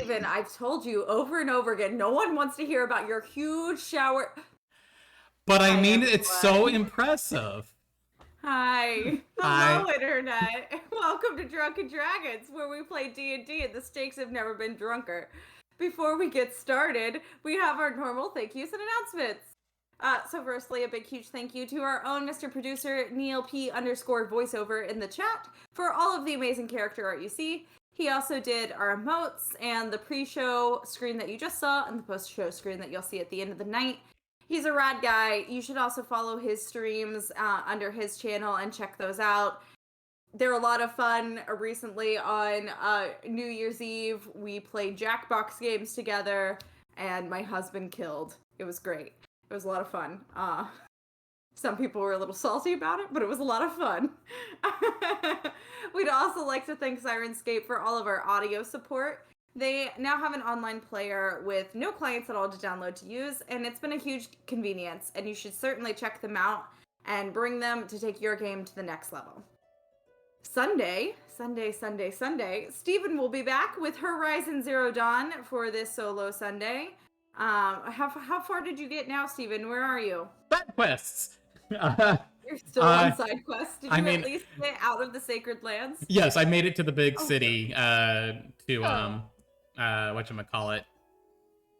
Steven, I've told you over and over again, no one wants to hear about your huge shower. But I Hi, mean, it's so everyone. impressive. Hi. Hi. Hello, Internet. Welcome to Drunken Dragons, where we play D&D and the stakes have never been drunker. Before we get started, we have our normal thank yous and announcements. So firstly, a big huge thank you to our own Mr. Producer, Neil P. _voiceover in the chat for all of the amazing character art you see. He also did our emotes and the pre-show screen that you just saw and the post-show screen that you'll see at the end of the night. He's a rad guy. You should also follow his streams under his channel and check those out. They're a lot of fun. Recently on New Year's Eve, we played Jackbox games together, and my husband killed. It was great. It was a lot of fun. Some people were a little salty about it, but it was a lot of fun. We'd also like to thank Sirenscape for all of our audio support. They now have an online player with no clients at all to download to use, and it's been a huge convenience, and you should certainly check them out and bring them to take your game to the next level. Sunday, Steven will be back with Horizon Zero Dawn for this solo Sunday. How far did you get now, Steven? Where are you? Side quests. You're still on side quests. Did you at least get out of the Sacred Lands? Yes, I made it to the big city. To whatchamacallit?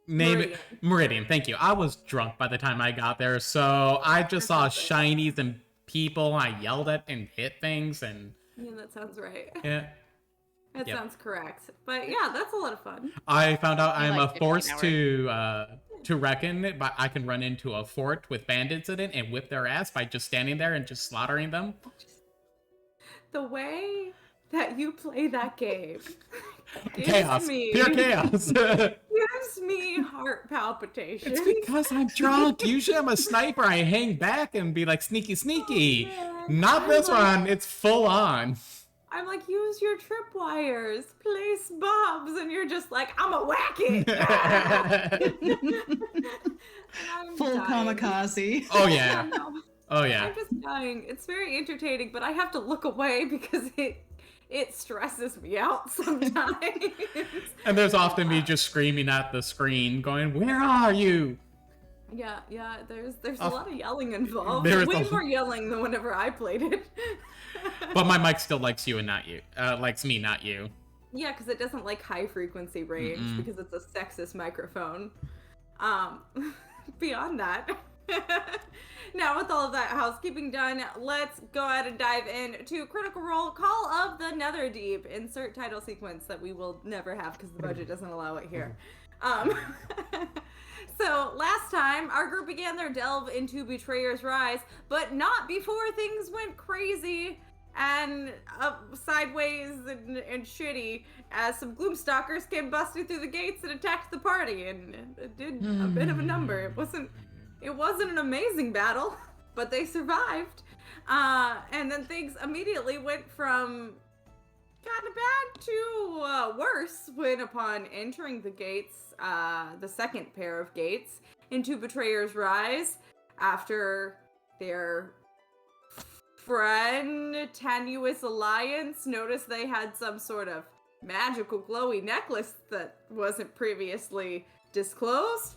Meridian. Thank you. I was drunk by the time I got there, so I just saw shinies and people. I yelled at and hit things, and yeah, that sounds right. Yeah. That sounds correct. But yeah, that's a lot of fun. I found out I'm a force to reckon, but I can run into a fort with bandits in it and whip their ass by just standing there and just slaughtering them. The way that you play that game chaos. Pure chaos. Gives me heart palpitations. It's because I'm drunk. Usually I'm a sniper. I hang back and be like, sneaky, sneaky. Oh, not this one. It's full on. I'm like, use your tripwires, place bombs, and you're just like, I'm a whack it. Full kamikaze. Oh yeah. Oh yeah. I'm just dying. It's very entertaining, but I have to look away because it stresses me out sometimes. And there's often me just screaming at the screen, going, "Where are you?" Yeah. There's a lot of yelling involved. Way more yelling than whenever I played it. But my mic still likes you and not you. Likes me, not you. Yeah, because it doesn't like high frequency range because it's a sexist microphone. Beyond that. Now, with all of that housekeeping done, let's go ahead and dive into Critical Role Call of the Netherdeep. Insert title sequence that we will never have because the budget doesn't allow it here. So, last time, our group began their delve into Betrayer's Rise, but not before things went crazy and sideways and shitty as some Gloomstalkers came busting through the gates and attacked the party, and it did a bit of a number. It wasn't an amazing battle, but they survived. And then things immediately went from kind of bad to worse when upon entering the gates, the second pair of gates, into Betrayer's Rise, after their friend Tenuous Alliance noticed they had some sort of magical glowy necklace that wasn't previously disclosed.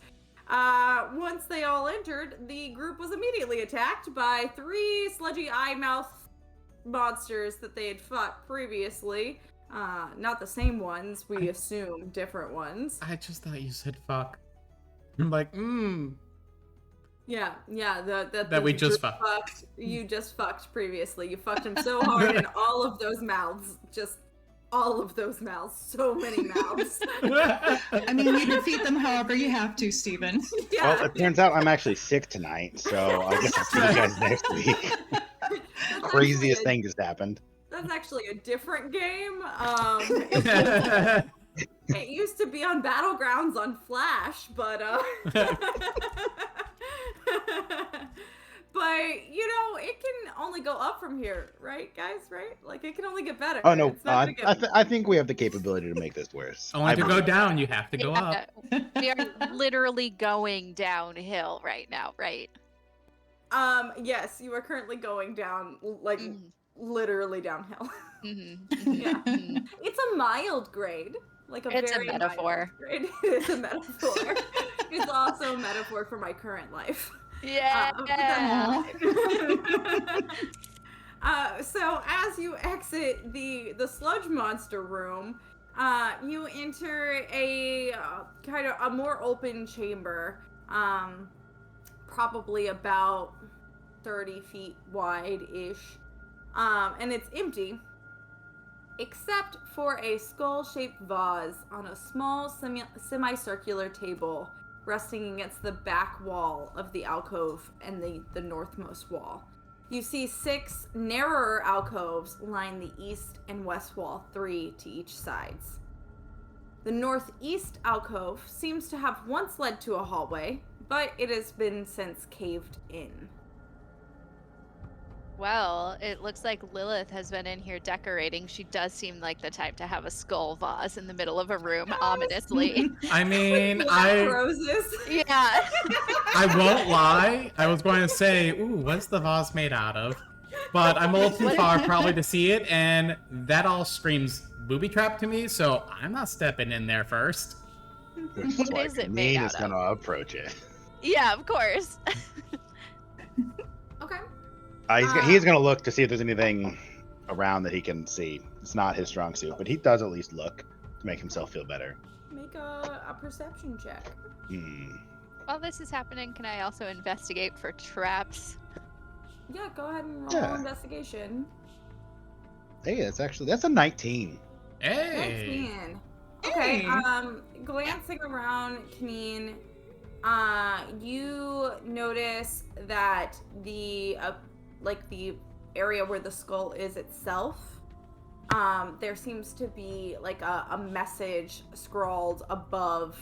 Once they all entered, the group was immediately attacked by 3 sludgy eye mouth monsters that they had fought previously. Not the same ones, we assume different ones. I just thought you said fuck. I'm like, Yeah, that we just fucked. You just fucked previously. You fucked them so hard in all of those mouths. Just all of those mouths. So many mouths. I mean, you defeat them however you have to, Steven. Yeah. Well, it turns out I'm actually sick tonight, so I guess I'll see you guys next week. Craziest thing just happened. That's actually a different game. It used to be on Battlegrounds on Flash, but but you know, it can only go up from here, right, guys? Right? Like it can only get better. Oh no, I think we have the capability to make this worse. Only to go down, you have to go up. We are literally going downhill right now, right? Yes, you are currently going down, like literally downhill. Mm-hmm. Yeah, it's a mild grade. Like It's a very high metaphor. grade. It is a metaphor. It's also a metaphor for my current life. Yeah. So as you exit the sludge monster room, you enter a kind of a more open chamber, probably about 30 feet wide-ish, and it's empty, except for a skull-shaped vase on a small semicircular table resting against the back wall of the alcove and the northmost wall. You see 6 narrower alcoves line the east and west wall, 3 to each sides. The northeast alcove seems to have once led to a hallway, but it has been since caved in. Well, it looks like Lilith has been in here decorating. She does seem like the type to have a skull vase in the middle of a room, ominously. I mean, Black roses. Yeah. I won't lie. I was going to say, ooh, what's the vase made out of? But I'm a little too far probably to see it, and that all screams booby trap to me, so I'm not stepping in there first. What is it made out is going to approach it. Yeah, of course. Okay. He's going to look to see if there's anything around that he can see. It's not his strong suit, but he does at least look to make himself feel better. Make a perception check. While this is happening, can I also investigate for traps? Yeah, go ahead and roll investigation. Hey, that's a 19. Hey! 19. Okay, glancing around, Kaneen, you notice that the area where the skull is itself, there seems to be like a message scrawled above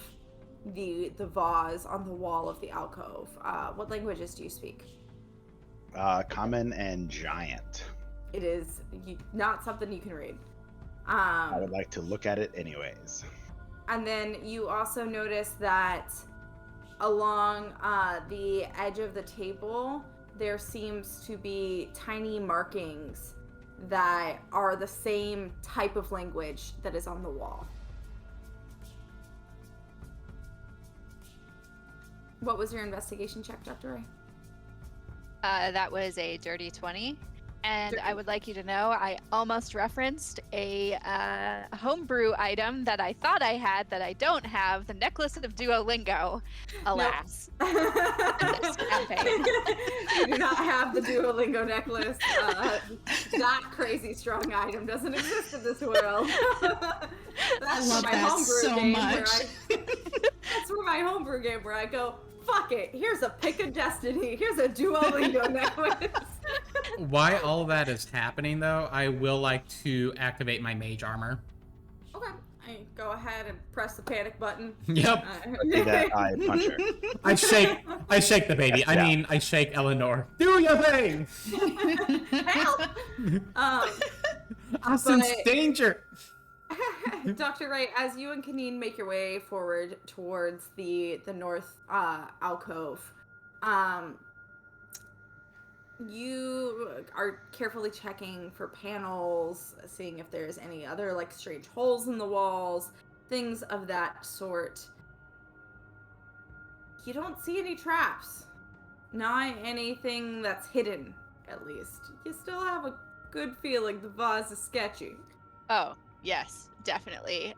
the vase on the wall of the alcove. What languages do you speak? Common and Giant. It is not something you can read. I would like to look at it anyways. And then you also notice that along the edge of the table, there seems to be tiny markings that are the same type of language that is on the wall. What was your investigation check, Dr. Ray? That was a dirty 20. And I would like you to know I almost referenced a homebrew item that I thought I had that I don't have, the necklace of Duolingo. Alas. Nope. You do not have the Duolingo necklace. That crazy strong item doesn't exist in this world. I love that so much. That's for my homebrew game where I go, fuck it, here's a pick of destiny, here's a Duolingo necklace. While all that is happening, though, I will like to activate my mage armor. Okay, I go ahead and press the panic button. Yep. See that I punch her. I shake the baby. I mean, I shake Eleanor. Do your thing! Help! I sense danger! Dr. Wright, as you and Kaneen make your way forward towards the north alcove, you are carefully checking for panels, seeing if there's any other like strange holes in the walls, things of that sort. You don't see any traps. Not anything that's hidden, at least. You still have a good feeling the vase is sketchy. Oh, yes, definitely.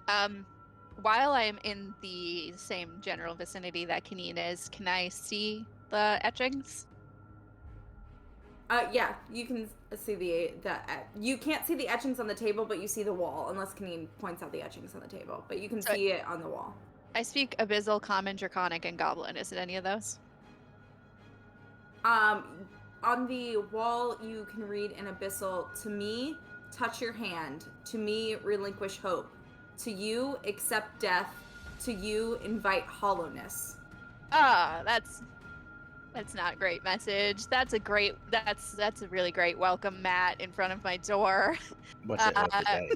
While I'm in the same general vicinity that Kaneen is, can I see the etchings? Yeah, you can see you can't see the etchings on the table, but you see the wall, unless Kaneen points out the etchings on the table. But you can see it on the wall. I speak Abyssal, Common, Draconic, and Goblin. Is it any of those? On the wall, you can read in Abyssal, to me, touch your hand. To me, relinquish hope. To you, accept death. To you, invite hollowness. Ah, that's not a great message. That's a really great welcome mat in front of my door. What's it say?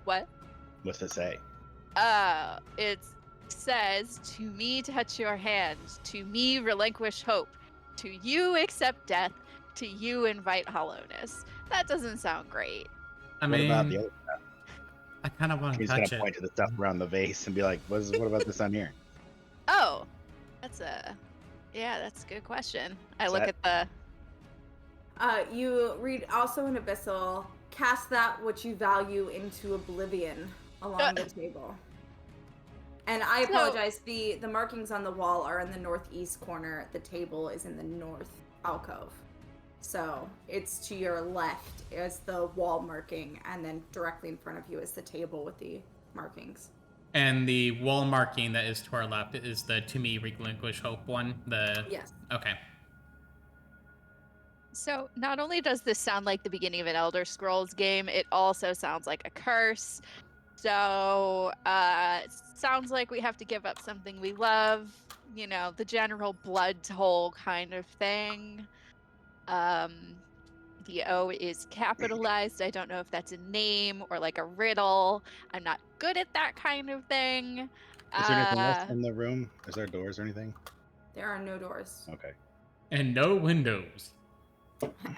What? What's it say? It says, to me touch your hand, to me relinquish hope, to you accept death, to you invite hollowness. That doesn't sound great. I mean, what about the other I kind of want to He's gonna touch it. point to the stuff around the vase and be like, what about this on here? Oh, that's a good question. I Is look that- at the You read also in Abyssal, cast that which you value into oblivion along the table. And I So- apologize, the markings on the wall are in the northeast corner. The table is in the north alcove. So it's to your left is the wall marking, and then directly in front of you is the table with the markings. And the wall marking that is to our left is the "To Me Relinquish Hope" one. Yes. Okay. So not only does this sound like the beginning of an Elder Scrolls game, it also sounds like a curse. So it sounds like we have to give up something we love, you know, the general blood toll kind of thing. The O is capitalized. I don't know if that's a name or like a riddle. I'm not good at that kind of thing. Is there anything else in the room? Is there doors or anything? There are no doors. Okay. And no windows.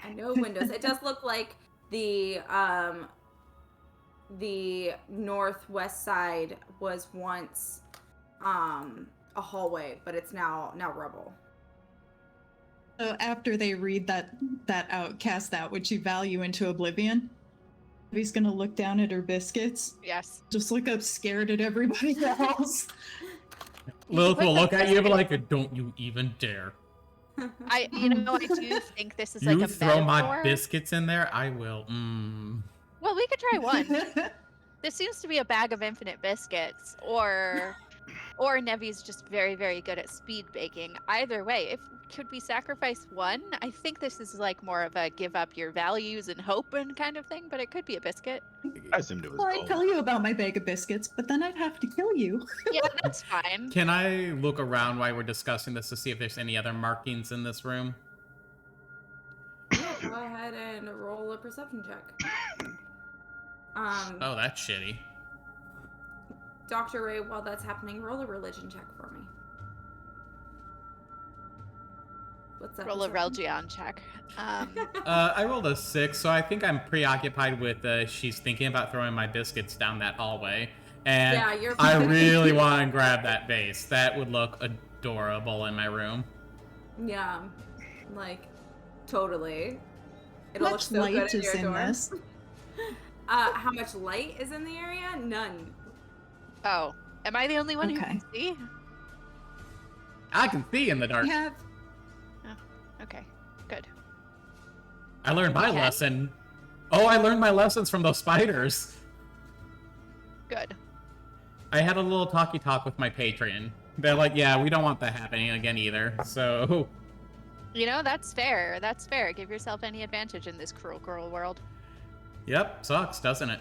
And no windows. It does look like the northwest side was once a hallway, but it's now rubble. So after they read that out, cast that which you value into oblivion, He's gonna look down at her biscuits. Yes. Just look up scared at everybody else. Lilith will look at you and be like, "Don't you even dare." I do think this is You like a throw my metaphor. biscuits in there, I will. Well, we could try one. This seems to be a bag of infinite biscuits, or Nevi's just very, very good at speed baking. Either way, could we sacrifice one? I think this is like more of a give up your values and hope and kind of thing, but it could be a biscuit. I assumed it was Well, I'd gold. tell you about my bag of biscuits, but then I'd have to kill you. Yeah, that's fine. Can I look around while we're discussing this to see if there's any other markings in this room? Yeah, go ahead and roll a perception check. Oh, that's shitty. Dr. Ray, while that's happening, roll a religion check for me. What's that? Roll a perception? Relgion check. I rolled a 6, so I think I'm preoccupied with she's thinking about throwing my biscuits down that hallway. And Yeah, you're I really want to grab that vase. That would look adorable in my room. Yeah, like, totally. It'll look Much so good light in is your in dorm. this. How much light is in the area? None. Oh, am I the only one who Okay. can see? I can see in the dark. We have Okay, good. I learned my Okay. lesson. Oh, I learned my lessons from those spiders. Good. I had a little talk with my Patreon. They're like, yeah, we don't want that happening again either. So, You know, that's fair. That's fair. Give yourself any advantage in this cruel, cruel world. yep, sucks, doesn't it?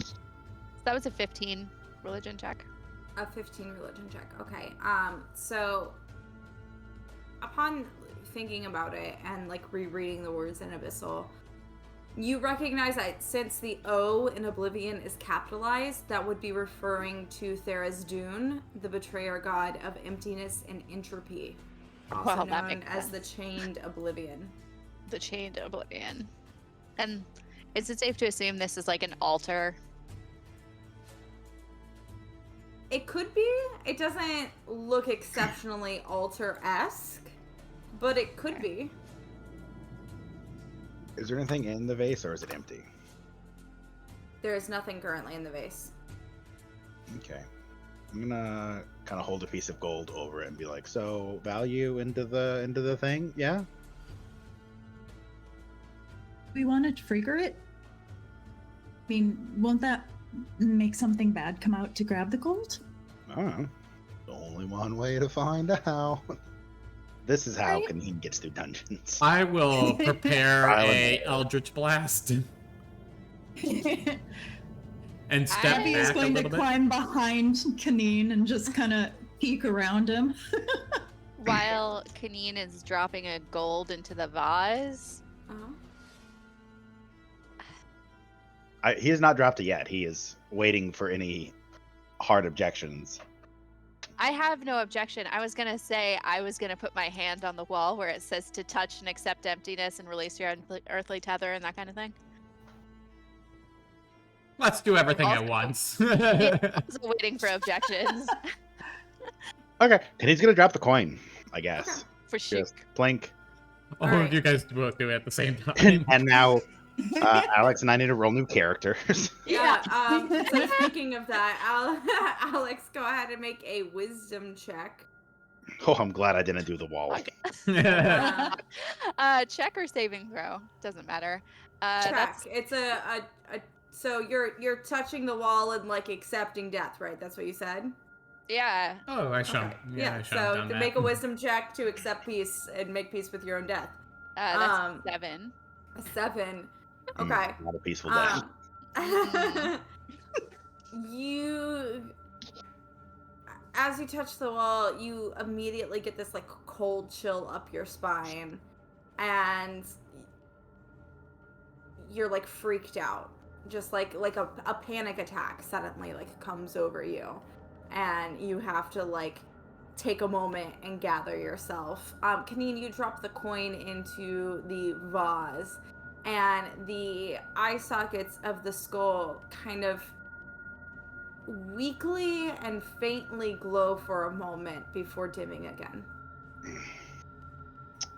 So that was a 15 religion check. A 15 religion check. Okay. So upon thinking about it and like rereading the words in Abyssal, you recognize that since the O in Oblivion is capitalized, that would be referring to Tharizdun, the betrayer god of emptiness and entropy, also Well, that known makes as the sense. Chained Oblivion. The Chained Oblivion. And is it safe to assume this is like an altar? It could be. It doesn't look exceptionally altar-esque, but it could be. Is there anything in the vase or is it empty? There is nothing currently in the vase. Okay. I'm gonna kind of hold a piece of gold over it and be like, so value into the thing? Yeah? we wanted to trigger it. I mean, won't that make something bad come out to grab the gold? I don't know. Only one way to find out. This is how Right. Kaneen gets through dungeons. I will prepare Trial and a error. Eldritch Blast and step Abby is back a going to little bit. climb behind Kaneen and just kind of peek around him. While Kaneen is dropping a gold into the vase. Uh-huh. He has not dropped it yet. He is waiting for any hard objections. I have no objection. I was going to say I was going to put my hand on the wall where it says to touch and accept emptiness and release your earthly tether and that kind of thing. Let's do everything at Also- once. Also waiting for objections. Okay, and he's gonna drop the coin, I guess. For sure. Just blink. All Alright. of you guys both do it at the same time. And now Alex and I need to roll new characters. Yeah. So speaking of that, Alex, go ahead and make a wisdom check. Oh, I'm glad I didn't do the wall. Okay. Check or saving throw, doesn't matter. Check. That's It's a so you're touching the wall and like accepting death, right? That's what you said. yeah. Oh, I should. Okay. Yeah, I Yeah. should have So done to that. make a wisdom check to accept peace and make peace with your own death. That's 7. A 7. Mm, Okay. Not a peaceful death. You, as you touch the wall, you immediately get this like cold chill up your spine, and you're like freaked out. Just like a panic attack suddenly like comes over you, and you have to like take a moment and gather yourself. Kaneen, you drop the coin into the vase, and the eye sockets of the skull kind of weakly and faintly glow for a moment before dimming again.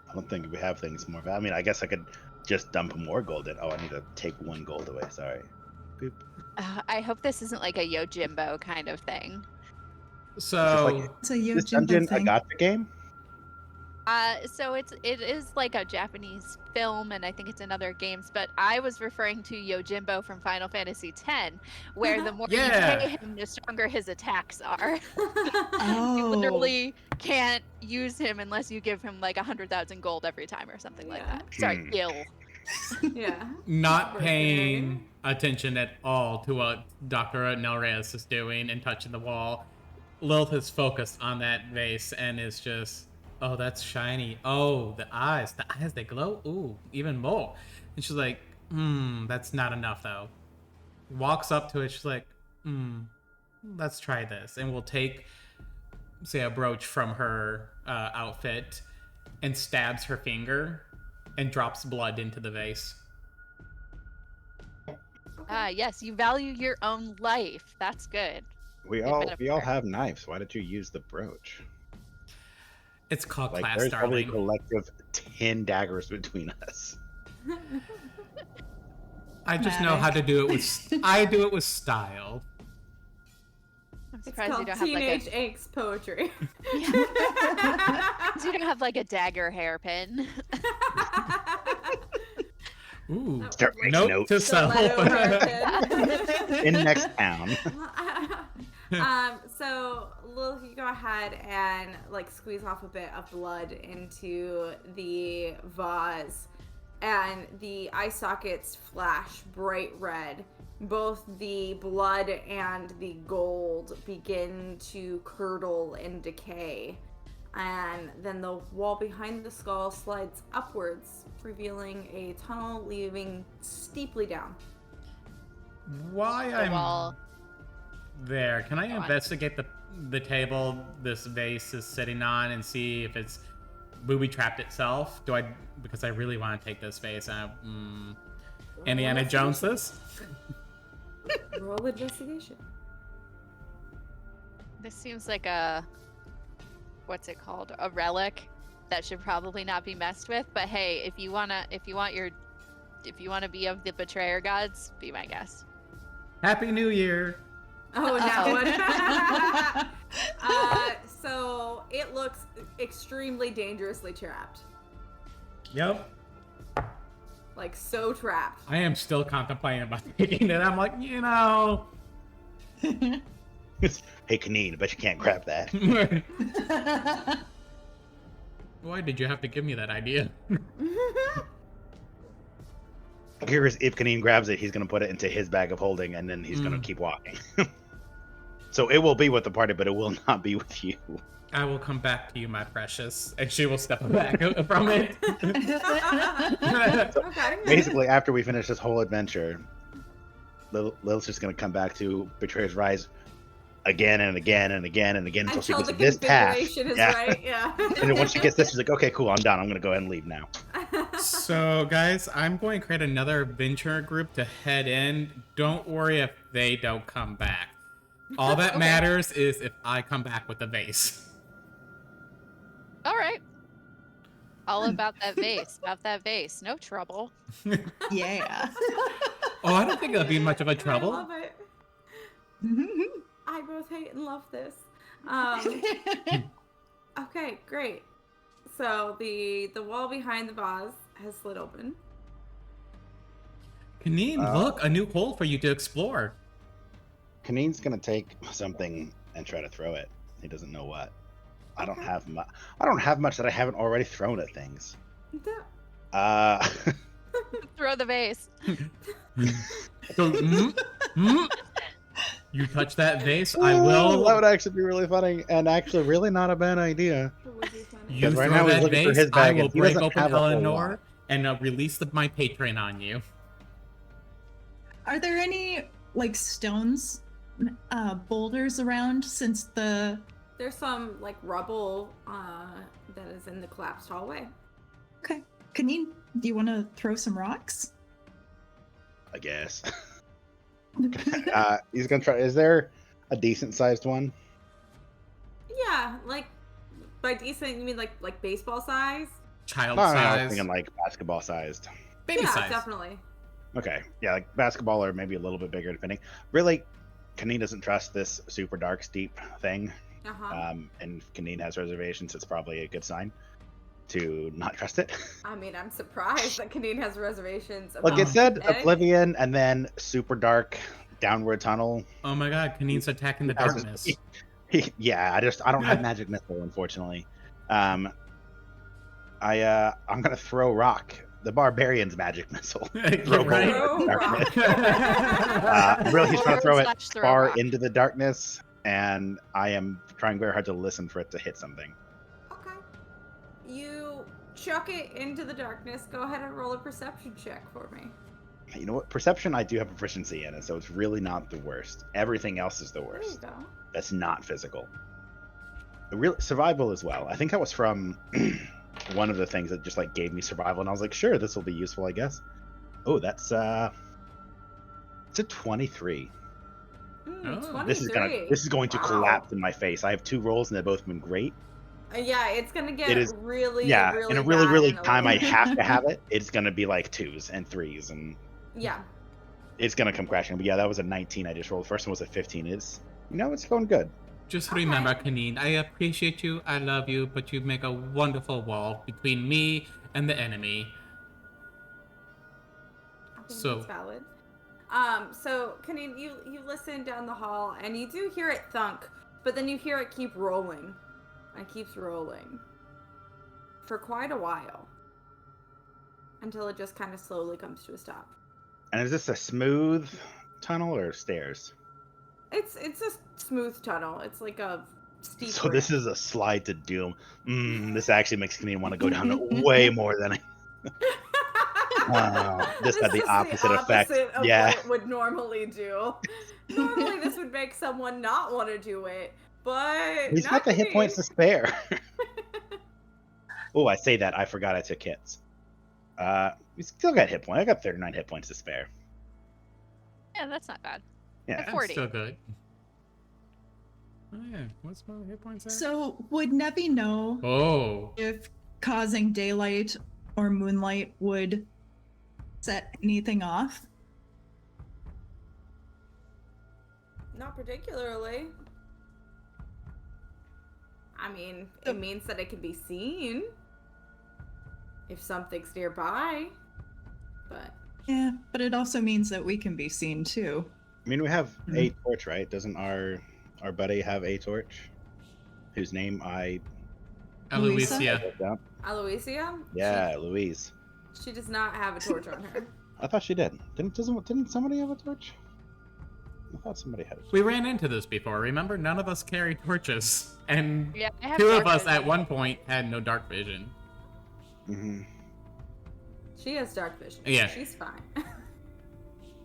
I don't think we have things more. I mean, I guess I could just dump more gold in. Oh, I need to take 1 gold away. Sorry. Boop. I hope this isn't like a Yojimbo kind of thing. So, It's a This Yojimbo dungeon a thing. gotcha game? So it is like a Japanese film, and I think it's in other games. But I was referring to Yojimbo from Final Fantasy X, where the more Yeah. you pay him, the stronger his attacks are. You Oh. literally can't use him unless you give him like 100,000 gold every time or something like Yeah. that. Sorry, Hmm. Gil. Yeah. not Super paying attention at all to what Dr. Nelreyes is doing and touching the wall, Lilith is focused on that vase and is just, oh, that's shiny. Oh, the eyes, they glow. Ooh, even more. And she's like, that's not enough though. Walks up to it, she's like, let's try this. And we'll take, say, a brooch from her outfit and stabs her finger and drops blood into the vase. Yes, you value your own life. That's good. We Good all metaphor. have knives. Why did you use the brooch? It's called Like class, there's probably a darling. collective 10 daggers between us. I just know how to do it with. I do it with style. I'm It's surprised you called don't have like teenage angst poetry. you don't have like a dagger hairpin. Ooh. Start making Note notes. to self. In next town. So Lil, you go ahead and like squeeze off a bit of blood into the vase, and the eye sockets flash bright red. Both the blood and the gold begin to curdle and decay, and then the wall behind the skull slides upwards, revealing a tunnel leading steeply down. Why The I'm wall. there? Can I Go on. investigate the table this vase is sitting on and see if it's booby trapped itself? Do I? Because I really want to take this vase. Indiana Jones this. Roll investigation. This seems like a what's it called? A relic that should probably not be messed with. But hey, if you wanna be of the betrayer gods, be my guest. Happy New Year. Oh, now Uh-oh. what? So it looks extremely dangerously trapped. Yep. Like, so trapped. I am still contemplating about taking it. I'm like, Hey, Kaneen, I bet you can't grab that. Why did you have to give me that idea? Here's if Kaneen grabs it, he's gonna put it into his bag of holding, and then he's gonna keep walking. So it will be with the party, but it will not be with you. I will come back to you, my precious. And she will step back from it. Okay. Basically, after we finish this whole adventure, Lil's just gonna come back to Betrayer's Rise again and again and again and again until she Until gets the this path. configuration is Yeah. right, yeah. And then once she gets this, she's like, okay, cool, I'm done. I'm gonna go ahead and leave now. So, guys, I'm going to create another venture group to head in. Don't worry if they don't come back. All that Okay. matters is if I come back with the vase. All right. All about that vase. No trouble. Yeah. Oh, I don't think it'll be much of a I trouble. love it. I both hate and love this. Okay, great. So the wall behind the vase has slid open. Kaneen, look, a new hole for you to explore. Kaneen's gonna take something and try to throw it. He doesn't know what. I don't Okay. have much. I don't have much that I haven't already thrown at things. The- Throw the vase. So, you touch that vase, I will. That would actually be really funny, and actually really not a bad idea. it would be funny. You Because right throw now he's that looking for vase, his I bag, will and he break doesn't open have a whole Eleanor lot. and release my patron on you. Are there any like stones, boulders around since the? There's some like rubble that is in the collapsed hallway. Okay, Kaneen, do you want to throw some rocks? I guess. He's gonna try. Is there a decent sized one? Yeah, like by decent you mean like baseball size? Child No, I was size. thinking like basketball sized. Baby yeah, size. definitely. Okay, yeah, like basketball or maybe a little bit bigger, depending. Really, Kaneen doesn't trust this super dark, steep thing, Uh-huh. and Kaneen has reservations. It's probably a good sign to not trust it. I mean, I'm surprised that Kaneen has reservations. Look, it about said anything. Oblivion and then super dark downward tunnel. Oh my god, Kaneen's attacking the I just- darkness. Yeah, I don't have magic missile, unfortunately. I'm gonna throw rock. The barbarian's magic missile. You're right. Throw rock. Really, he's trying to throw it Slash throw far rock. into the darkness, and I am trying very hard to listen for it to hit something. Okay. You chuck it into the darkness. Go ahead and roll a perception check for me. You know what? Perception, I do have proficiency in it, so it's really not the worst. Everything else is the There you worst. go. That's not physical. Survival as well. I think that was from one of the things that just like gave me survival, and I was like, sure, this will be useful, I guess. Oh, it's a 23. Oh. This is going to Wow. collapse in my face. I have 2 rolls, and they've both been great. Yeah, it's gonna get It is- really, Yeah, really in a really, bad really in a time I little- have to have it, it's gonna be like 2s and 3s, and Yeah. it's gonna come crashing. But yeah, that was a 19 I just rolled. First one was a 15. It's going good. Just Okay. remember, Kaneen, I appreciate you, I love you, but you make a wonderful wall between me and the enemy. I think So- that's valid. So Kaneen, you listen down the hall and you do hear it thunk, but then you hear it keep rolling. And it keeps rolling. For quite a while. Until it just kind of slowly comes to a stop. And is this a smooth tunnel or stairs? It's a smooth tunnel. It's like a steep So this is a slide to doom. This actually makes Canadian want to go down way more than I. This had the is opposite effect. opposite of Yeah. what it would normally do. Normally this would make someone not want to do it, but He's not got the hit me. points to spare. Oh, I say that. I forgot I took hits. We still got hit points. I got 39 hit points to spare. Yeah, that's not bad. Yeah. That's 40. still good. Oh yeah, what's my hit points at? So would Nevi know Oh. if causing daylight or moonlight would set anything off? Not particularly. I mean, it means that it can be seen if something's nearby. But Yeah, but it also means that we can be seen too. I mean, we have a torch, right? Doesn't our buddy have a torch? Whose name I Louisa? Aloysia. wrote down? Aloysia? Yeah, Louise. She does not have a torch on her. I thought she did. Didn't somebody have a torch? I thought somebody had a torch. We ran into this before, remember? None of us carried torches. And Yeah, I have 2 of dark us vision. at one point had no dark vision. Mm-hmm. She has dark vision. Yeah. She's fine.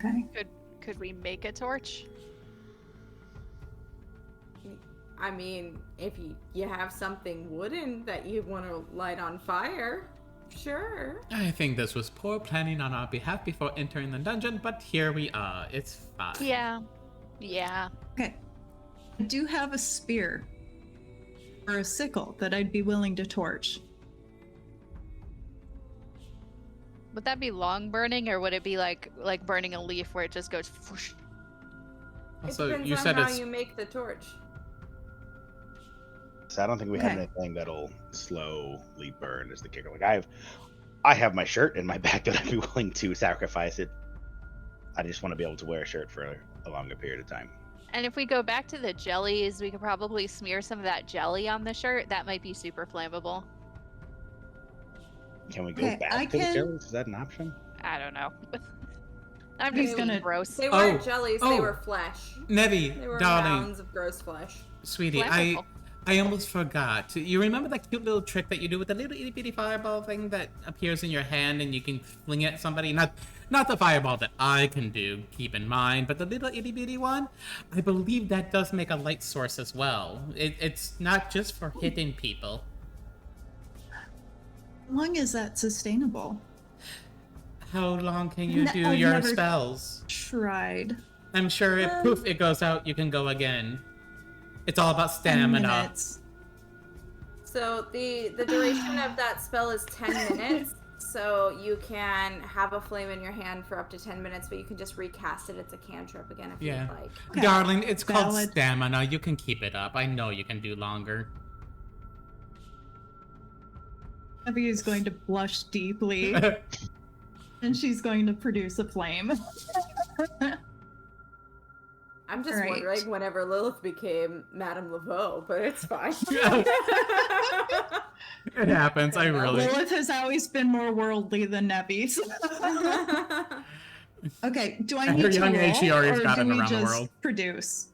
Okay. Could we make a torch? I mean, if you have something wooden that you want to light on fire. Sure. I think this was poor planning on our behalf before entering the dungeon, but here we are. It's fine. Yeah. Yeah. Okay. I do have a spear or a sickle that I'd be willing to torch. Would that be long burning, or would it be like burning a leaf where it just goes whoosh? It So depends you on said how it's you make the torch. So I don't think we have Okay. anything that'll slowly burn is the kicker. Like I have my shirt in my back that I'd be willing to sacrifice it. I just want to be able to wear a shirt for a longer period of time. And if we go back to the jellies, we could probably smear some of that jelly on the shirt. That might be super flammable. Can we go Okay, back I to the can- jellies? Is that an option? I don't know. I'm He's just gonna- being gross. They weren't Oh, jellies, oh. they were flesh. Nevi, They were darling, mounds of gross flesh. sweetie, Flammable. I almost forgot. You remember that cute little trick that you do with the little itty bitty fireball thing that appears in your hand and you can fling it at somebody? Not the fireball that I can do, keep in mind, but the little itty bitty one? I believe that does make a light source as well. It's not just for hitting people. How long is that sustainable? How long can you do I've your never spells? Tried. I'm sure if poof it goes out, you can go again. It's all about 10 stamina. minutes. So the duration of that spell is 10 minutes. So you can have a flame in your hand for up to 10 minutes, but you can just recast it. It's a cantrip again if Yeah. you'd like. Okay. Darling, it's called Valid. stamina. You can keep it up. I know you can do longer. Abby is going to blush deeply, and she's going to produce a flame. I'm just Right. wondering whenever Lilith became Madame Laveau, but it's fine. It happens. I really. Lilith has always been more worldly than Nevi's. Okay, do I At need her to young roll, age, she already or got do it we around the just world. produce?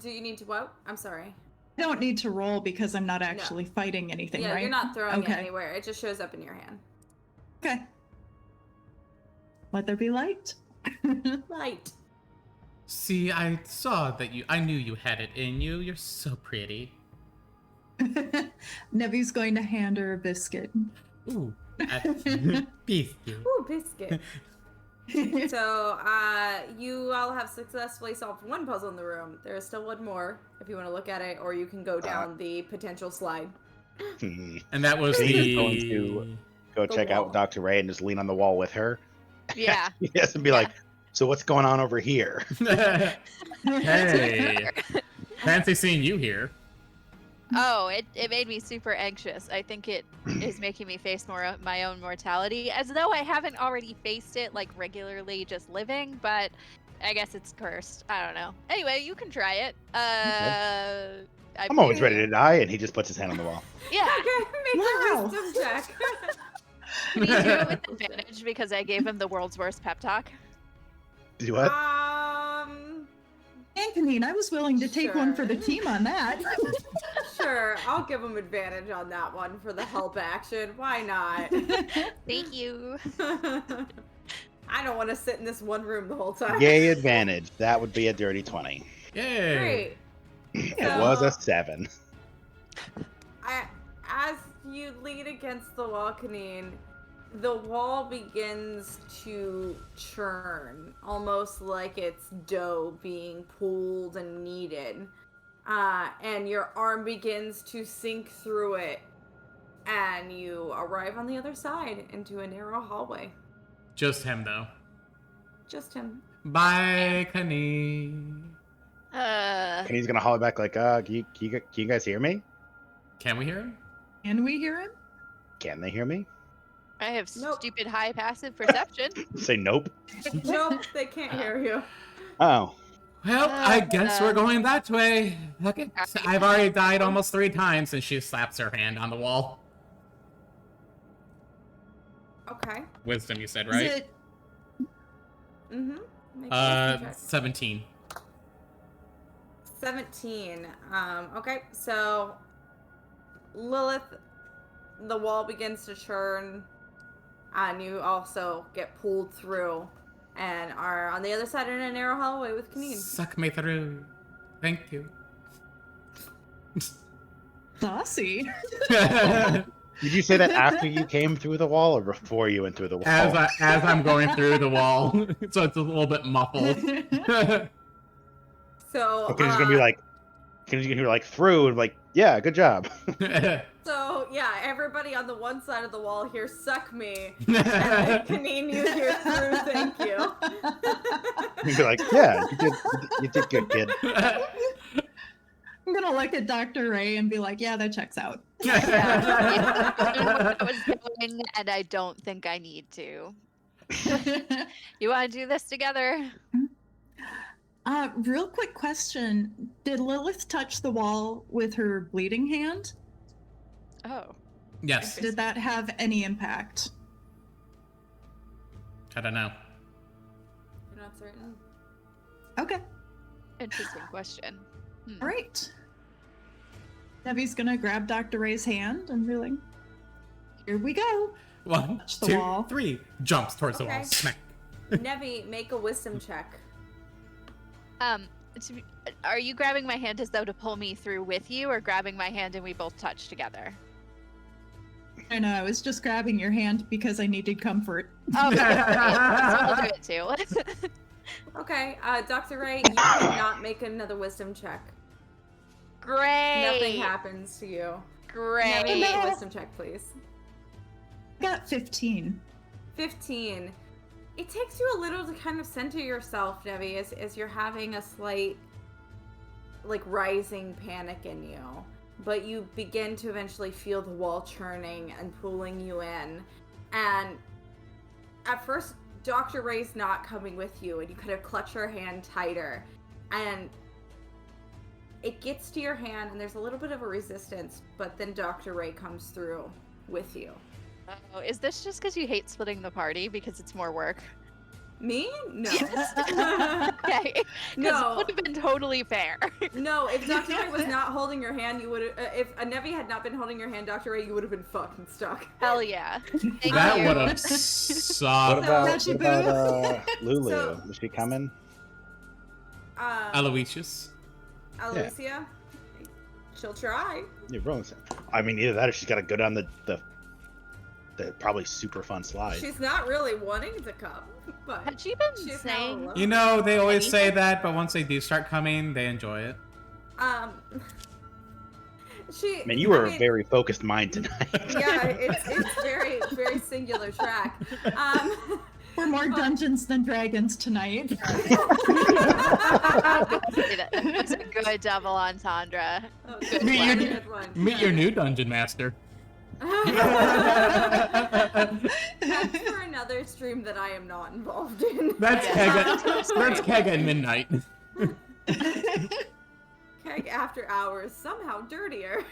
Do you need to what? I'm sorry. I don't need to roll because I'm not actually fighting anything, Yeah, right? you're not throwing Okay. it anywhere. It just shows up in your hand. Okay. Let there be light. Light. See, I saw that you. I knew you had it in you. You're so pretty. Nevi's going to hand her a biscuit. Ooh. Beef you. Ooh, biscuit. So, you all have successfully solved one puzzle in the room. There is still one more, if you want to look at it, or you can go down the potential slide. And that was He's going the. to go The check wall. out Dr. Ray and just lean on the wall with her. Yeah. Yes, and be like, so what's going on over here? Hey. Fancy seeing you here. Oh, it made me super anxious. I think it is making me face more of my own mortality, as though I haven't already faced it like regularly just living, but I guess it's cursed. I don't know. Anyway, you can try it. I'm always ready to die, and he just puts his hand on the wall. Yeah. Okay, make Wow. a wisdom check. Can you do it with advantage because I gave him the world's worst pep talk? Do what? Antonine, I was willing to take one for the Sure. team on that. Sure, I'll give him advantage on that one for the help action. Why not? Thank you. I don't want to sit in this one room the whole time. Yay, advantage. That would be a dirty 20. Yay. Great. It was a 7. As you lean against the wall, Kanine, the wall begins to churn, almost like it's dough being pulled and kneaded. And your arm begins to sink through it, and you arrive on the other side into a narrow hallway. Just him, though. Just him. Bye, Kenny. And he's gonna holler back like, can you guys hear me? Can we hear him? Can we hear him? Can they hear me? I have Nope. stupid high passive perception. Say nope. Nope, they can't hear you. Oh. Well, I guess we're going that way. Okay. I've already died almost 3 times, and she slaps her hand on the wall. Okay. Wisdom, you said, Is right? it Mm-hmm. Make a wisdom check. 17. 17. Okay, so Lilith, the wall begins to churn, and you also get pulled through, and are on the other side in a narrow hallway with Kanine. Suck me through. Thank you. saucy? Did you say that after you came through the wall or before you went through the wall? As I'm going through the wall, so it's a little bit muffled. So, Okay, he's gonna be like, through and like, yeah, good job. So yeah, everybody on the one side of the wall here, suck me. And then Kaneen, you hear through, thank you. He'd be like, yeah, you did good, kid. I'm gonna look at Dr. Ray and be like, yeah, that checks out. Yeah, I knew where I was going, and I don't think I need to. You want to do this together? Real quick question. Did Lilith touch the wall with her bleeding hand? Oh. Yes. Did that have any impact? I don't know. You're not certain? Okay. Interesting question. All right. Nevi's gonna grab Dr. Ray's hand and be like, here we go. 1, Touch the 2, wall. 3. Jumps towards the Okay. wall. Smack. Nevi, make a wisdom check. Are you grabbing my hand as though to pull me through with you, or grabbing my hand and we both touch together? I know, I was just grabbing your hand because I needed comfort. Oh, okay. We'll do it too. Okay, Dr. Ray, you cannot make another wisdom check. Great. Nothing happens to you. Great. Nevi, make a wisdom check, please. I got 15. 15. It takes you a little to kind of center yourself, Nevi, as you're having a slight, like, rising panic in you. But you begin to eventually feel the wall churning and pulling you in. And at first, Dr. Ray's not coming with you, and you kind of clutch her hand tighter. And it gets to your hand, and there's a little bit of a resistance, but then Dr. Ray comes through with you. Oh, is this just because you hate splitting the party because it's more work? Me? No. Okay. No. It would have been totally fair. No, if Dr. Ray was not holding your hand, you would have. If Nevi had not been holding your hand, Dr. Ray, you would have been fucking stuck. Hell yeah. Thank That you. would have What sucked. about, So- Lulu? So- Is she coming? Aloysius. Alicia? She'll try. You're rolling. I mean, either that or she's got to go down the probably super fun slide. She's not really wanting to come, but Had she been she's not saying? alone. You know, they always say Anything? that, but once they do start coming, they enjoy it. She. I mean, you were mean, a very focused mind tonight. Yeah, it's very very singular track. We're more Dungeons than Dragons tonight. That's a good double entendre. Oh, good Meet one, your- good one. Meet your new dungeon master. That's for another stream that I am not involved in. That's Yeah. That's Keg at midnight. Keg after hours, somehow dirtier.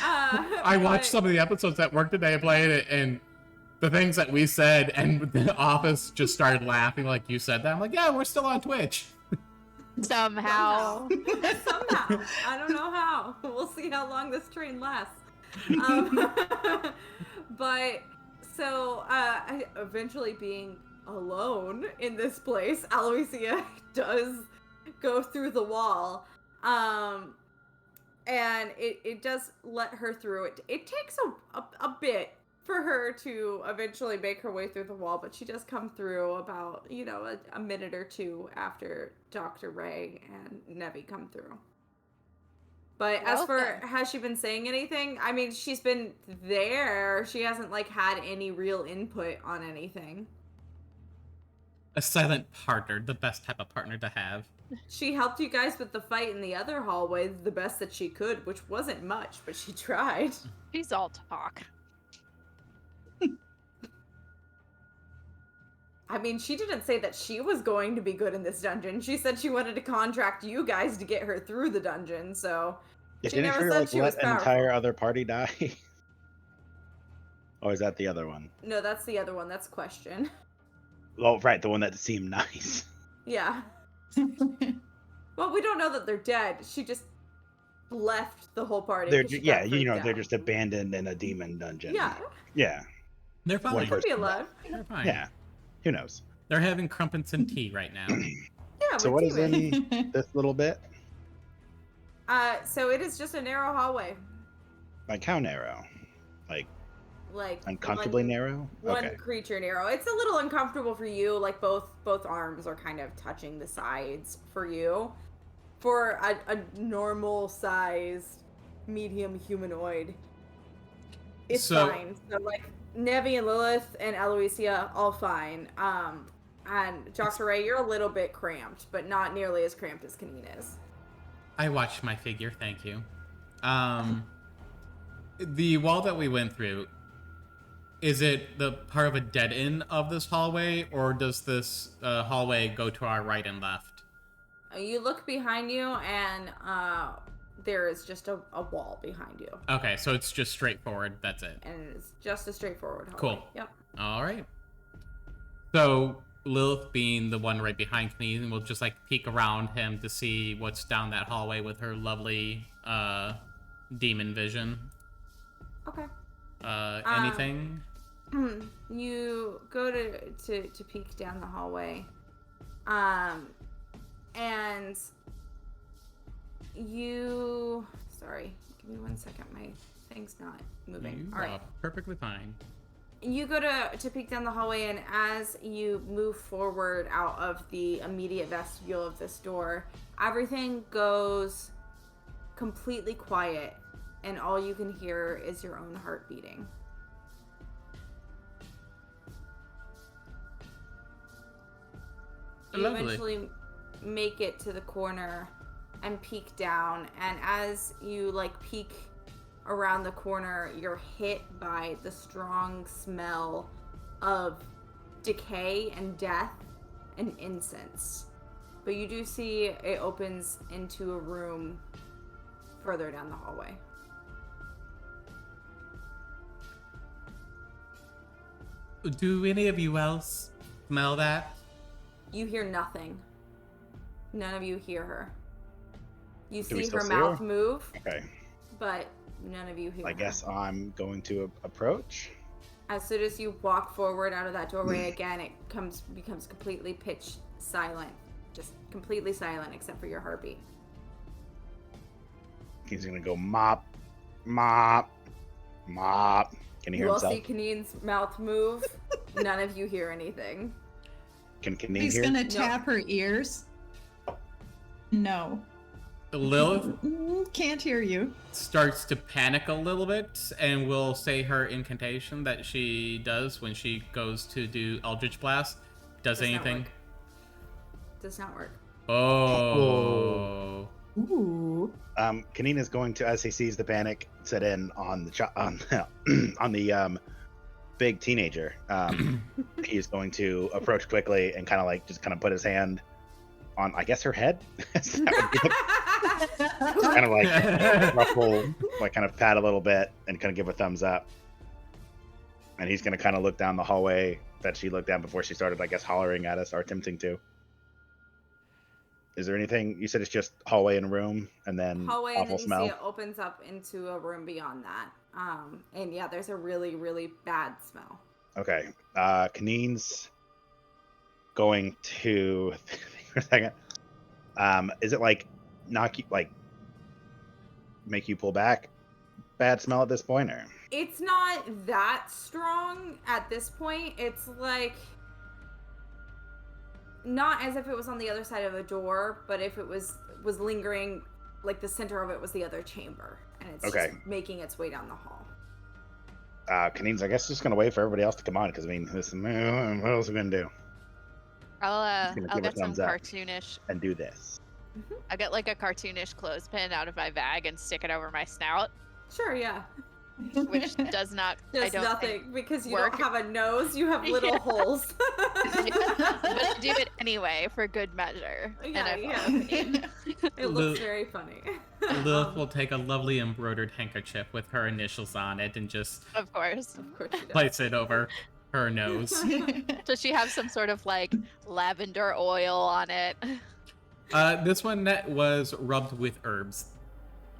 I watched some of the episodes at work today, played it, and the things that we said, and the office just started laughing like you said that. I'm like, yeah, we're still on Twitch. Somehow. Somehow. I don't know how. We'll see how long this train lasts. But, so, eventually being alone in this place, Aloysia does go through the wall. And it does let her through. It takes a bit for her to eventually make her way through the wall, but she does come through about, a minute or two after Dr. Ray and Nevi come through. But as for, Okay. has she been saying anything? I mean, she's been there. She hasn't, had any real input on anything. A silent partner, the best type of partner to have. She helped you guys with the fight in the other hallway the best that she could, which wasn't much, but she tried. She's all talk. I mean, she didn't say that she was going to be good in this dungeon. She said she wanted to contract you guys to get her through the dungeon, so... Yeah, She didn't never she said like she was let an entire powerful. other party die? Or is that the other one? No, that's the other one. That's Question. Oh, right, the one that seemed nice. Yeah. Well, we don't know that they're dead. She just left the whole party. They're 'cause she yeah, got you know, freaked they're out. just abandoned in a demon dungeon. Yeah, Yeah, They're One fine. could be person. alive. They're fine. yeah. Who knows? They're having crumpets and tea right now. Yeah, So we're what is teaming. in this little bit? So it is just a narrow hallway. Like how narrow? Like Like uncomfortably narrow? One Okay. creature narrow. It's a little uncomfortable for you. Like both arms are kind of touching the sides for you. For a normal sized medium humanoid, it's fine. So like Nevi and Lilith and Aloysia, all fine. And Dr. Ray, you're a little bit cramped, but not nearly as cramped as Kaneen is. I watched my figure, thank you. The wall that we went through, is it the part of a dead end of this hallway, or does this hallway go to our right and left? You look behind you, and there is just a wall behind you. Okay, so it's just straightforward, that's it. And it's just a straightforward hallway. Cool. Yep. Alright. So, Lilith being the one right behind me, will just like peek around him to see what's down that hallway with her lovely demon vision. Okay. Anything? You go to peek down the hallway. And you... Sorry, give me 1 second. My thing's not moving. You All right. Perfectly fine. You go to peek down the hallway, and as you move forward out of the immediate vestibule of this door, everything goes completely quiet, and all you can hear is your own heart beating. You Lovely. eventually make it to the corner and peek down, and as you like peek around the corner, you're hit by the strong smell of decay and death and incense. But you do see it opens into a room further down the hallway. Do any of you else smell that? You hear nothing. None of you hear her. You Do we see still her see mouth her? move, Okay. but none of you hear her. I guess I'm going to approach. As soon as you walk forward out of that doorway again, it becomes completely pitch silent. Just completely silent except for your heartbeat. He's gonna go mop, mop, mop. Can he hear You all himself? see Kaneen's mouth move. None of you hear anything. Can Kaneen He's hear? gonna tap her ears. No. Lilith Can't hear you. starts to panic a little bit and will say her incantation that she does when she goes to do Eldritch Blast. Does Does not anything? work. Does not work. Oh. Ooh. Kaneen is going to, as he sees the panic set in on the big teenager, he is going to approach quickly and kind of put his hand on, I guess, her head. Kind of like ruffle, like kind of pat a little bit and kind of give a thumbs up. And he's going to kind of look down the hallway that she looked down before she started, I guess, hollering at us or attempting to. Is there anything? You said it's just hallway and room, and then Hallway, and awful then you smell. see it opens up into a room beyond that. And yeah, there's a really, really bad smell. Okay. Kaneen's going to think for a second. Is it like knock you, like make you pull back? Bad smell at this point, or? It's not that strong at this point. It's like not as if it was on the other side of a door, but if it was lingering, like the center of it was the other chamber, and it's Okay. just making its way down the hall. Kaneen's, I guess, just gonna wait for everybody else to come on, because I mean, listen, what else are we gonna do? I'll gonna I'll give a get some thumbs up. cartoonish. And do this. I'll get like a cartoonish clothespin out of my bag and stick it over my snout, Sure, yeah. which does not. I Does don't nothing think because you work. don't have a nose. You have little Yeah. holes. but I do it anyway for good measure. Yeah, and yeah. It looks Lil- very funny. Lilith will take a lovely embroidered handkerchief with her initials on it and just of course. Of course she does. place it over her nose. Does she have some sort of like lavender oil on it? This one that was rubbed with herbs.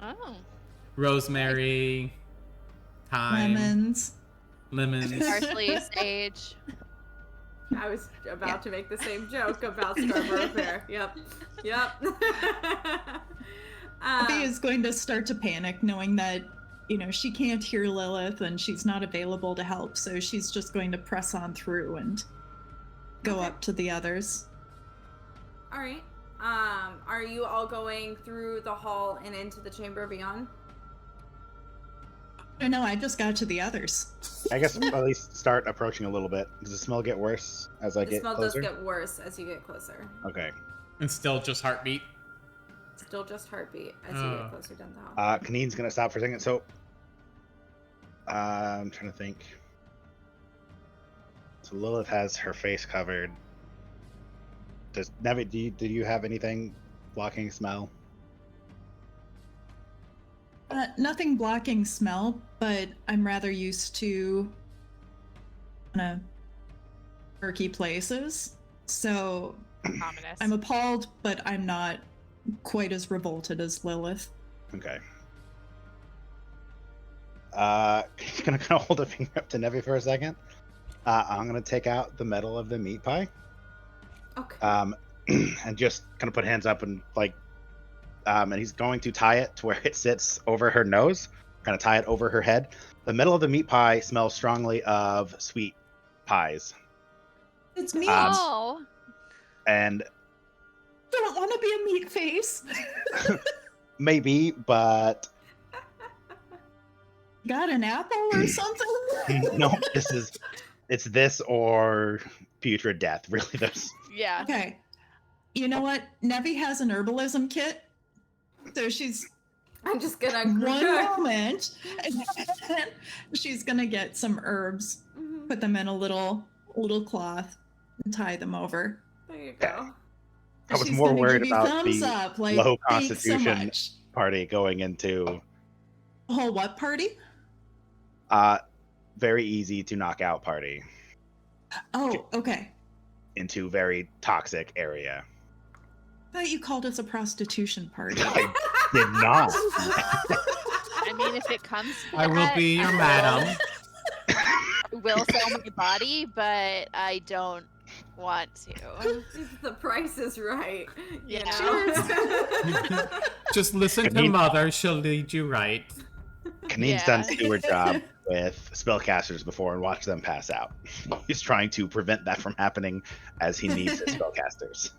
Oh. Rosemary, thyme, Lemons. Parsley, sage. I was about to make the same joke about Scarborough Fair. Yep. Abby is going to start to panic, knowing that she can't hear Lilith and she's not available to help, so she's just going to press on through and go Okay. up to the others. All right. Are you all going through the hall and into the chamber beyond? No, I just got to the others. I guess at least start approaching a little bit. Does the smell get worse as I The get smell closer? does get worse as you get closer. Okay. And still just heartbeat. Still just heartbeat as you get closer down the hall. Kaneen's gonna stop for a second. So, I'm trying to think. So Lilith has her face covered. Does Nevi? Do you have anything blocking smell? Nothing blocking smell, but I'm rather used to murky places. So Ominous. I'm appalled, but I'm not quite as revolted as Lilith. Okay. He's gonna kind of hold a finger up to Nevi for a second. I'm gonna take out the metal of the meat pie. Okay. And just kind of put hands up and and he's going to tie it to where it sits over her nose, kind of tie it over her head. The middle of the meat pie smells strongly of sweet pies. It's meat. Oh. And Don't want to be a meat face. maybe, but Got an apple or something? no, it's this or putrid death. Really, those. Yeah. Okay. You know what? Nevi has an herbalism kit. So she's I'm just gonna one moment. She's gonna get some herbs, Mhm. put them in a little cloth, and tie them over. There you go. I was She's more gonna worried give you about thumbs the up, like, low thanks so constitution much. party going into Whole what party? very easy to knock out party Oh, okay. into very toxic area. I thought you called us a prostitution party. I did not. I mean, if it comes to I will that, be your madam. I will sell my body, but I don't want to. If the price is right. You Yeah. know? Just listen to Kaneen- Mother, she'll lead you right. Kaneen's Yeah. done steward job with spellcasters before and watched them pass out. He's trying to prevent that from happening as he needs his spellcasters.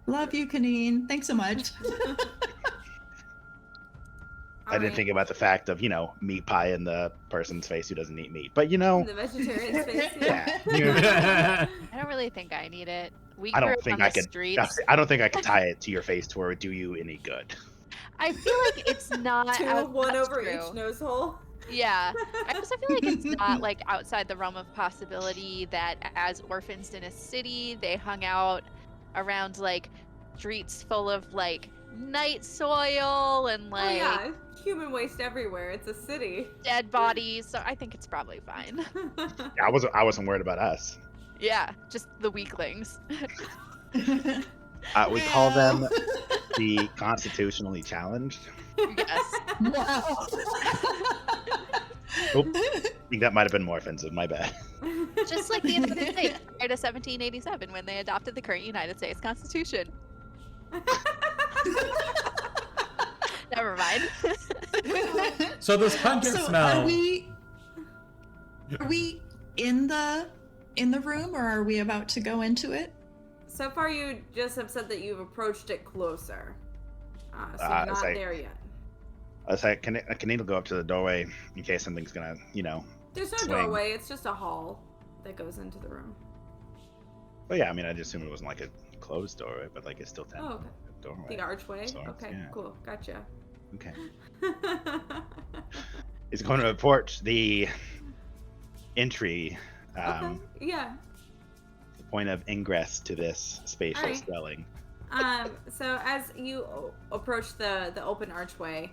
Love you, Kaneen. Thanks so much. I didn't think about the fact of, meat pie in the person's face who doesn't eat meat. But, The vegetarian space. yeah. I don't really think I need it. We I grew don't up think on I the could. streets. I don't think I could tie it to your face to where it would do you any good. I feel like it's not One that's over true. each nose hole. Yeah. I also feel like it's not like outside the realm of possibility that as orphans in a city, they hung out around like streets full of like night soil and like Oh yeah, human waste everywhere. It's a city. dead bodies. So I think it's probably fine. Yeah, I wasn't worried about us. Yeah, just the weaklings. We call them the constitutionally challenged. Yes. Wow. Oop, I think that might have been more offensive. My bad. Just like the United States prior to 1787 when they adopted the current United States Constitution. Never mind. So this pungent So smell. are we in the room, or are we about to go into it? So far, you just have said that you've approached it closer. So you're not say- there yet. I was like, Kaneen will go up to the doorway in case something's gonna, There's no swing. doorway. It's just a hall that goes into the room. But yeah, I mean, I just assumed it wasn't like a closed doorway, but like it's still Oh, okay. a doorway. The archway. Sorts, Okay, yeah. cool. Gotcha. Okay. He's going to approach the entry, Okay. Yeah. the point of ingress to this spacious Alright. dwelling. So as you approach the open archway,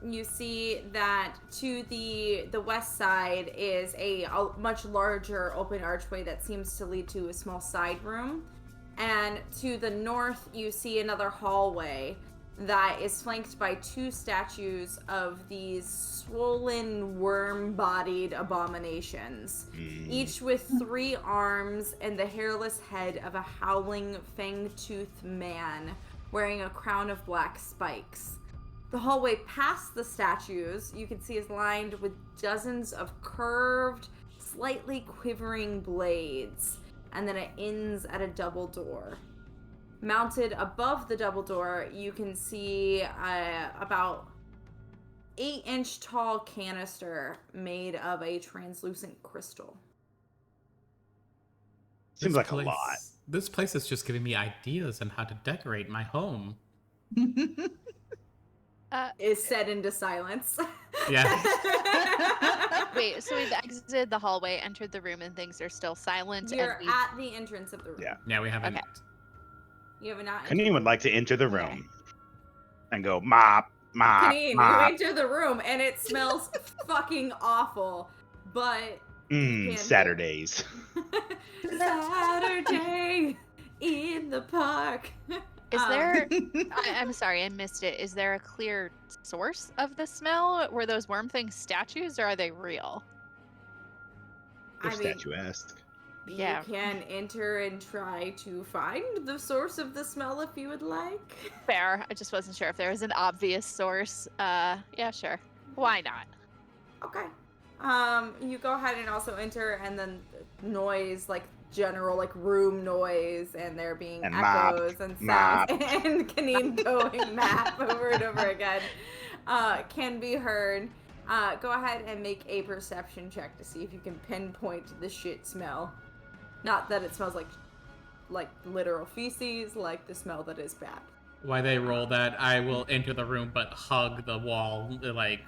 you see that to the west side is a much larger open archway that seems to lead to a small side room, and to the north you see another hallway that is flanked by two statues of these swollen worm-bodied abominations, each with 3 arms and the hairless head of a howling fang-toothed man wearing a crown of black spikes. The hallway past the statues, you can see, is lined with dozens of curved, slightly quivering blades, and then it ends at a double door. Mounted above the double door, you can see about 8-inch tall canister made of a translucent crystal. Seems like a lot. This place is just giving me ideas on how to decorate my home. Is said into silence. Yeah. Wait, so we've exited the hallway, entered the room, and things are still silent. You're and at the entrance of the room. Yeah. Yeah, we haven't. Okay. You have not. Kaneen would like to enter the Okay. room and go mop, mop, Kaneen, you mop. enter the room and it smells fucking awful, but you can't- Saturdays. Saturday in the park. Is there? I'm sorry, I missed it. Is there a clear source of the smell? Were those worm things statues, or are they real? They're I mean, statuesque. Yeah. You can enter and try to find the source of the smell if you would like. Fair. I just wasn't sure if there was an obvious source. Yeah, sure. Why not? Okay. You go ahead and also enter, and then noise, like general, like room noise, and there being And echoes and sounds, mop. and Kaneen going map over and over again, can be heard. Go ahead and make a perception check to see if you can pinpoint the shit smell. Not that it smells like literal feces, like the smell that is bad. While they roll that, I will enter the room but hug the wall, like,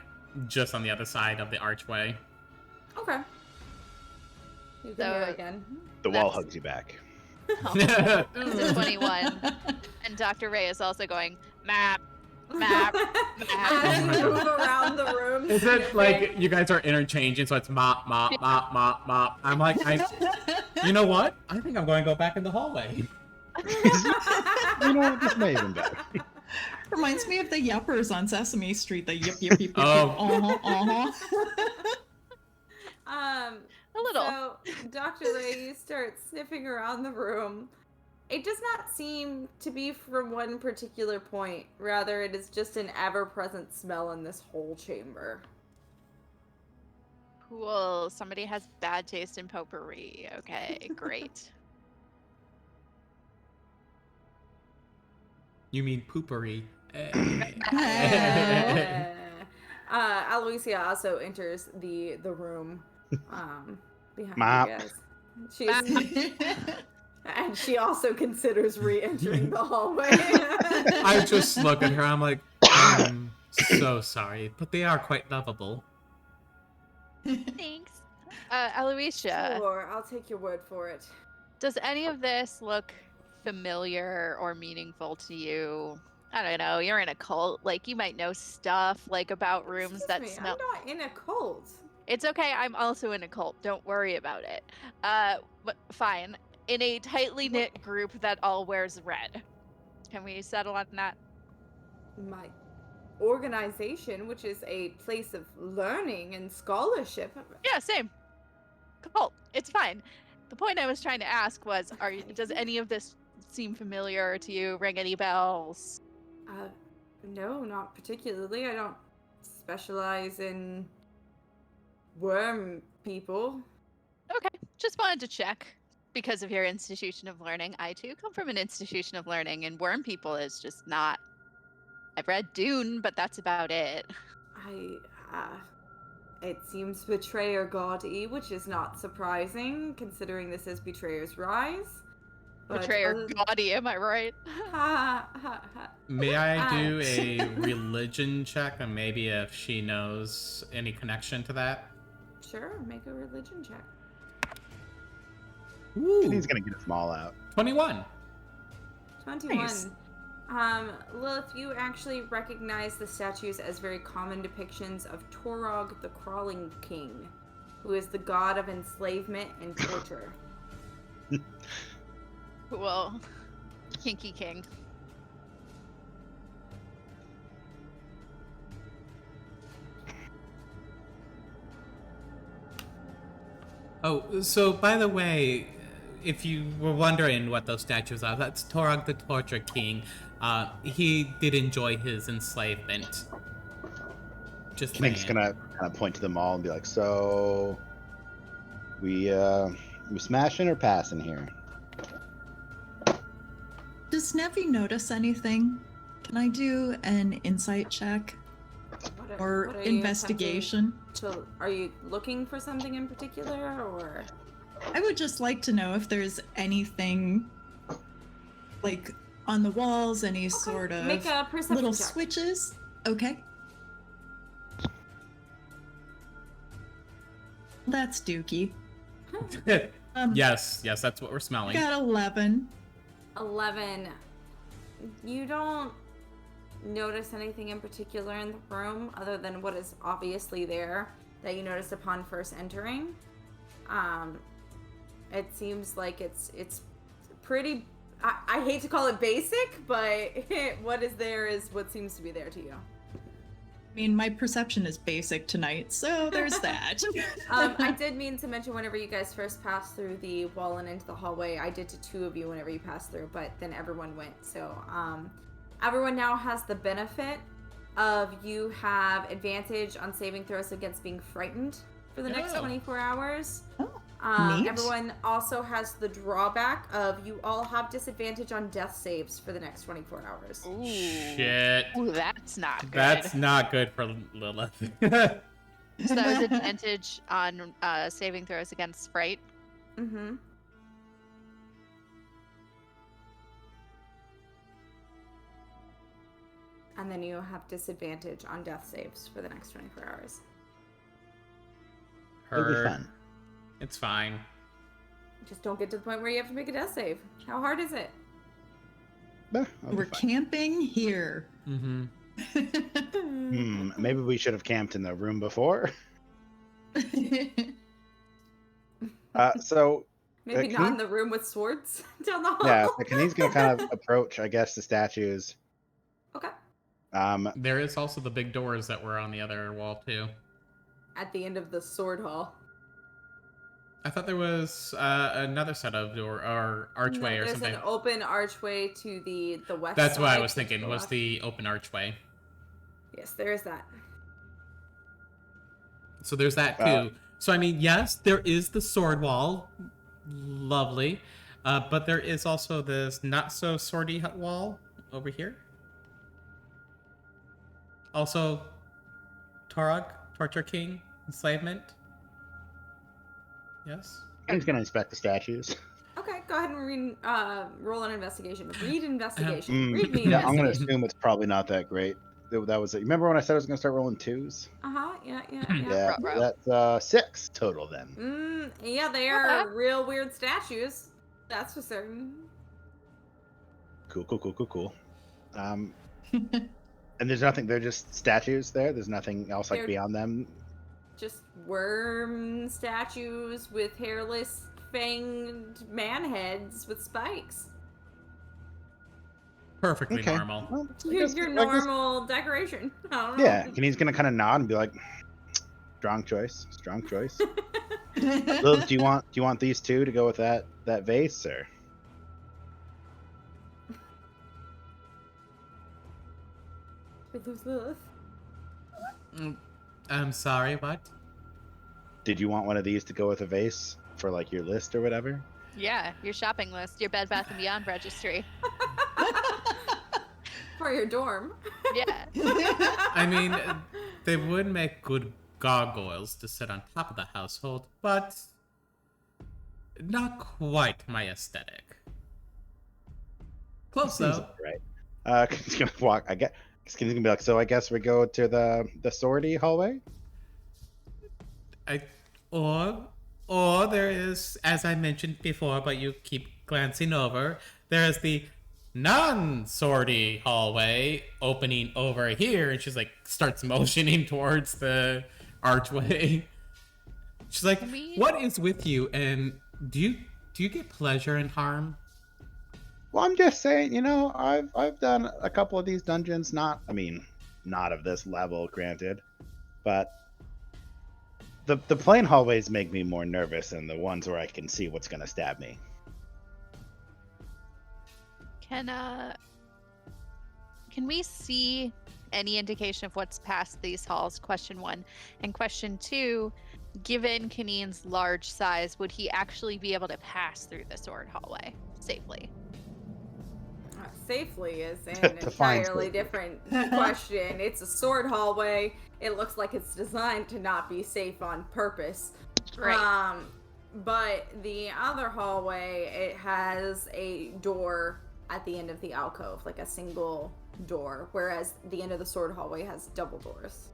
just on the other side of the archway. Okay. You can So- hear again. The wall That's- hugs you back. It's a 21. And Dr. Ray is also going, map, map, As map. you move around the room, Is it sniffing. like you guys are interchanging, so it's mop, mop, mop, mop, mop? I'm like, you know what? I think I'm going to go back in the hallway. You know what? This may even better. Reminds me of the yuppers on Sesame Street. The yip yip yip yip. Oh. A little. So, Dr. Ray, you start sniffing around the room. It does not seem to be from one particular point. Rather, it is just an ever-present smell in this whole chamber. Cool. Somebody has bad taste in potpourri. Okay, great. You mean poopery. Aloysia also enters the room behind Mop. you guys. And she also considers re-entering the hallway. I just look at her, I'm like, I'm so sorry, but they are quite lovable. Thanks. Aloysia, Sure, I'll take your word for it. does any of this look familiar or meaningful to you? I don't know. You're in a cult. Like, you might know stuff, like, about rooms Excuse that me, smell. I'm not in a cult. It's okay. I'm also in a cult. Don't worry about it. But fine. In a tightly knit group that all wears red. Can we settle on that? My organization, which is a place of learning and scholarship. Yeah, same. Cult. It's fine. The point I was trying to ask was, does any of this seem familiar to you? Ring any bells? No, not particularly. I don't specialize in worm people. Okay, just wanted to check. Because of your institution of learning, I too come from an institution of learning, and worm people is just not. I've read Dune, but that's about it. It seems betrayer gaudy, which is not surprising, considering this is Betrayer's Rise. But Betrayer other than- gaudy, am I right? Ha ha ha. May I do a religion check and maybe if she knows any connection to that? Sure, make a religion check. Ooh, He's gonna get us all out. 21. 21. Nice. Lilith, you actually recognize the statues as very common depictions of Torog the Crawling King, who is the god of enslavement and torture. Cool. Kinky King. Oh, so by the way, if you were wondering what those statues are, that's Torog the Torture King. He did enjoy his enslavement. Just Knink's saying. gonna kind of point to them all and be like, "So, we smashing or passing here?" Does Nevi notice anything? Can I do an insight check or what are you investigation? Are you looking for something in particular, or? I would just like to know if there's anything like on the walls, any sort of Make a perception little check. switches. Okay. That's Dookie. Yes, that's what we're smelling. Got 11. 11. You don't notice anything in particular in the room other than what is obviously there that you noticed upon first entering. It seems like it's pretty. I hate to call it basic, but what is there is what seems to be there to you. I mean, my perception is basic tonight, so there's that. I did mean to mention whenever you guys first passed through the wall and into the hallway, I did to 2 of you whenever you passed through, but then everyone went. So everyone now has the benefit of you have advantage on saving throws against being frightened for the next 24 hours. Neat. Everyone also has the drawback of you all have disadvantage on death saves for the next 24 hours. Ooh. Shit. Ooh, that's not good. That's not good for Lilith. So that was advantage on saving throws against fright. Mm-hmm. And then you have disadvantage on death saves for the next 24 hours. It'll be Heard. fun. It's fine. Just don't get to the point where you have to make a death save. How hard is it? I'll We're be fine. camping here. Mm-hmm. Maybe we should have camped in the room before. So Maybe can not you- in the room with swords down the hall. yeah, so Kanine's gonna kind of approach, I guess, the statues. Okay. There is also the big doors that were on the other wall too. At the end of the sword hall. I thought there was another set of door or archway or There's something. an open archway to the west That's side. what I was to thinking. the Was left. the open archway? Yes, there is that. So there's that too. So I mean, yes, there is the sword wall, lovely, but there is also this not so swordy wall over here. Also, Torog, Torture King, enslavement. Yes. Kanine's gonna inspect the statues. Okay, go ahead and roll an investigation. Read investigation. Read me Yeah, I'm gonna investigation. assume it's probably not that great. That was it. Remember when I said I was gonna start rolling 2s? Uh-huh, yeah. Yeah, Ruh-roh. that's 6 total then. Yeah, they are real weird statues. That's for certain. Cool. And there's nothing. They're just statues there. There's nothing else like They're- beyond them. Just worm statues with hairless, fanged man heads with spikes. Perfectly Okay. Normal. Well, I Your guess- normal decoration. I don't know. Yeah, Kanine's gonna kind of nod and be like, "Strong choice. Lilith, do you want these 2 to go with that vase, or?" We lose Lilith. I'm sorry, what? Did you want one of these to go with a vase for like your list or whatever? Yeah, your shopping list, your Bed Bath & Beyond registry. For your dorm. Yeah. I mean, they would make good gargoyles to sit on top of the household, but not quite my aesthetic. Close though. Right. He's gonna walk. I guess he's gonna be like, "So I guess we go to the swordy hallway." Or there is, as I mentioned before, but you keep glancing over, there is the non-swordy hallway opening over here, and she's like, starts motioning towards the archway. She's like, what is with you, and do you get pleasure in harm? Well, I'm just saying, I've done a couple of these dungeons. Not of this level, granted, but the plain hallways make me more nervous than the ones where I can see what's gonna stab me. Can we see any indication of what's past these halls? Question 1. And question 2, given Kaneen's large size, would he actually be able to pass through the sword hallway safely? Safely is an Define entirely safely. different question. It's a sword hallway. It looks like it's designed to not be safe on purpose. Right. But the other hallway, it has a door at the end of the alcove, like a single door, whereas the end of the sword hallway has double doors.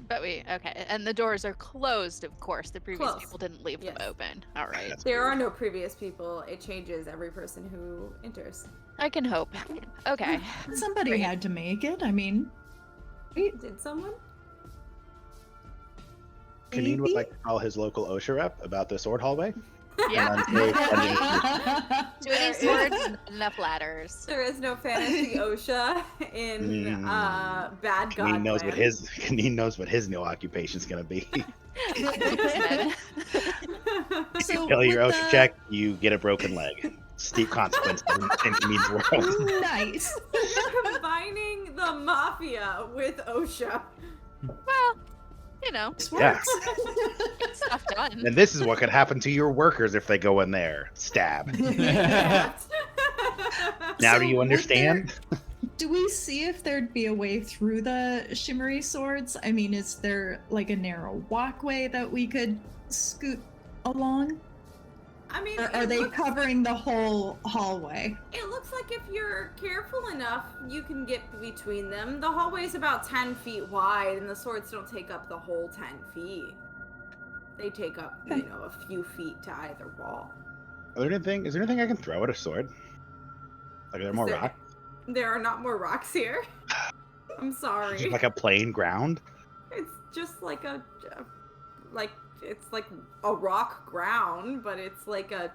But okay. And the doors are closed, of course. The previous Closed. people didn't leave them Yes. open. All right. That's There weird. are no previous people. It changes every person who enters. I can hope. Okay. Somebody Great. had to make it. I mean, Did someone? Kaneen would maybe? like to call his local OSHA rep about the sword hallway. Yeah. And then say, Too many swords and not enough ladders. There is no fantasy OSHA in Bad Kaneen knows what Godland. Kaneen knows what his new occupation's gonna be. So Fail your with OSHA the- check, you get a broken leg. Steep consequences in Kaneen's world. Nice. Combining the mafia with OSHA. Well, you know, This Yeah. works. get stuff done. And this is what could happen to your workers if they go in there. Stab. Now So do you would understand? Do we see if there'd be a way through the shimmery swords? I mean, is there like a narrow walkway that we could scoot along? I mean, Or are it they looks, covering the whole hallway? it looks like if you're careful enough, you can get between them. The hallway's about 10 feet wide, and the swords don't take up the whole 10 feet. They take up, Okay. a few feet to either wall. Is there anything I can throw at a sword? Like, are there more Is rocks? There are not more rocks here. I'm sorry. Just like a plain ground? It's just like it's like a rock ground, but it's like a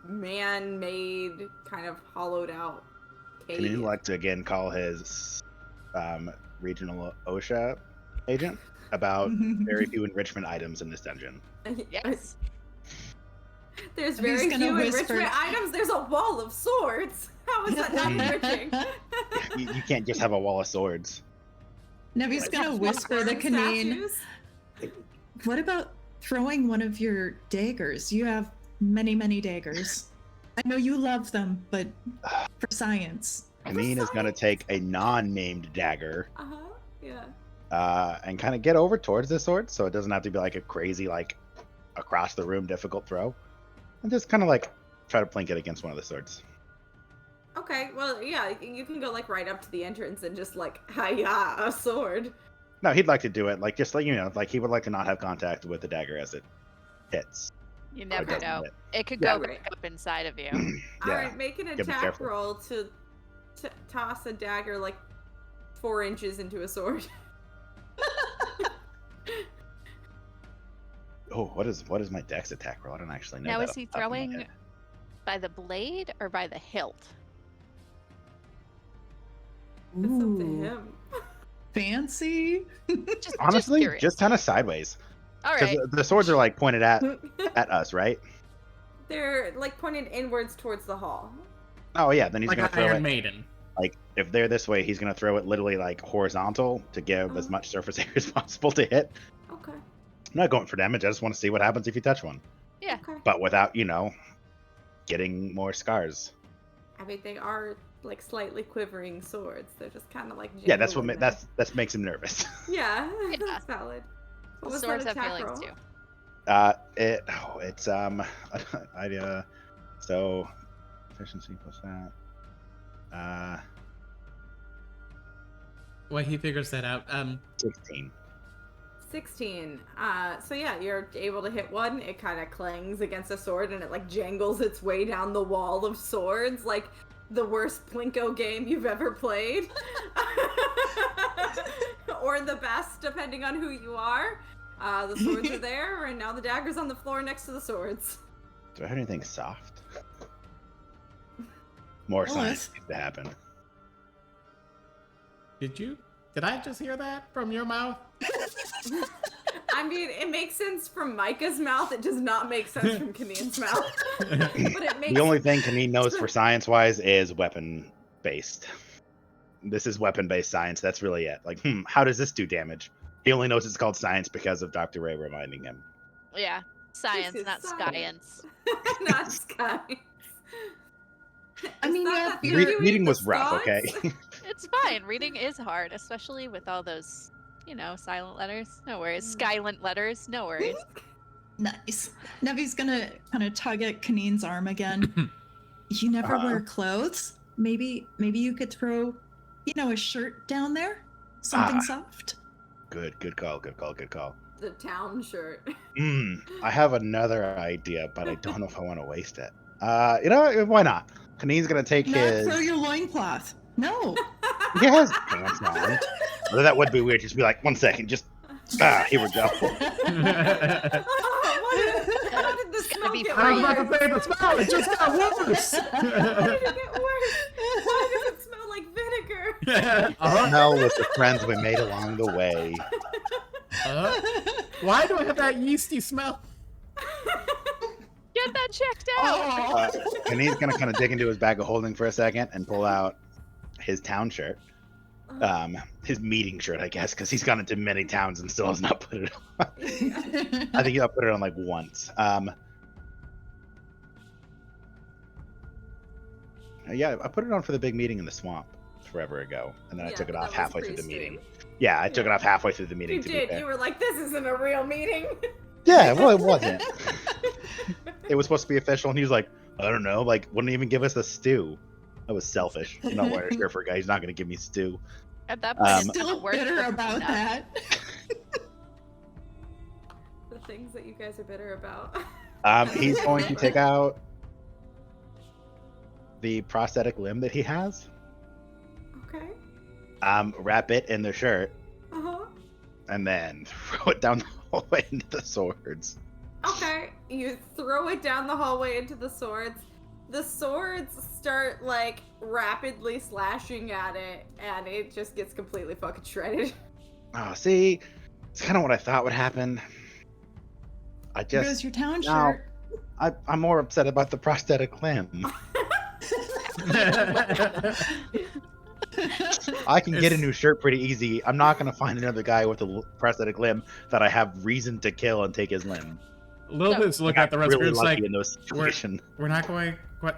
man-made kind of hollowed out cave. Can you like to again call his regional OSHA agent about very few enrichment items in this dungeon? Yes. There's He's very gonna few whisper- enrichment items. There's a wall of swords. How is that not enriching? You can't just have a wall of swords. Nevi's Like, gonna whisper to burn Kaneen, statues? what about throwing one of your daggers? You have many, many daggers. I know you love them, but for science. Kaneen is gonna take a non-named dagger Uh-huh. Yeah. and kind of get over towards the sword, so it doesn't have to be like a crazy like across the room difficult throw, and just kind of like try to plink it against one of the swords. Okay, well, yeah, you can go like right up to the entrance and just like, hi-ya, a sword. No, he'd like to do it like just like like he would like to not have contact with the dagger as it hits. You Or never doesn't know. hit. It could Yeah. go right up inside of you. All Yeah. right, make an Gotta be attack careful. roll to toss a dagger like 4 inches into a sword. Oh, what is my dex attack roll? I don't actually know. Now, that is he off the top of my throwing head. by the blade or by the hilt? It's up to Ooh, him. fancy. Just Honestly, curious. just kind of sideways. All Because right. the swords are like pointed at us, right? They're like pointed inwards towards the hall. Oh yeah, then he's Like gonna an throw Iron it Maiden. like if they're this way, he's gonna throw it literally like horizontal to give as Oh. much surface area as possible to hit. Okay. I'm not going for damage. I just want to see what happens if you touch one, Yeah. Okay. but without getting more scars. I mean, they are like slightly quivering swords. They're just kind of like Yeah, that's what jingling there. that makes him nervous. Yeah, Yeah. that's valid. What was Swords that have attack feelings roll? too. It's so efficiency plus that. Well, he figures that out. 16. 16. So yeah, you're able to hit one. It kind of clangs against a sword, and it like jangles its way down the wall of swords, like the worst Plinko game you've ever played, or the best, depending on who you are. The swords are there, and now the dagger's on the floor next to the swords. Do I have anything soft? More Well, science needs to happen. Did I just hear that from your mouth? I mean, it makes sense from Micah's mouth. It does not make sense from Kaneen's mouth. But it makes The only thing Kaneen knows for science-wise is weapon-based. this is weapon-based science. That's really it. Like, how does this do damage? He only knows it's called science because of Dr. Ray reminding him. Yeah, science, is not science. science. Not science. I mean, It's not yeah, that you're- thing you Reading eat was the rough, okay? scones? It's fine. Reading is hard, especially with all those, silent letters. No worries. Skylent letters. No worries. Nice. Nevi's gonna kind of tug at Kaneen's arm again. You never wear clothes? Maybe you could throw, a shirt down there? Something soft? Good call. The town shirt. I have another idea, but I don't know if I want to waste it. You know what? Why not? Kaneen's gonna take Not his. throw your loincloth. No. He has pants on. Although that would be weird. Just be like, 1 second, just here we go. How did the smell be get I was free. about to say the smell. It just got worse. How did it get worse? Why does it smell like vinegar? Smell with the friends we made along the way. Why do I have that yeasty smell? Get that checked out. And he's gonna kind of dig into his bag of holding for a second and pull out his town shirt, his meeting shirt, I guess, because he's gone into many towns and still has not put it on. I think he'll put it on like once. Yeah, I put it on for the big meeting in the swamp forever ago, and then I Yeah, took it but off that was halfway through the pre-stream. meeting. Yeah, I took it off halfway through the meeting. You to be did. fair. You were like, this isn't a real meeting. Yeah, well, it wasn't. It was supposed to be official, and he was like, I don't know, like, wouldn't even give us a stew. That was selfish. I'm not wearing a shirt for a guy. He's not going to give me stew. At that point, it's Still not worth bitter it about enough. that. The things that you guys are bitter about. He's going to take out the prosthetic limb that he has, Okay. wrap it in the shirt, Uh-huh. and then throw it down the hallway into the swords. Okay. You throw it down the hallway into the swords. The swords start, like, rapidly slashing at it, and it just gets completely fucking shredded. Oh, see, it's kind of what I thought would happen. I There goes just, your town No. shirt. I'm more upset about the prosthetic limb. I can get a new shirt pretty easy. I'm not gonna find another guy with a prosthetic limb that I have reason to kill and take his limb. Lilith's looking at the rest of really the group lucky like, in those situations. we're not going to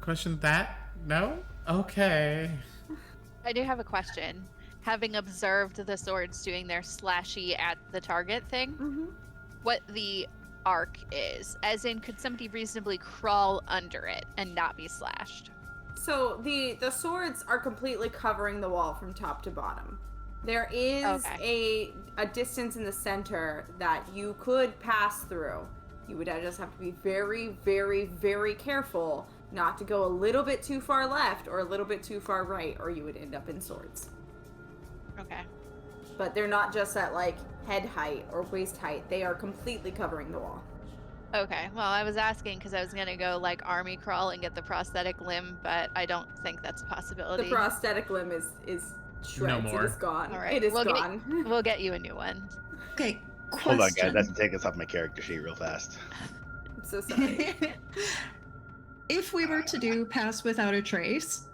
question that? No? Okay. I do have a question. Having observed the swords doing their slashy at the target thing, Mm-hmm. what the arc is. As in, could somebody reasonably crawl under it and not be slashed? So the swords are completely covering the wall from top to bottom. There is a distance in the center that you could pass through. You would just have to be very, very, very careful not to go a little bit too far left or a little bit too far right, or you would end up in swords. Okay. But they're not just at, like, head height or waist height. They are completely covering the wall. Okay. Well, I was asking because I was going to go, like, army crawl and get the prosthetic limb, but I don't think that's a possibility. The prosthetic limb is shreds. more. It is gone. All right. It is We'll gone. We'll get you a new one. Okay, Hold on, guys. question. I have to take this off my character sheet real fast. I'm so sorry. If we were to do pass without a trace,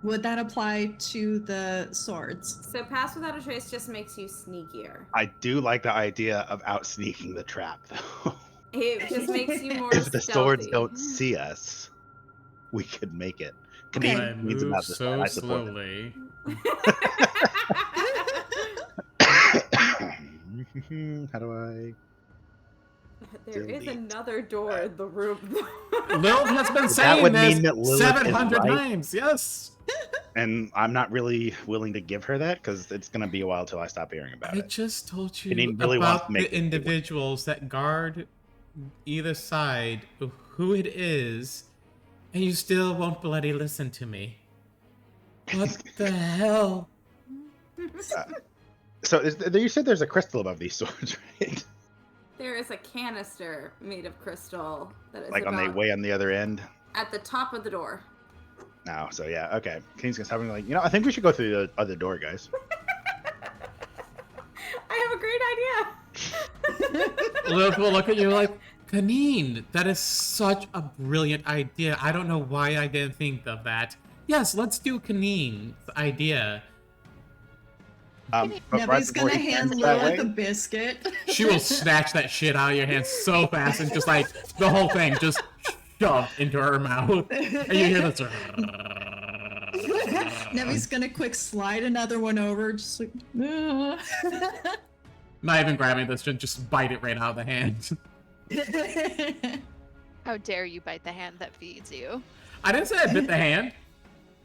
would that apply to the swords? So pass without a trace just makes you sneakier. I do like the idea of out sneaking the trap, though. It just makes you more If the swords stealthy. don't see us, we could make it. Okay. I Kaneen needs move about this. so I support it. slowly. How do I? There is Delete. another door in the room. Lilith has been That saying would this mean that Lilith is 700 right. times. Yes. And I'm not really willing to give her that because it's gonna be a while till I stop hearing about I it. just told you Janine really wants about to make the it work. individuals that guard either side of who it is, and you still won't bloody listen to me. What the hell? So you said there's a crystal above these swords, right? There is a canister made of crystal that is Like on the about way on the other end. at the top of the door. No, so yeah, okay. King's gonna having like, I think we should go through the other door, guys. I have a great idea. Lilith will look at you like, Kaneen, that is such a brilliant idea. I don't know why I didn't think of that. Yes, let's do Kaneen's idea. But right Nevi's before gonna he hand turns that Lilith way, a biscuit. She will snatch that shit out of your hands so fast and just like the whole thing just shoved into her mouth. And you hear this. Nevi's gonna quick slide another one over, just like. Not even grabbing this, just bite it right out of the hand. How dare you bite the hand that feeds you? I didn't say I bit the hand.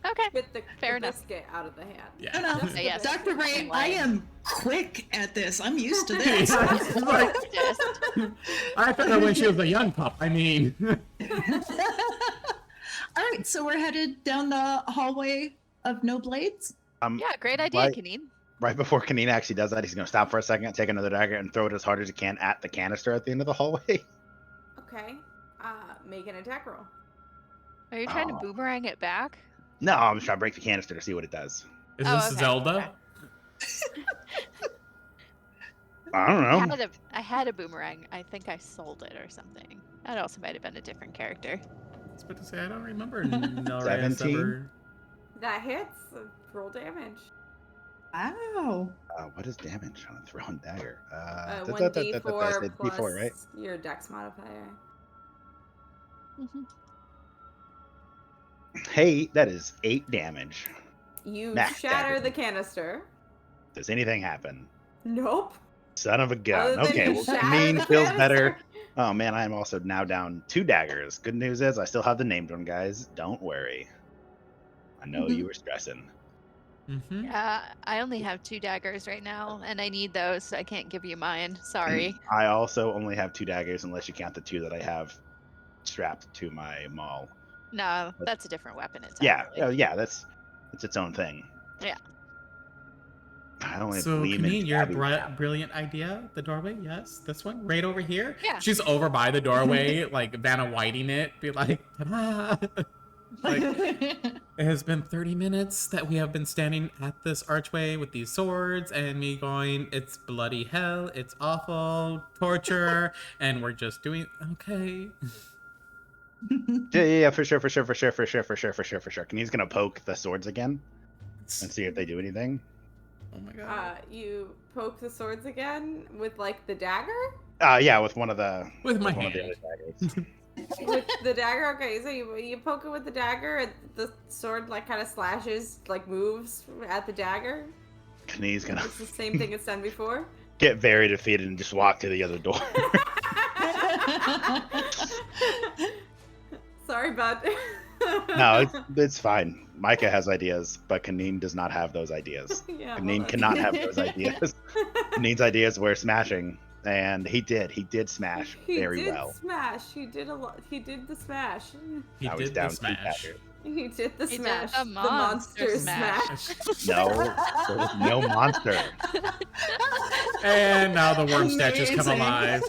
Okay. Bit the Fair enough. biscuit out of the hand. Yeah. No, Just the Yes. biscuit. Dr. Ray, Same I way. am quick at this. I'm used to this. Like, Just I found her when she was a young pup. I mean, All right, so we're headed down the hallway of no blades. yeah, great idea, Right. Kaneen. right before Kaneen actually does that, he's going to stop for a second, take another dagger, and throw it as hard as he can at the canister at the end of the hallway. Okay. Make an attack roll. Are you trying to Oh. boomerang it back? No, I'm just trying to break the canister to see what it does. is Oh, this okay, Zelda? okay. I don't know. I had a boomerang. I think I sold it or something. That also might have been a different character. I was about to say I don't remember. Noria's 17? ever... That hits. Roll damage. Wow. What is damage on a thrown dagger? 1d4 D4, plus right? your dex modifier. Mhm. Hey, that is 8 damage. You Max shatter dagger. the canister. Does anything happen? Nope. Son of a Other gun. than Okay, you well, shatter Kaneen the feels canister. better. Oh man, I am also now down 2 daggers. Good news is I still have the named one, guys. Don't worry. I know you were stressing. Mm-hmm. Yeah, I only have 2 daggers right now, and I need those, so I can't give you mine. Sorry. I also only have 2 daggers unless you count the 2 that I have strapped to my maul. No, that's a different weapon Yeah, entirely. yeah, that's its own thing. Yeah. I only So, gleam and Kaneen, your tabby. brilliant idea, the doorway, yes, this one, right over here. Yeah. She's over by the doorway, like Vanna Whiting it, be like, ta-da! Like, it has been 30 minutes that we have been standing at this archway with these swords, and me going, it's bloody hell, it's awful, torture, and we're just doing, okay. Yeah, for sure. Kanee's gonna poke the swords again and see if they do anything. Oh my god. You poke the swords again with like the dagger? Yeah, with one of the With my one of the hand. other daggers. With the dagger? Okay, so you poke it with the dagger and the sword like kind of slashes, like moves at the dagger? Kanee's gonna It's the same thing it's done before? get very defeated and just walk to the other door. Sorry, bud. No, it's fine. Micah has ideas, but Kaneen does not have those ideas. Yeah, well, Kaneen that's- cannot have those ideas. Kaneen's ideas were smashing, and he did smash very well. Smash. He did a lot. He did the smash. He Now he's did down the 2 smash. daggers. He did the He did smash. the monster smash. No, there was no monster. And now the worm statues come Amazing. alive.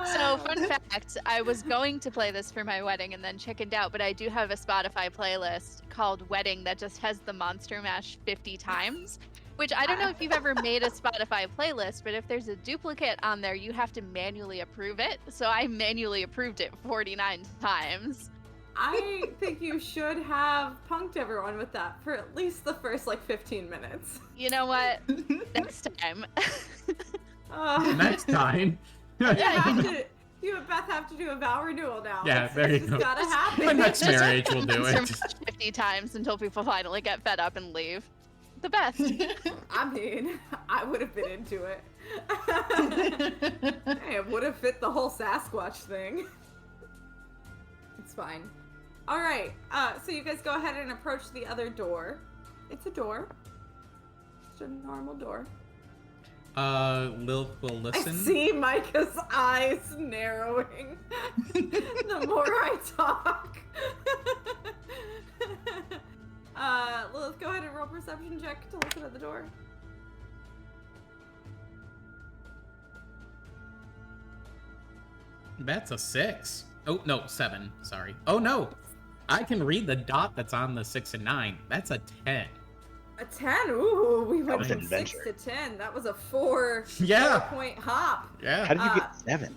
So, fun fact, I was going to play this for my wedding and then chickened out, but I do have a Spotify playlist called Wedding that just has the Monster Mash 50 times. Which I don't know if you've ever made a Spotify playlist, but if there's a duplicate on there, you have to manually approve it. So I manually approved it 49 times. I think you should have punked everyone with that for at least the first like 15 minutes. You know what? Next time. Next time. You and Beth have to do a vow renewal now. Yeah, there you It's go. gotta happen. My next marriage will do it. 50 times until people finally get fed up and leave. The best. I mean, I would have been into it. Hey, it would have fit the whole Sasquatch thing. It's fine. All right. So you guys go ahead and approach the other door. It's a door. It's a normal door. Lilith will I listen. see Micah's eyes narrowing the more I talk. Lilith, go ahead and roll perception check to listen at the door. That's a 6. Oh, no, 7. Sorry. Oh, no. I can read the dot that's on the 6 and 9. That's a 10. A 10? Ooh, we went was from an 6 adventure. to 10. That was a 4 Yeah. point hop. Yeah. How did you get 7?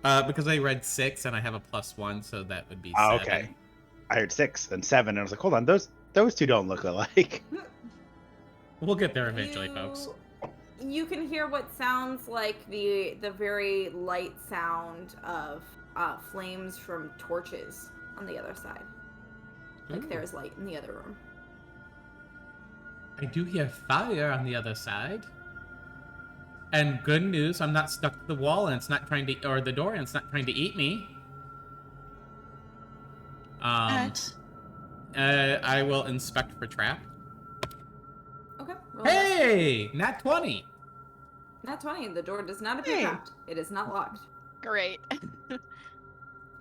Because I read 6 and I have a +1, so that would be Oh, 7. okay. I heard 6 and 7, and I was like, hold on, those two don't look alike. We'll get there eventually, folks. You can hear what sounds like the very light sound of flames from torches on the other side. Like Ooh. there's light in the other room. I do hear fire on the other side. And good news, I'm not stuck to the wall and it's not trying to, or the door and it's not trying to eat me. At I will inspect for trap. Okay. Roll Hey! Nat 20! Nat 20. The door does not appear Hey. trapped. It is not locked. Great.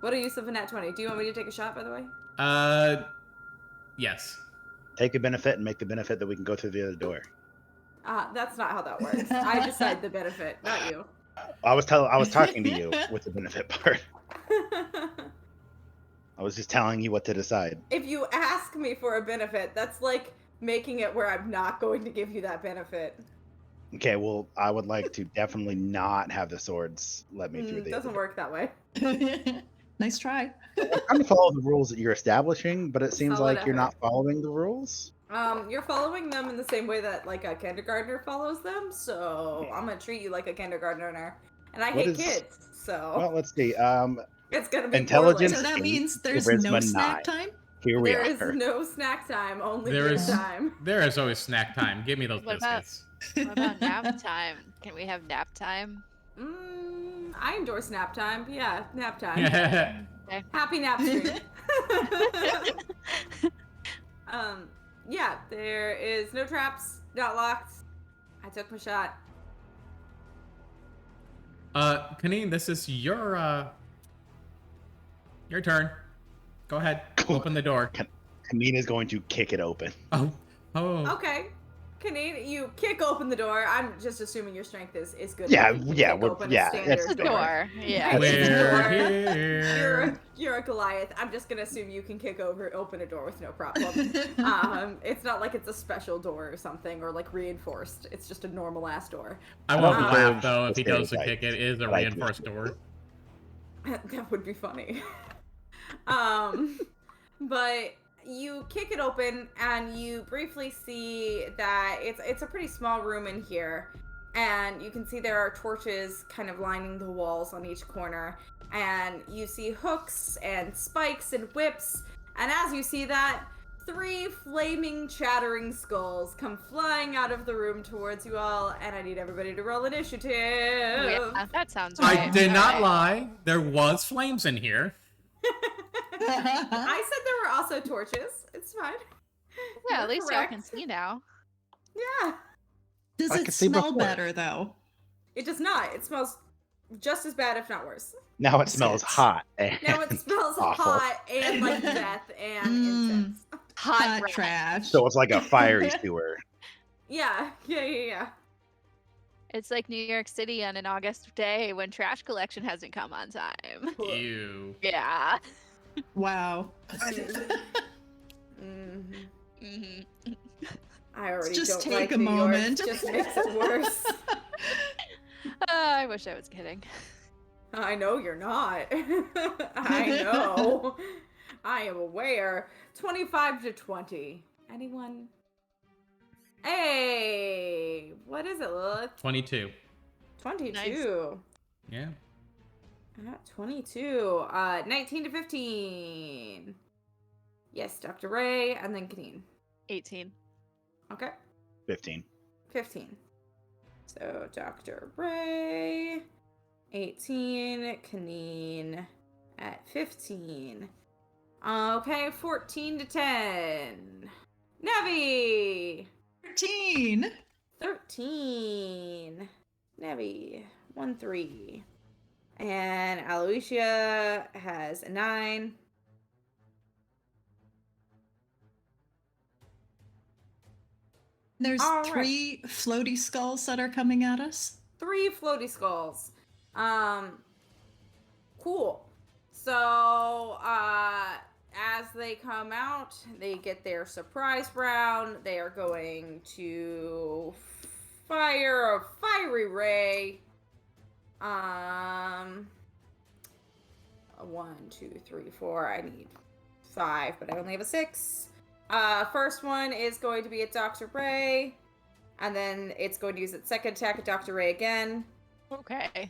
What are you of a nat 20? Do you want me to take a shot, by the way? Yes. Take a benefit and make the benefit that we can go through the other door. That's not how that works. I decide the benefit, not you. I was talking to you with the benefit part. I was just telling you what to decide. If you ask me for a benefit, that's like making it where I'm not going to give you that benefit. Okay, well, I would like to definitely not have the swords let me through the Doesn't other work that way. nice try. door. I'm trying to follow the rules that you're establishing, but it seems Solid like you're not following the rules. You're following them in the same way that like a kindergartner follows them, so I'm gonna treat you like a kindergartner. And I What hate is- kids, so Well, let's see. it's gonna be intelligence- So that Eight, means there's charisma no snack 9. time? Here we there is are. no snack time, only There game is- time. There is always snack time. Give me those What about- biscuits. What about nap time? Can we have nap time? I endorse nap time. Yeah, nap time. Yeah. Happy nap stream. Yeah, there is no traps, not locked. I took my shot. Kaneen, this is your turn. Go ahead. Open the door. Kameen is going to kick it open. Oh. Okay. Kaneen, you kick open the door. I'm just assuming your strength is good. Yeah, enough. You can yeah, kick we're- open a yeah, standard it's The door. Yeah. It's a We're door. here. You're a Goliath. I'm just gonna assume you can open a door with no problem. It's not like it's a special door or something, or like reinforced. It's just a normal ass door. I won't don't laugh know though if he the does stereotype, kick it. It is a but I do. reinforced door. That would be funny. But you kick it open and you briefly see that it's a pretty small room in here, and you can see there are torches kind of lining the walls on each corner, and you see hooks and spikes and whips, and as you see that, 3 flaming chattering skulls come flying out of the room towards you all, and I need everybody to roll initiative. Yeah, that sounds I right. did not Alright. lie. There was flames in here. I said there were also torches. It's fine. Yeah, You're at least y'all correct. can see now. Yeah. Does I it could see smell before. better though? It does not. It smells just as bad, if not worse. Now it smells hot. And Now it smells awful. hot and like death and Mm. incense. Hot Hot rat. trash. So it's like a fiery sewer. Yeah. It's like New York City on an August day when trash collection hasn't come on time. Ew. Yeah. Wow. Mhm. Hmm. I already Just don't take like a New moment. York. Just makes it worse. I wish I was kidding. I know you're not. I know. I am aware. 25 to 20. Anyone? Hey, what is it, Lilith? 22. 22. Yeah. 22. 19 to 15. Yes, Dr. Ray, and then Kaneen. 18. Okay. 15. 15. So Dr. Ray, 18, Kaneen at 15. Okay, 14 to 10. Nevi! 13. 13. Nevi, 1-3. And Aloysia has a 9. There's All right. 3 floaty skulls that are coming at us. 3 floaty skulls. Cool. So, as they come out, they get their surprise round. They are going to fire a fiery ray. 1, 2, 3, 4. I need 5, but I only have a 6. First one is going to be at Dr. Ray, and then it's going to use its second attack at Dr. Ray again. Okay.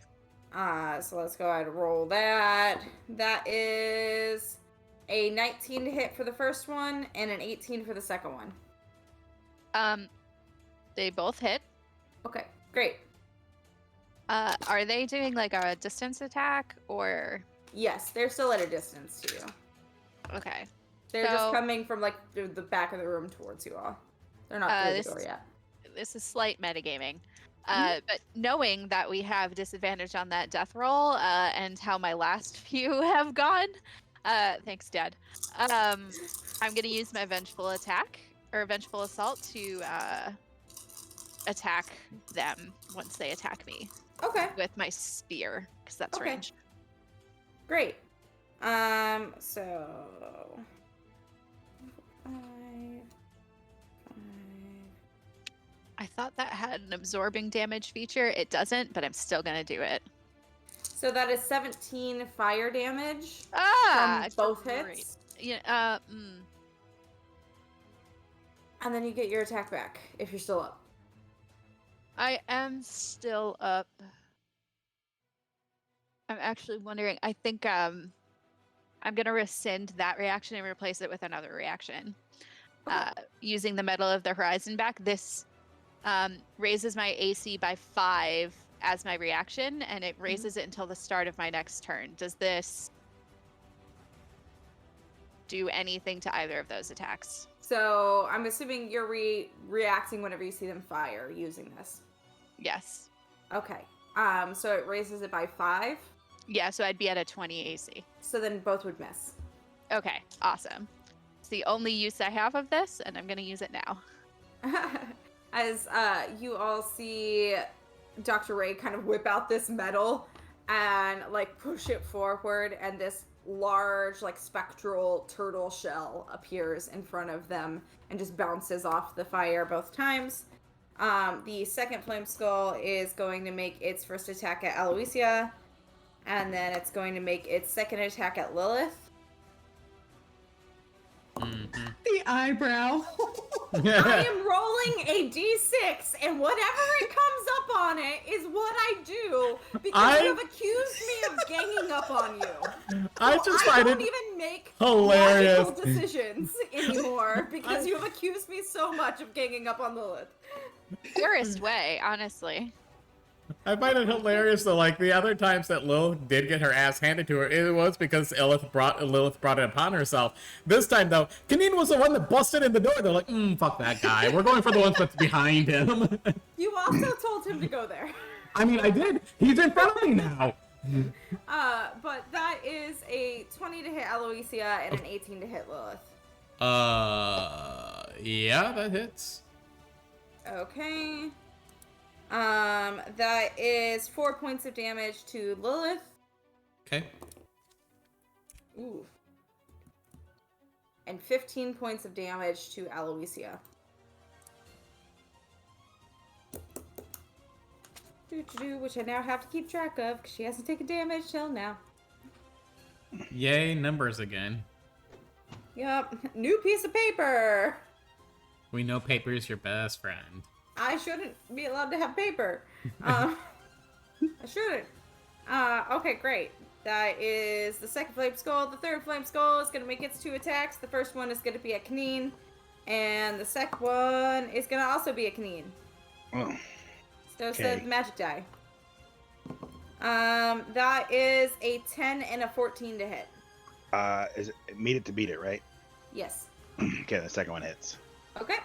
So let's go ahead and roll that. That is a 19 to hit for the first one and an 18 for the second one. They both hit. Okay, great. Are they doing like a distance attack or? Yes, they're still at a distance to you. Okay. They're just So- coming from like the back of the room towards you all. They're not through the door yet. This is slight metagaming. But knowing that we have disadvantage on that death roll, and how my last few have gone, thanks, Dad. I'm gonna use my vengeful attack or vengeful assault to attack them once they attack me Okay, with my spear, because that's Okay. range. great. So 5. I thought that had an absorbing damage feature. It doesn't, but I'm still gonna do it. So that is 17 fire damage Ah, from both great. hits. Yeah. And then you get your attack back if you're still up. I am still up. I'm actually wondering. I think I'm gonna rescind that reaction and replace it with another reaction. Okay. Using the Medal of the Horizon back. This raises my AC by 5 as my reaction, and it raises it until the start of my next turn. Does this do anything to either of those attacks? So I'm assuming you're reacting whenever you see them fire using this. Yes. Okay. So it raises it by 5. Yeah, so I'd be at a 20 AC. So then both would miss. Okay, awesome. It's the only use I have of this, and I'm gonna use it now. As you all see Dr. Ray kind of whip out this metal and like push it forward, and this large like spectral turtle shell appears in front of them and just bounces off the fire both times. The second flame skull is going to make its first attack at Aloysia, and then it's going to make its second attack at Lilith. The eyebrow. I am rolling a d6, and whatever it comes up on it is what I do, because you have accused me of ganging up on you. I So just I find don't it even make hilarious. logical decisions anymore, because you have accused me so much of ganging up on Lilith. Purest way, honestly. I find it hilarious that, like, the other times that Lilith did get her ass handed to her, it was because Lilith brought it upon herself. This time, though, Kanine was the one that busted in the door. They're like, fuck that guy. We're going for the ones that's behind him. You also told him to go there. I mean, I did. He's in front of me now. But that is a 20 to hit Aloysia and an 18 to hit Lilith. Yeah, that hits. Okay. That is 4 points of damage to Lilith. Okay. Ooh. And 15 points of damage to Aloysia. Which I now have to keep track of because she hasn't taken damage till now. Yay, numbers again. Yup. New piece of paper. We know paper is your best friend. I shouldn't be allowed to have paper. I shouldn't. Okay, great. That is the second flame skull. The third flame skull is going to make its 2 attacks. The first one is going to be at Kanine. And the second one is going to also be at Kanine. Oh, So Okay. says magic die. That is a 10 and a 14 to hit. is it meet it to beat it, right? Yes. Okay, the second one hits. Okay.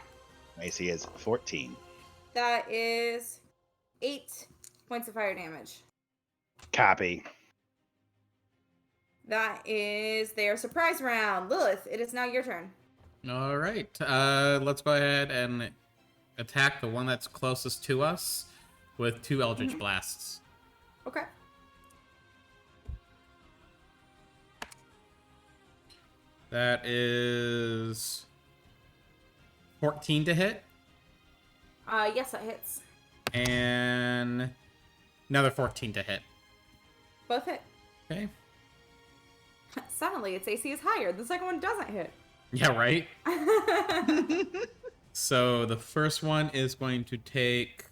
AC is 14. That is 8 points of fire damage. Copy. That is their surprise round. Lilith, it is now your turn. All right. Let's go ahead and attack the one that's closest to us with 2 Eldritch Blasts. Okay. That is 14 to hit, Yes, that hits. and another 14 to hit. Both hit. Okay. Suddenly, its AC is higher. The second one doesn't hit. Yeah, right? So the first one is going to take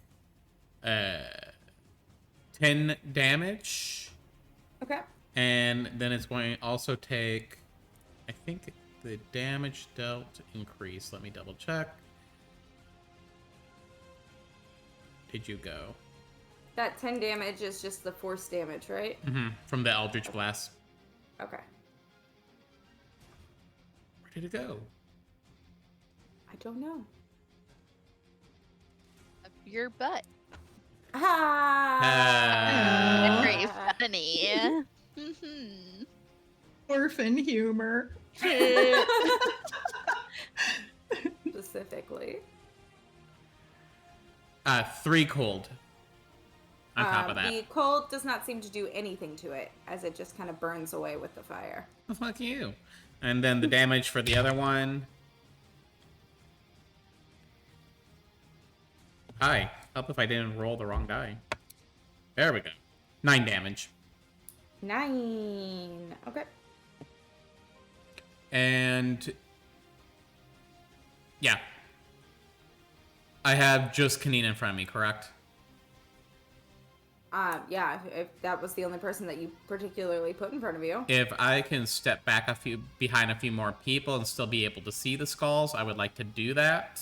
10 damage. Okay. And then it's going to also take, I think the damage dealt increase. Let me double check. Did you go? That 10 damage is just the force damage, right? Mm-hmm. From the Eldritch Blast. Okay. Where did it go? I don't know. Up your butt. Ah! Very funny. Mm-hmm. Orphan humor. Specifically. 3 cold. On top of that. The cold does not seem to do anything to it, as it just kind of burns away with the fire. Oh, fuck you. And then the damage for the other one. Hi. Help if I didn't roll the wrong die. There we go. 9 damage. 9. Okay. And yeah. I have just Kanine in front of me, correct? Yeah, if that was the only person that you particularly put in front of you. If I can step back behind a few more people and still be able to see the skulls, I would like to do that.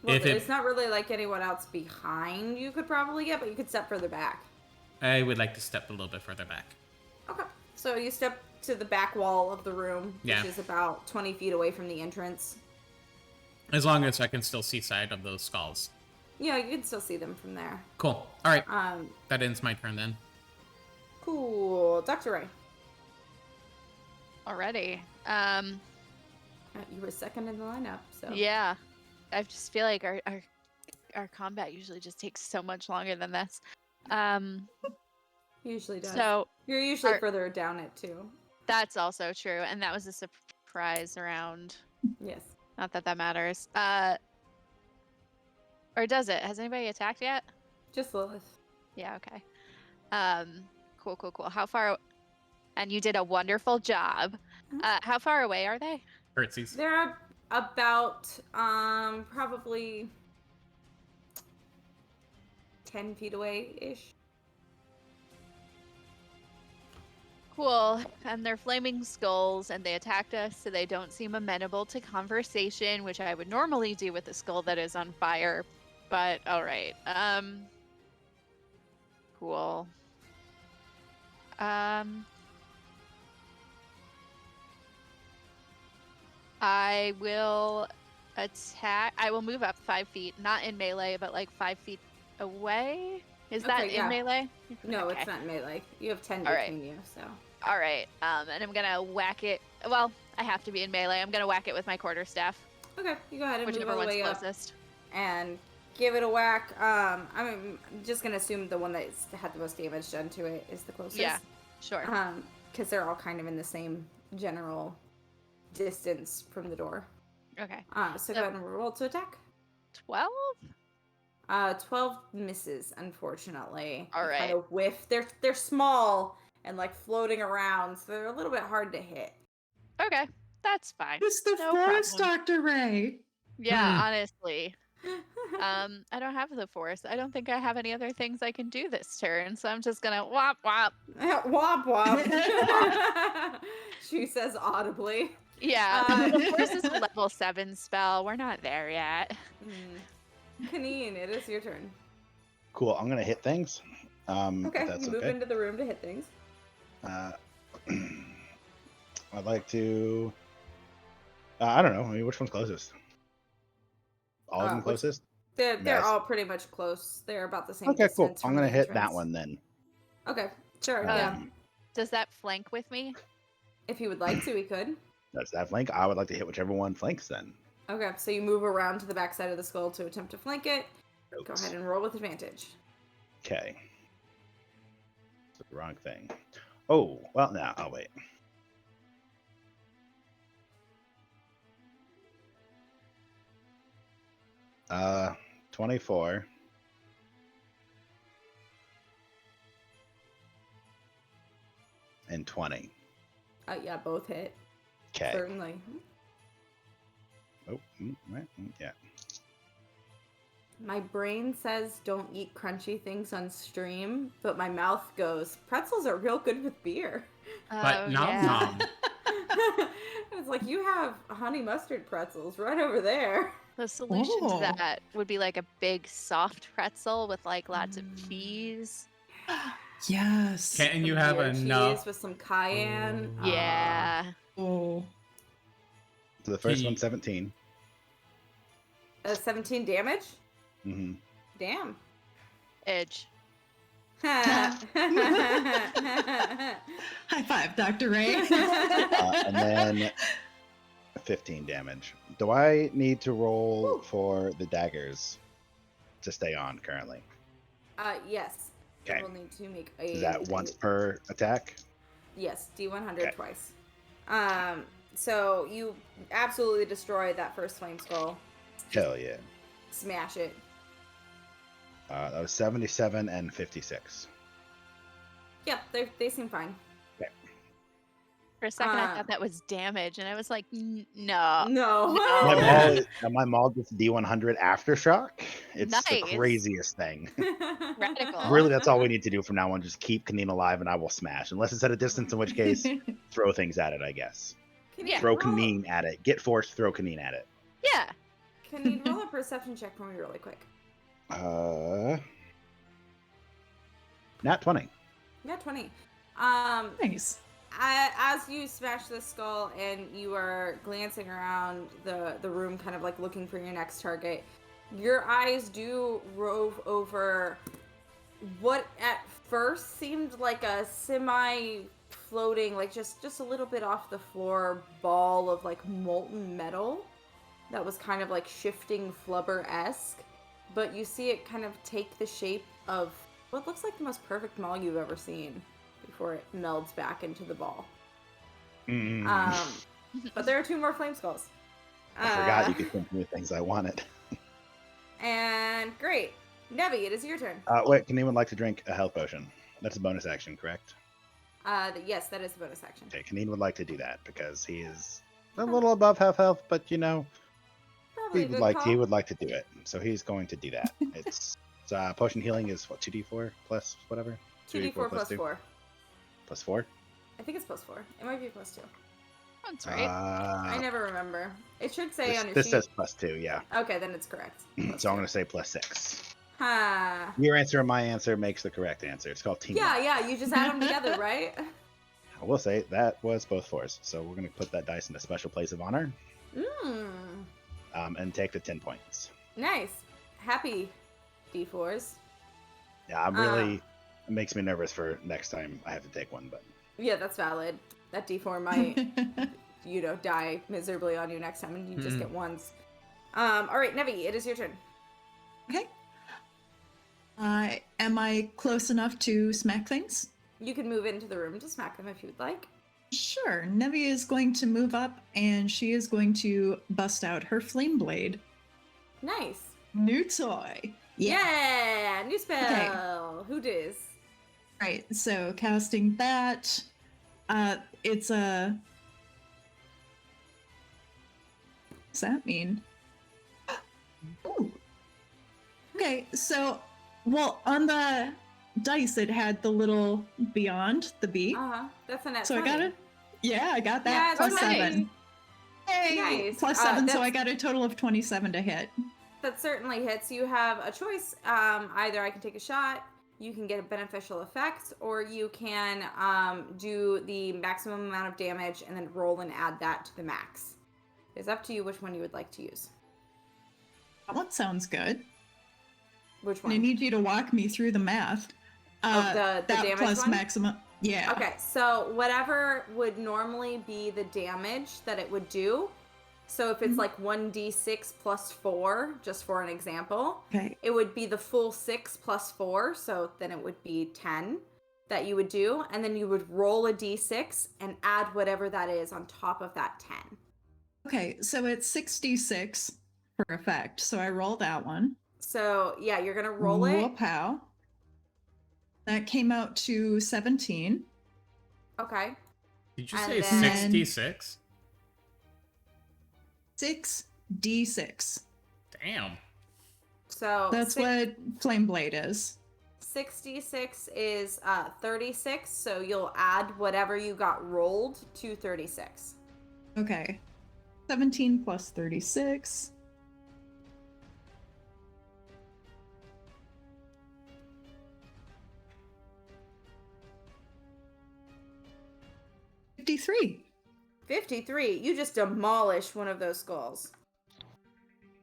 Well, it's not really like anyone else behind you could probably get, but you could step further back. I would like to step a little bit further back. Okay. So you step to the back wall of the room, which is about 20 feet away from the entrance. As long as I can still see side of those skulls. Yeah, you can still see them from there. Cool. All right. That ends my turn then. Cool. Dr. Ray. Already. You were second in the lineup, so. Yeah. I just feel like our combat usually just takes so much longer than this. Usually does. So you're usually further down it too. That's also true, and that was a surprise round. Yes. Not that that matters. Or does it? Has anybody attacked yet? Just Lilith. Yeah, okay. Cool. How far... And you did a wonderful job. How far away are they? Curtsies. They're about, probably 10 feet away-ish. Cool. And they're flaming skulls, and they attacked us, so they don't seem amenable to conversation, which I would normally do with a skull that is on fire. But, alright. Cool. I will attack. I will move up 5 feet, not in melee, but like 5 feet away. Is that in melee? No, it's not in melee. You have 10 between you, so. All right. And I'm gonna whack it. Well, I have to be in melee. I'm gonna whack it with my quarterstaff. Okay, you go ahead and whichever move all the one's way closest. Up and give it a whack. I'm just gonna assume the one that had the most damage done to it is the closest. Yeah, sure. Because they're all kind of in the same general distance from the door. Okay. So go ahead and roll to attack. 12? 12 misses, unfortunately. All right. Kind of whiff. They're small and like floating around, so they're a little bit hard to hit. Okay, that's fine. It's the forest, Dr. Ray. Yeah, honestly. I don't have the force. I don't think I have any other things I can do this turn, so I'm just gonna whop whop. Whop whop. She says audibly. Yeah, the force is a level 7 spell. We're not there yet. Kanine, it is your turn. Cool. I'm gonna hit things. Okay, that's you move okay. into the room to hit things. I'd like to. I don't know. I mean, which one's closest? All of them closest? They're all pretty much close. They're about the same. Okay, cool. distance I'm from gonna the hit that entrance. one then. Okay, sure. Yeah. Does that flank with me? If you would like to, we could. Does that flank? I would like to hit whichever one flanks then. Okay, so you move around to the back side of the skull to attempt to flank it. Go ahead and roll with advantage. Okay. It's the wrong thing. Oh, well, no. I'll wait. Uh, 24. And 20. Yeah, both hit. Okay. Certainly. Oh, right. Yeah. My brain says don't eat crunchy things on stream, but my mouth goes, pretzels are real good with beer. But Oh, nom yeah. nom. It's like, you have honey mustard pretzels right over there. The solution Oh. to that would be like a big soft pretzel with like lots of cheese. Yes. Can't you Some have beer enough? cheese with some cayenne. Yeah. Oh. So the first He- one's 17. 17 damage? Mm-hmm. Damn. Edge. High five, Dr. Ray. And then 15 damage. Do I need to roll Woo. for the daggers to stay on currently? Yes. Okay. We'll need to make a... Is that once per attack? Yes, D100 Okay. twice. So you absolutely destroy that first flame skull. Hell yeah. Smash it. That was 77 and 56. Yep, they seem fine. For a second, I Uh, thought that was damage, and I was like, no. No. No. My maul gets D100 aftershock. It's the Nice. craziest thing. Radical. Really, that's all we need to do from now on. Just keep Kaneen alive and I will smash. Unless it's at a distance, in which case, throw things at it, I guess. Can Yeah. you Throw roll- Kaneen at it. Get forced, throw Kaneen at it. Yeah. Can you roll a perception check for me really quick? Nat 20. Yeah, 20. Nice. As you smash the skull and you are glancing around the room, kind of like looking for your next target, your eyes do rove over what at first seemed like a semi-floating, like just a little bit off the floor ball of like molten metal that was kind of like shifting flubber-esque, but you see it kind of take the shape of what looks like the most perfect maul you've ever seen before it melds back into the ball. But there are 2 more flame skulls. I forgot you could think of the things I wanted. And great. Nevi, it is your turn. Wait, can anyone like to drink a health potion? That's a bonus action, correct? Yes, that is the bonus action. Okay, Kaneen would like to do that because he is a little above half health, but you know, Probably a he good would call. like to do it. So he's going to do that. It's potion healing is what, 2d4 plus whatever? 2d4 plus 2? 4. Plus 4? I think it's plus 4. It might be plus 2. That's right. I never remember. It should say on your this sheet. says plus 2, yeah. Okay, then it's correct. So I'm going to say plus 6. Huh. Your answer and my answer makes the correct answer. It's called teamwork. Yeah, you just add them together, right? I will say that was both 4s. So we're going to put that dice in a special place of honor and take the 10 points. Nice. Happy D4s. Yeah, I'm really. It makes me nervous for next time I have to take one, but Yeah, that's valid. That D4 might, die miserably on you next time and you just get ones. All right, Nevi, it is your turn. Okay. Am I close enough to smack things? You can move into the room to smack them if you'd like. Sure. Nevi is going to move up and she is going to bust out her flame blade. Nice. New toy. Yeah, new spell. Who dis? Right. So casting that. It's a. What's that mean? Ooh. Okay. So, well, on the dice it had the little beyond the B. That's a net So 20. I got it. Yeah, I got that. Yeah, Plus it's nice. 7. Hey, Nice. plus 7, so that's- I got a total of 27 to hit. That certainly hits. You have a choice. Either I can take a shot, you can get a beneficial effect, or you can do the maximum amount of damage and then roll and add that to the max. It's up to you which one you would like to use. That one sounds good. Which And I one? need you to walk me through the math. The that damage plus one? maximum. Yeah. Okay, so whatever would normally be the damage that it would do. So if it's like 1d6 plus 4, just for an example, Okay. it would be the full 6 plus 4, so then it would be 10 that you would do, and then you would roll a d6 and add whatever that is on top of that 10. Okay, so it's 66 for effect. So I roll that one. So yeah, you're gonna roll it. Whoop-how. That came out to 17. Okay. Did you And say then- 66? 6d6. Damn. So That's what Flame Blade is. 66 is 36, so you'll add whatever you got rolled to 36. Okay. 17 plus 36. $53. 53. You just demolished one of those skulls.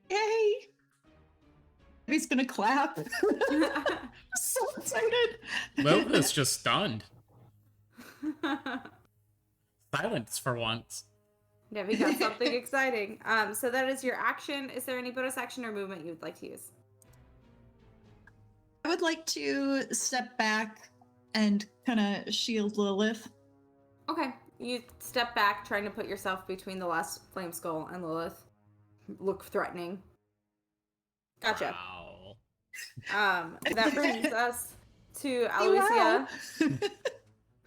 Yay! He's gonna clap. So excited. Lilith is just stunned. Silence for once. Yeah, we got something exciting. So that is your action. Is there any bonus action or movement you'd like to use? I would like to step back and kind of shield Lilith. Okay. You step back, trying to put yourself between the last flame skull and Lilith. Look threatening. Gotcha. Wow. That brings us to Aloysia, Wow.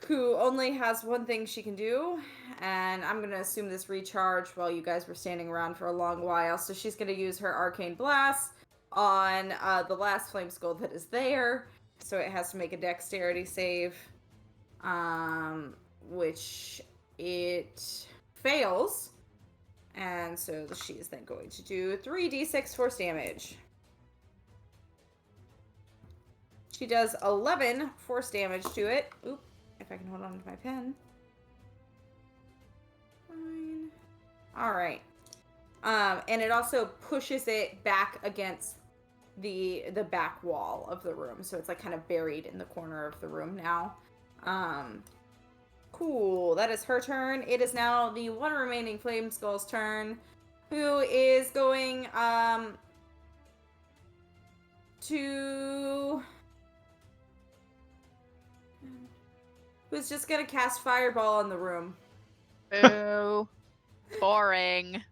who only has one thing she can do, and I'm gonna assume this recharge while you guys were standing around for a long while. So she's gonna use her arcane blast on the last flame skull that is there. So it has to make a dexterity save, which it fails, and so she is then going to do 3d6 force damage. She does 11 force damage to it. Oop, if I can hold on to my pen. Fine. Alright. And it also pushes it back against the back wall of the room. So it's like kind of buried in the corner of the room now. Cool. That is her turn. It is now the one remaining Flame Skull's turn, who is going who's just gonna cast Fireball in the room. Boo. Boring.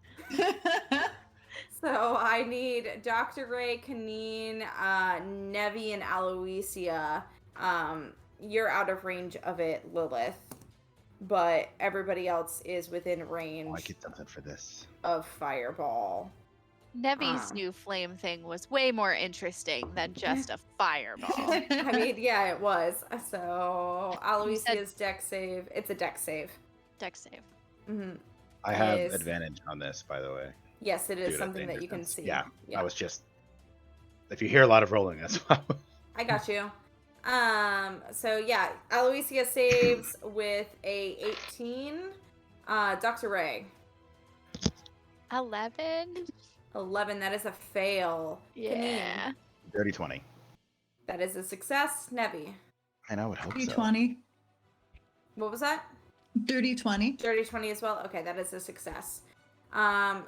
So I need Dr. Ray, Kaneen, Nevi, and Aloysia. You're out of range of it, Lilith. But everybody else is within range Oh, I get something for this. of Fireball. Nevi's new flame thing was way more interesting than just a fireball. I mean, yeah, it was. So Aloysia's dex save. It's a dex save. Dex save. Mm-hmm. I have Is- advantage on this, by the way. Yes, it is Due to something that danger you can sense. see. Yeah, I was just. If you hear a lot of rolling, that's why. I got you. So yeah, Aloysia saves with a 18. Dr. Ray. 11? 11, that is a fail. Yeah. Kaneen, Dirty 20. that is a success. Nevi. And I would hope Dirty so. 20. What was that? Dirty 20. Dirty 20 as well? Okay, that is a success.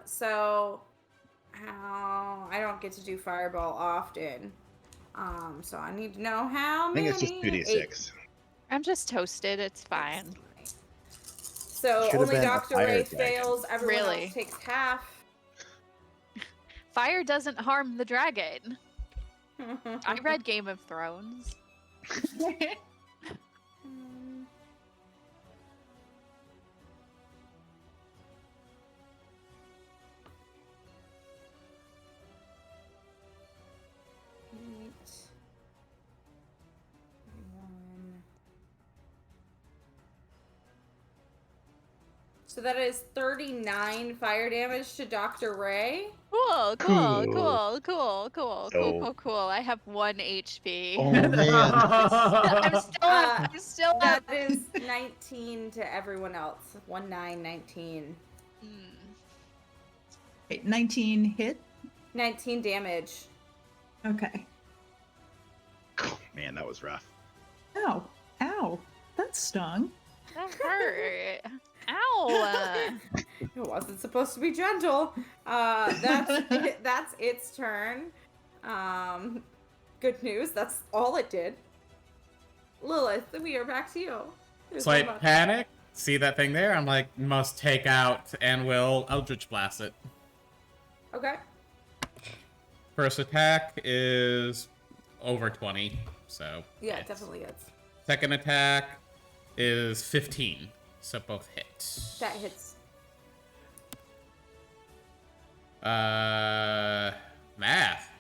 So I don't get to do Fireball often. So I need to know how I many. think it's just 2d6. I'm just toasted. It's fine. So Should've only been a Dr. fire Ray dragon. fails. Everyone Really? else takes half. Fire doesn't harm the dragon. I read Game of Thrones. So that is 39 fire damage to Dr. Ray. Cool, Cool. So- cool. I have 1 HP. Oh, man. I'm still That at. is 19 to everyone else. 19. Hmm. Wait, 19 hit? 19 damage. Okay. Oh, man, that was rough. Ow. Ow. That stung. That hurt. Ow. It wasn't supposed to be gentle. That's its turn. Good news. That's all it did. Lilith, we are back to you. There's So I so much. panic, see that thing there, I'm like, must take out, and will Eldritch Blast it. Okay. First attack is over 20, so. Yeah, hits. definitely is. Second attack is 15, So both hit. That hits. Math.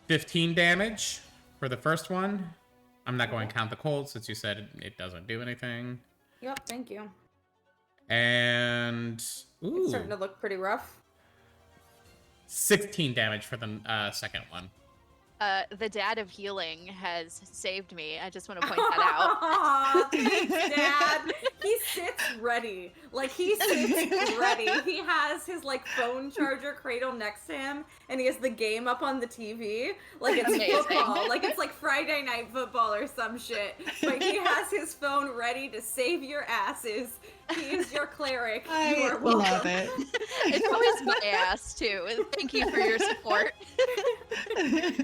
15 damage for the first one. I'm not going to count the cold since you said it doesn't do anything. Yep, thank you. And It's ooh, starting to look pretty rough. 16 damage for the second one. The dad of healing has saved me. I just want to point that out. Aw, thanks, Dad. He sits ready. Like, he sits ready. He has his, like, phone charger cradle next to him, and he has the game up on the TV. Like, it's Amazing. football. Like, it's like Friday Night Football or some shit. But he has his phone ready to save your asses. He is your cleric. You I are welcome. love it. It's always my ass, too. Thank you for your support.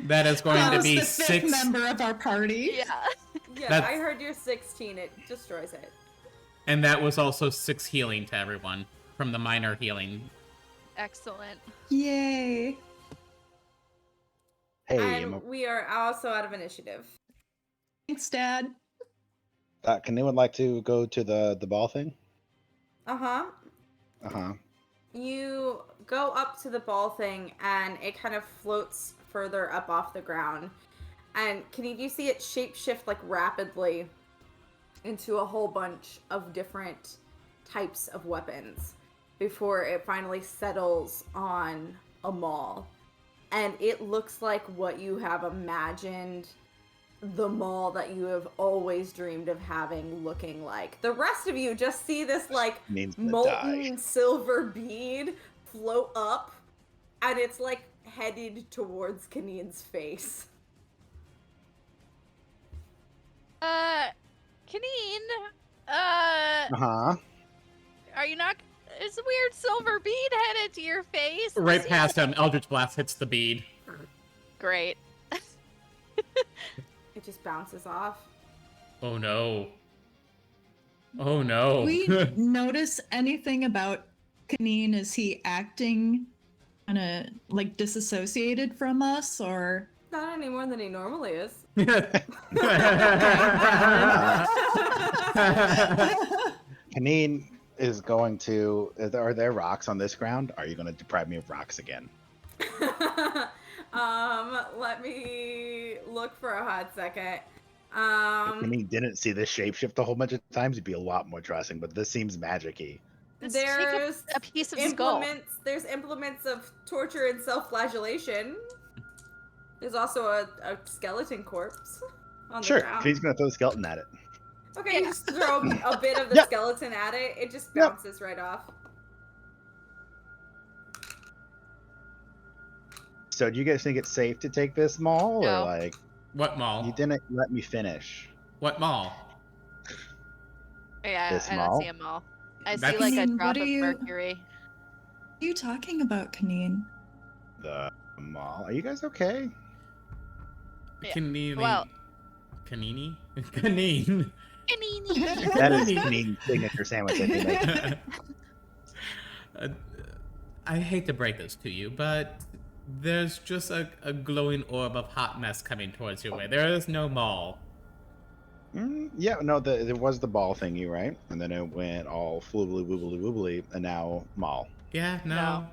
That is going to That was be the fifth 6. member of our party. Yeah. Yeah, That's- I heard you're 16. It destroys it. And that was also 6 healing to everyone from the minor healing. Excellent. Yay. Hey, And we are also out of initiative. Thanks, Dad. can anyone like to go to the ball thing? Uh-huh. Uh-huh. You go up to the ball thing, and it kind of floats further up off the ground. And you see it shapeshift, like, rapidly into a whole bunch of different types of weapons before it finally settles on a maul. And it looks like what you have imagined the maul that you have always dreamed of having looking like. The rest of you just see this, like, Means to die. molten silver bead float up, and it's, like, headed towards Kaneen's face. Kaneen, Uh-huh. are you not... Is a weird silver bead headed to your face? Right past him, Eldritch Blast hits the bead. Great. It just bounces off. Oh no. Oh no. We notice anything about Kaneen? Is he acting kind of like disassociated from us, or? Not any more than he normally is. Kaneen is going to... Are there rocks on this ground? Are you going to deprive me of rocks again? Let me look for a hot second. If Kaneen didn't see this shapeshift a whole bunch of times, he'd be a lot more trusting, but this seems magic-y. Let's take There's a piece of skull. There's implements of torture and self-flagellation. There's also a skeleton corpse on the Sure, ground. Kane's going to throw the skeleton at it. Okay, you just throw a bit of the Yep. skeleton at it. It just Yep. bounces right off. So do you guys think it's safe to take this maul? No. Or like, What mall? you didn't let me finish. What mall? Yeah, This I mall? don't see a mall. I see That's- like a Kaneen, drop what of are you- mercury. What are you talking about, Kaneen? The maul. Are you guys okay? Yeah. Kanini. Well- Kanini? Kaneen. That is Kaneen's signature sandwich that he makes. Uh, I hate to break this to you, but there's just a glowing orb of hot mess coming towards your way. There is no mall. Yeah, no, there was the ball thingy, right? And then it went all floobly woobly woobly, and now maul. Yeah, no.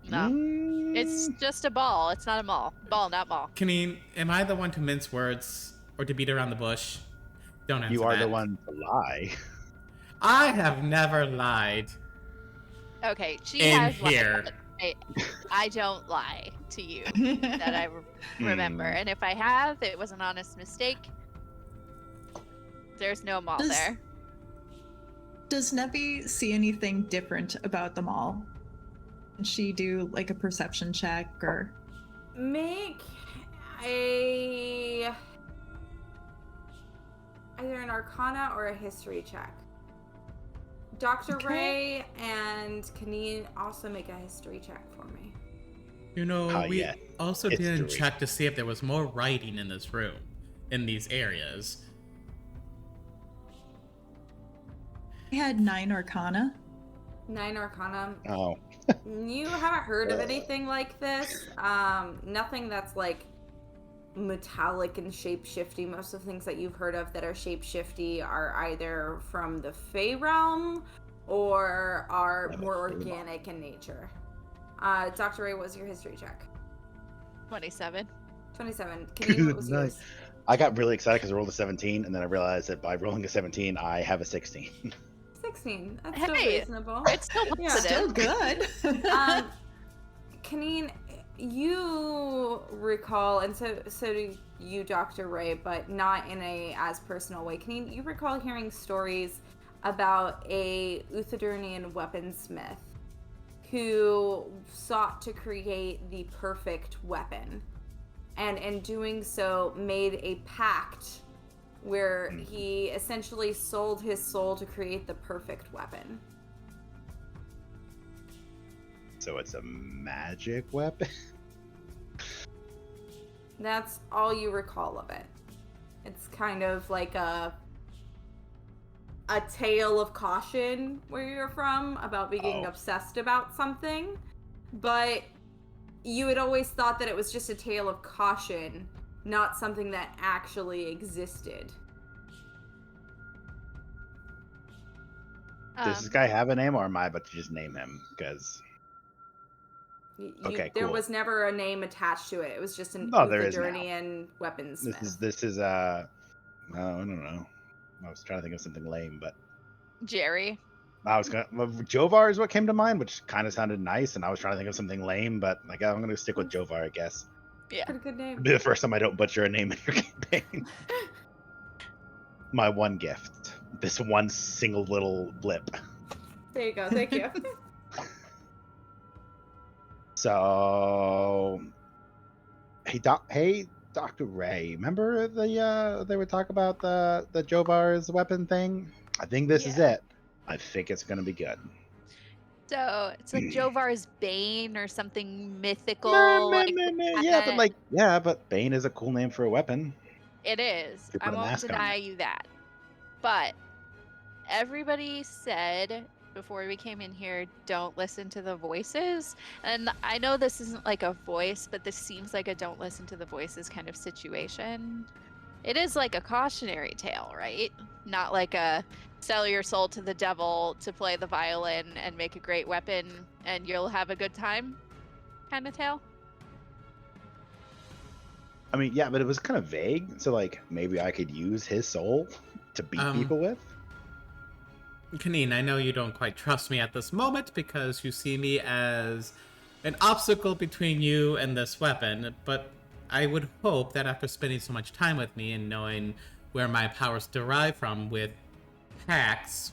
No. Mm, It's just a ball. It's not a mall. Ball, not mall. Kaneen, am I the one to mince words or to beat around the bush? Don't answer you are that. the one to lie. I have never lied. Okay, she In has lied, here. but I don't lie to you that I remember. Hmm. And if I have, it was an honest mistake. There's no mall Does- there. Does Nevi see anything different about them all? Can she do like a perception check or? Make either an Arcana or a History check. Dr. Okay. Ray and Kaneen also make a History check for me. You know, we yeah. also didn't History. check to see if there was more writing in this room, in these areas. I had 9 Arcana. 9 Arcana. Oh, You haven't heard of anything like this. Nothing that's like metallic and shape-shifty. Most of the things that you've heard of that are shape-shifty are either from the Fey realm or are more organic in nature. Dr. Ray, what was your history check? 27. 27. Kenny, what was Nice. yours? I got really excited because I rolled a 17, and then I realized that by rolling a 17, I have a 16. 16. That's still Hey, reasonable. It's still Yeah. positive. Still good. Kaneen, you recall, and so do you, Dr. Ray, but not in a as personal way. Kaneen, you recall hearing stories about a Uthadurnian weaponsmith who sought to create the perfect weapon, and in doing so made a pact where he essentially sold his soul to create the perfect weapon. So it's a magic weapon? That's all you recall of it. It's kind of like a tale of caution where you're from about being obsessed about something, but you had always thought that it was just a tale of caution, not something that actually existed. Does this guy have a name, or am I about to just name him? Because There was never a name attached to it. It was just an there is now. Uthadurnian weaponsmith. This is I don't know. I was trying to think of something lame, but Jerry. Jovar is what came to mind, which kind of sounded nice, and I was trying to think of something lame, but like I'm gonna stick with Jovar, I guess. Yeah. Pretty good name. It'll be the first time I don't butcher a name in your campaign. My one gift. This one single little blip. There you go. Thank you. So, hey, Dr. Ray, remember they would talk about the Jovar's weapon thing? I think this is it. I think it's gonna be good. So it's like Jovar's Bane or something mythical. But Bane is a cool name for a weapon. It is. You put I a won't mask on deny it. you that. But everybody said before we came in here, don't listen to the voices. And I know this isn't like a voice, but this seems like a don't listen to the voices kind of situation. It is like a cautionary tale, right? Not like a sell your soul to the devil to play the violin and make a great weapon and you'll have a good time kind of tale. I mean, yeah, but it was kind of vague. So, like, maybe I could use his soul to beat people with? Kaneen, I know you don't quite trust me at this moment because you see me as an obstacle between you and this weapon, but I would hope that after spending so much time with me and knowing where my powers derive from with hacks,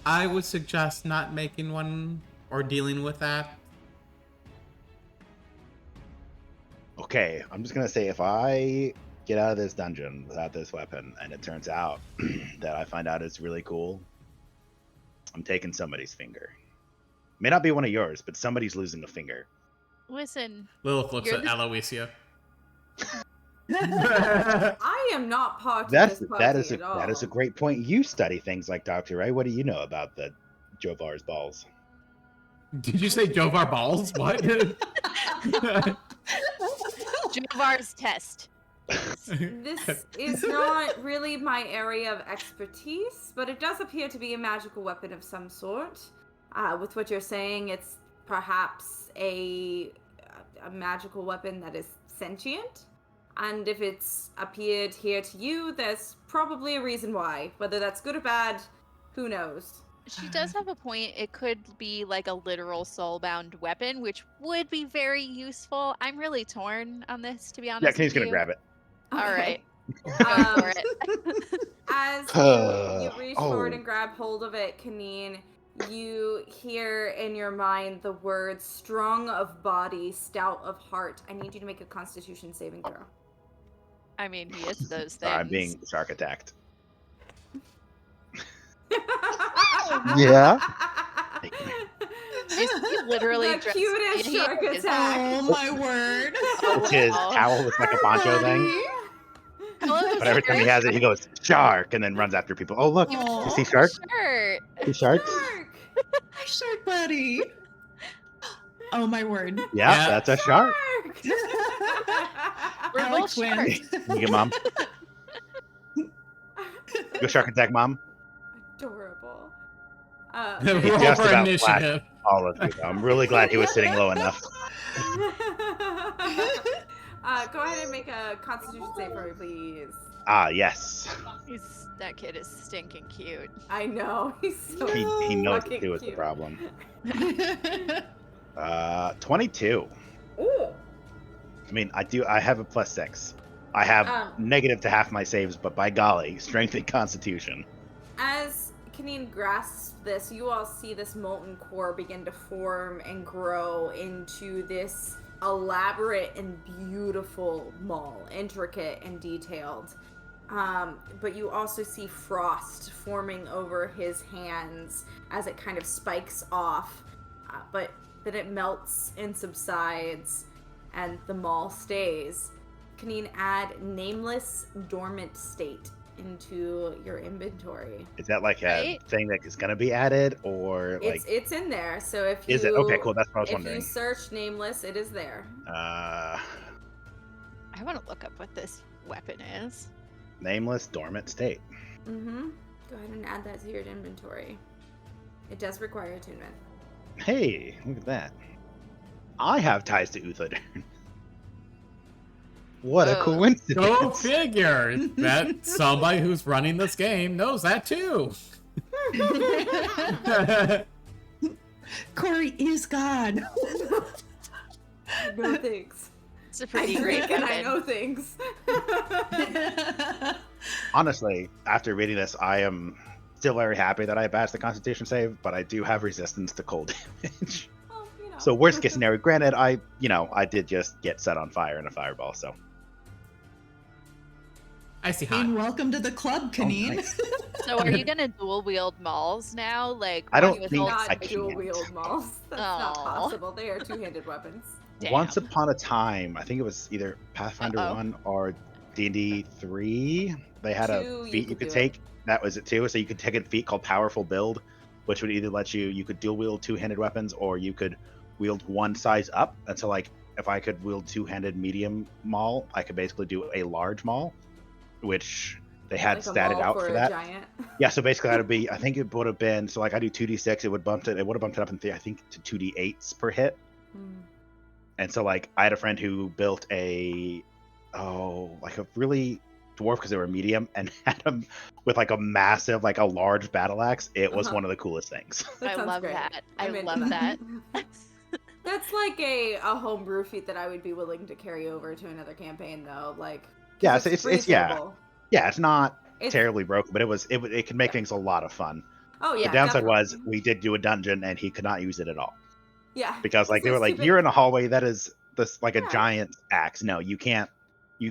I would suggest not making one or dealing with that. Okay, I'm just gonna say if I get out of this dungeon without this weapon and it turns out that I find out it's really cool, I'm taking somebody's finger. May not be one of yours, but somebody's losing a finger. Listen. Lilith looks at Aloysia. I am not part of this party at all. That is a great point. You study things like Dr. Ray. What do you know about the Jovar's balls? Did you say Jovar balls? What? Jovar's test. This is not really my area of expertise, but it does appear to be a magical weapon of some sort. With what you're saying, it's perhaps a magical weapon that is sentient. And if it's appeared here to you, there's probably a reason why. Whether that's good or bad, who knows? She does have a point. It could be like a literal soul-bound weapon, which would be very useful. I'm really torn on this, to be honest. Yeah, Kenny's gonna grab it. All right. Um, for it. As you reach forward and grab hold of it, Kaneen, you hear in your mind the words strong of body, stout of heart. I need you to make a constitution saving throw. I mean, he is those things. I'm being shark attacked. Yeah. He's literally The cutest shark is- attack. Oh my word. It's his towel looks like a poncho thing. But every time he has it, he goes, shark, and then runs after people. Oh, look. Aw. You see shark? Sure. See sharks? Shark. Hi, shark buddy. Oh my word. Yeah, that's a shark. Shark. We're Alex both wins. sharks. You get mom. Go shark attack, mom. Adorable. Roll He just for about initiative. All of you. I'm really glad he was sitting low enough. Go ahead and make a Constitution save for me, please. Ah, yes. That kid is stinking cute. I know he's so He knows fucking it too is the cute. problem. 22. Ooh. I mean, I have a +6. I have negative to half my saves, but by golly, strength and constitution. As Kaneen grasps this, you all see this molten core begin to form and grow into this elaborate and beautiful mall, intricate and detailed. But you also see frost forming over his hands as it kind of spikes off, but then it melts and subsides, and the mall stays. Kaneen, add nameless dormant state into your inventory. Is that like a thing that is going to be added, or like It's in there. So if you is it okay? Cool. That's what I was if wondering. you search nameless, it is there. I want to look up what this weapon is. Nameless dormant state. Mm-hmm. Go ahead and add that to your inventory. It does require attunement. Hey, look at that. I have ties to Uthodurn. What a Whoa. coincidence. Go figure. That somebody who's running this game knows that too. Corey is God. No thanks. It's a I pretty great drink and weapon. I know things. Honestly, after reading this, I am still very happy that I passed the Constitution save, but I do have resistance to cold damage. Well, you know. So worst case scenario, granted, I did just get set on fire in a fireball, so. I see And hot. welcome to the club, Kaneen. nice. So are you gonna dual wield mauls now? Like I don't one with think all- Not I dual can't. wield malls. That's not Aw. possible. They are two-handed weapons. Damn. Once upon a time, I think it was either Pathfinder Uh-oh. 1 or D&D 3, they had a 2, feat you could do take. it. That was it too. So you could take a feat called Powerful Build, which would either let you could dual wield two-handed weapons, or you could wield one size up. And so like if I could wield two-handed medium maul, I could basically do a large maul, which they had Like a statted maul out for a that. giant. Yeah, so basically that'd be, I think it would have been, so like I do 2d6, it would have bumped it up in I think to 2d8s per hit. Hmm. And so like I had a friend who built like a really dwarf, because they were medium, and had them with like a massive, like a large battle axe. It was Uh-huh. one of the coolest things. That I sounds love great. that. I'm I into love that. That's like a homebrew feat that I would be willing to carry over to another campaign, though. Like, 'cause Yeah, it's yeah. reasonable. Yeah, it's not It's- terribly broken, but it could make things a lot of fun. Oh yeah. The downside was definitely. we did do a dungeon and he could not use it at all, Yeah. because like they So were like, stupid. you're in a hallway that is this like a Yeah. giant axe. No, you can't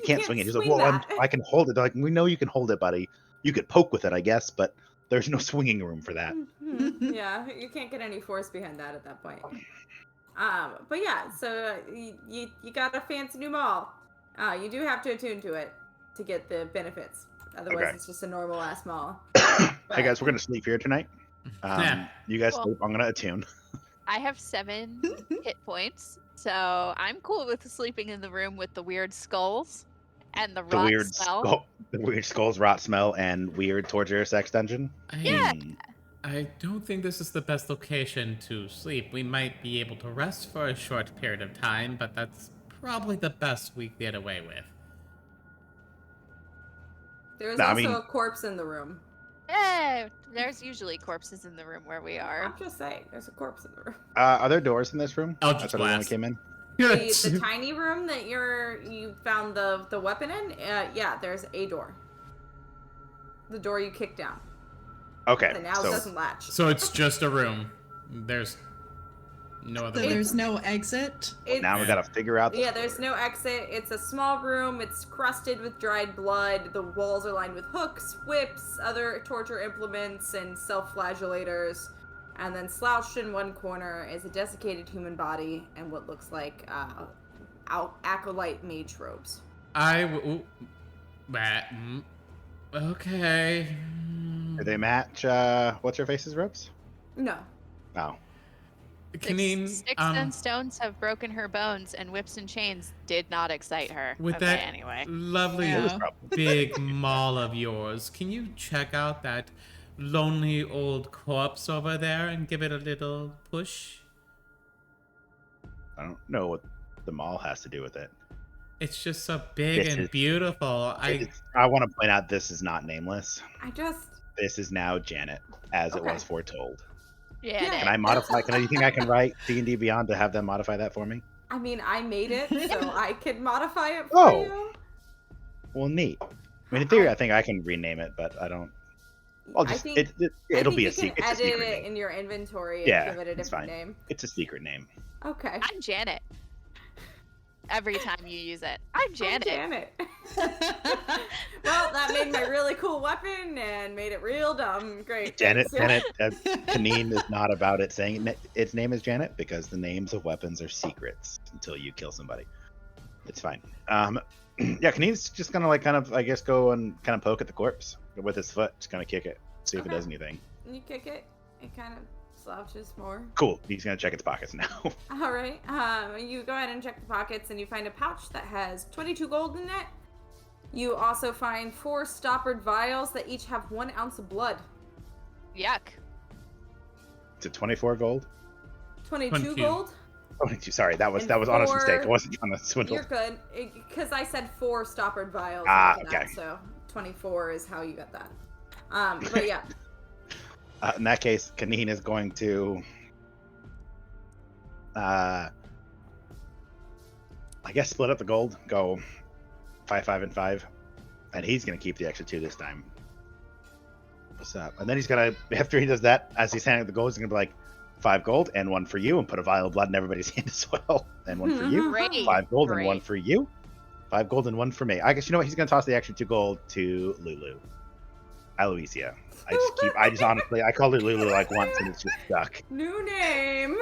can't swing it. He's like, swing well, that. I can hold it. They're like, we know you can hold it, buddy. You could poke with it, I guess, but there's no swinging room for that. Mhm. Yeah, you can't get any force behind that at that point. But yeah, so you got a fancy new mall. You do have to attune to it to get the benefits. Otherwise, Okay. it's just a normal ass mall. Hey guys, we're gonna sleep here tonight. Yeah. You guys Cool. sleep. I'm gonna attune. I have 7 hit points, so I'm cool with sleeping in the room with the weird skulls and the The rot weird smell. the weird skulls, rot smell, and weird torture sex dungeon. Yeah. I don't think this is the best location to sleep. We might be able to rest for a short period of time, but that's probably the best we get away with. There's No, I also mean- a corpse in the room. Yeah, there's usually corpses in the room where we are. I'm just saying, there's a corpse in the room. Are there doors in this room? Eldritch That's what I Blast. came in. The tiny room that you found the weapon in, yeah, there's a door. The door you kicked down. Okay, That now so doesn't latch. So it's just a room. There's no other So way. there's no exit. It's- now we gotta figure out. Yeah, there's no exit. It's a small room. It's crusted with dried blood. The walls are lined with hooks, whips, other torture implements, and self-flagellators. And then slouched in one corner is a desiccated human body and what looks like acolyte mage robes. Okay. Do they match? What's your face's ropes? No. Oh. Kaneen, Sticks and stones have broken her bones, and whips and chains did not excite her. with Okay, that anyway. lovely It was Yeah. probably big maul of yours, can you check out that lonely old corpse over there and give it a little push? I don't know what the mall has to do with it. It's just so big This and is- beautiful. I want to point out this is not nameless. just This is now Janet, as it Okay. was foretold. Yeah. Yeah. Can I modify? Do you think I can write D&D Beyond to have them modify that for me? I mean, I made it, so I could modify it for Oh. you. Well, neat. I mean, in theory, I think I can rename it, but I don't. I'll I just. think It'll be you a can secret. It's a edit secret it name. in your inventory and Yeah, give it a it's different fine. name. It's a secret name. Okay. I'm Janet. Every time you use it. I'm Janet. Janet. Well, that made my really cool weapon and made it real dumb. Great. Janet. thanks. Janet. Kaneen is not about it saying its name is Janet because the names of weapons are secrets until you kill somebody. It's fine. Yeah, Kaneen's just gonna I guess go and kind of poke at the corpse with his foot, just kind of kick it, see if it Okay. does anything. You kick it. It kind of slouches more. Cool. He's gonna check its pockets now. All right. You go ahead and check the pockets, and you find a pouch that has 22 gold in it. You also find 4 stoppered vials that each have 1 ounce of blood. Yuck. Is it 24 gold? 22 22. gold. 22. Sorry, that was And honest mistake. I 4 wasn't trying to swindle. You're good, because I said 4 stoppered vials. Ah, after that, okay. so 24 is how you got that. But yeah. In that case, Kaneen is going to, I guess, split up the gold, go 5, 5, and 5, and he's going to keep the extra 2 this time. What's up? And then he's going to, after he does that, as he's handing the gold, he's going to be like, 5 gold and 1 for you, and put a vial of blood in everybody's hand as well, and 1 for you. Great. 5 gold and Great. 1 for you. 5 gold and 1 for me. I guess you know what? He's going to toss the extra 2 gold to Lulu. Aloysia. I just honestly, I called her Lulu like once and it's just stuck. New name.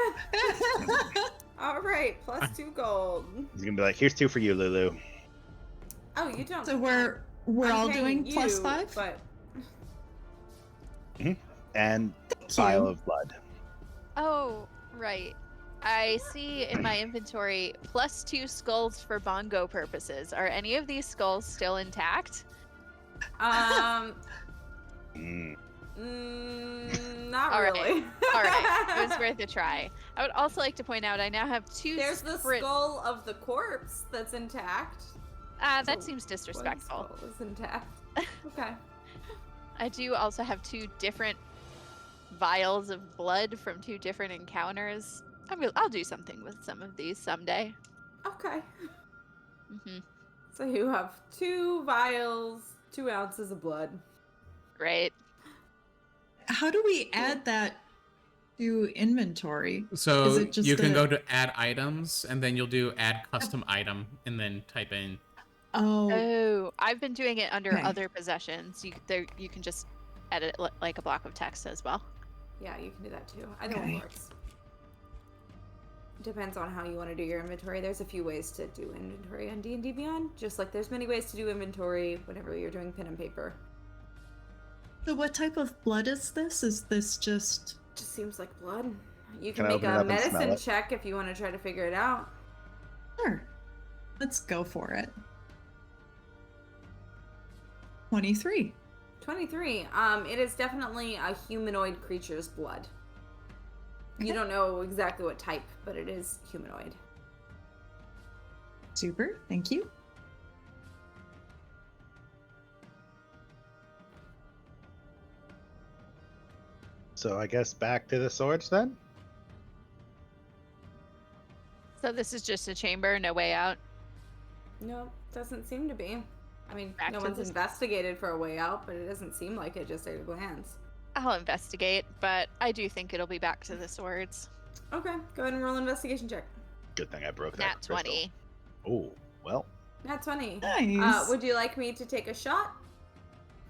All right, plus 2 gold. He's gonna be like, here's 2 for you, Lulu. Oh, you don't. So we're I'm all paying doing plus you, 5? But And Thank vial you. of blood. Oh, right. I see in my inventory plus 2 skulls for bongo purposes. Are any of these skulls still intact? Mm. Not All right. really. All right, it was worth a try. I would also like to point out I now have 2 There's the separate. skull of the corpse that's intact. That So seems One disrespectful. skull is intact. Okay. I do also have 2 different vials of blood from 2 different encounters. I'll do something with some of these someday. Okay. Hmm. So you have 2 vials, 2 ounces of blood. Great. How do we add that to inventory? So Is it just you can a- go to add items, and then you'll do add custom item, and then type in. Oh, Oh, I've been doing it under Okay. other possessions. You can just edit it like a block of text as well. Yeah, you can do that too. Either Okay. one works. Depends on how you want to do your inventory. There's a few ways to do inventory on D&D Beyond, just like there's many ways to do inventory whenever you're doing pen and paper. so what type of blood is this? Is this just... Just seems like blood. You Can can I make open it a up and smell medicine it? check if you want to try to figure it out. Sure. Let's go for it. 23. 23. It is definitely a humanoid creature's blood. You Okay. don't know exactly what type, but it is humanoid. Super, thank you. So I guess back to the swords then. So this is just a chamber, no way out. No, doesn't seem to be. I mean, Back no to one's this- investigated for a way out, but it doesn't seem like it just at a glance. I'll investigate, but I do think it'll be back to the swords. Okay, go ahead and roll an investigation check. Good thing I broke that. Nat 20. Oh well. Nat 20. Nice. Would you like me to take a shot?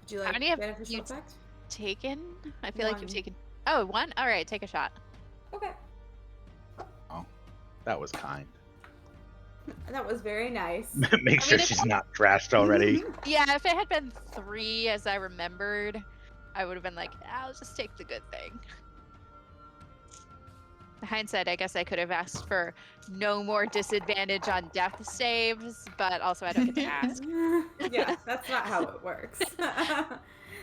Would you like many have beneficial you effect? Taken? I feel like you've One. taken. Oh, 1? All right, take a shot. Okay. That was kind. That was very nice. Make sure if- she's not trashed already. Yeah, if it had been 3 as I remembered, I would have been like, I'll just take the good thing. hindsight, I guess I could have asked for no more disadvantage on death saves, but also I don't get to ask. Yeah, that's not how it works.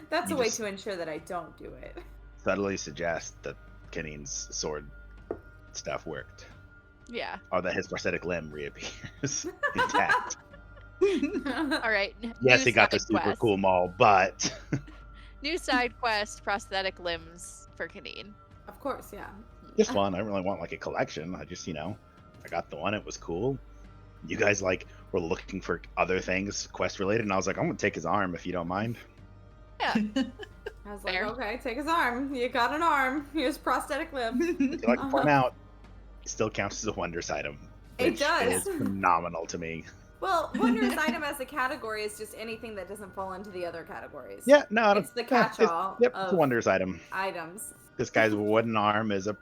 That's You a way just- to ensure that I don't do it. Subtly suggest that Keneen's sword stuff worked, Yeah. or that his prosthetic limb reappears intact. All right. Yes, new he got the side super quest. cool maul, but New side quest: prosthetic limbs for Kaneen. Of course, yeah. just one. I don't really want like a collection. I just, I got the one. It was cool. You guys were looking for other things quest related, and I was like, I'm gonna take his arm if you don't mind. Yeah. I was like, Fair. okay, take his arm. You got an arm. Here's prosthetic limb. I feel like to point out, it still counts as a wondrous item. It Which does. is phenomenal to me. Well, wondrous item as a category is just anything that doesn't fall into the other categories. Yeah, no, I don't. It's the yeah, catch-all Yep, of it's a wondrous item. items. This guy's wooden arm is a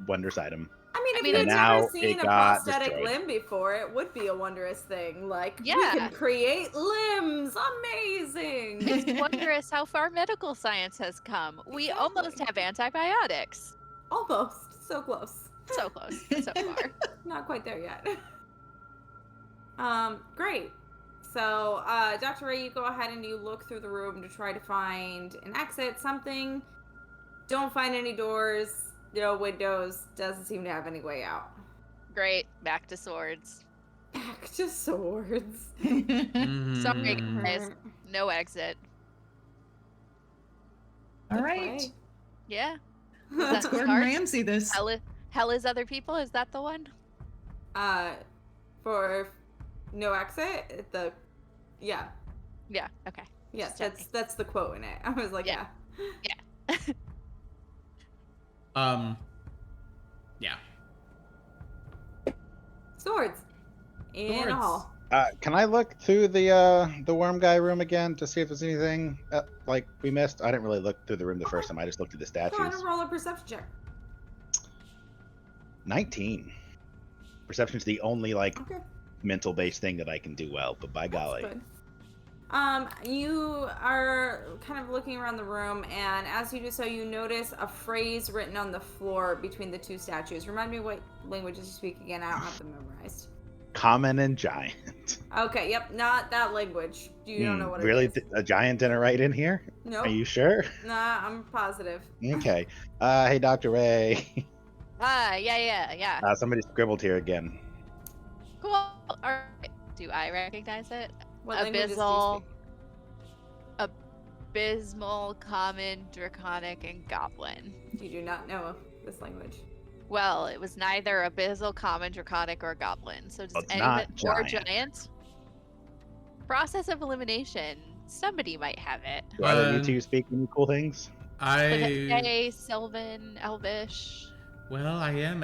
wondrous item. I mean, if mean, you had now never it seen a got prosthetic destroyed. limb before, it would be a wondrous thing. Like, we Yeah. can create limbs. Amazing. It's wondrous how far medical science has come. We almost have antibiotics. Almost. So close. So close. So far. Not quite there yet. Great. So, Dr. Ray, you go ahead and you look through the room to try to find an exit, something. Don't find any doors, no windows, doesn't seem to have any way out. Great. Back to swords. Back to swords. Sorry, Mm. guys. No exit. All right. Okay. Yeah. Let's That's Gordon hard. Ramsay this. Hell is other people. Is that the one? For no exit, yeah. Yeah. Okay. Yes, Just that's the quote in it. I was like, Yeah. yeah. Yeah. Swords. In a Swords. hall. Can I look through the worm guy room again to see if there's anything we missed? I didn't really look through the room the first time. I just looked at the Go ahead statues. and roll a perception check. 19. Perception's the only Okay. mental based thing that I can do well, but by golly. That's good. You are kind of looking around the room, and as you do so, you notice a phrase written on the floor between the two statues. Remind me what languages you speak again. I don't have them memorized. Common and giant. Okay, yep, not that language. You don't know what really? it is. A giant didn't write in here? Nope. Are you sure? Nah, I'm positive. Okay. Hey, Dr. Ray. Yeah. Somebody scribbled here again. Cool. All right. Do I recognize it? What languages do you speak? Abysmal, Common, Draconic, and Goblin. You do not know this language. Well, it was neither Abyssal, Common, Draconic, or Goblin. So just Well, it's anyone not or giant. giant. Process of elimination. Somebody might have it. Do either of you two speak any cool things? Hey, Sylvan, Elvish, I am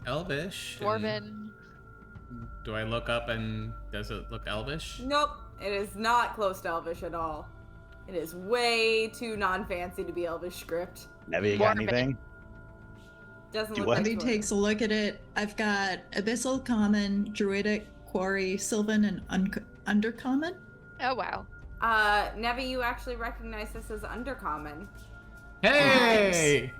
Elvish. and Dwarven. Do I look up and does it look Elvish? Nope, it is not close to Elvish at all. It is way too non-fancy to be Elvish script. Never you got Dwarven. anything? Doesn't Do look what? like Abby Dwarven. takes a look at it. I've got Abyssal, Common, Druidic, Quarry, Sylvan, and Undercommon. Oh wow. Nevi, you actually recognize this as Undercommon. Hey!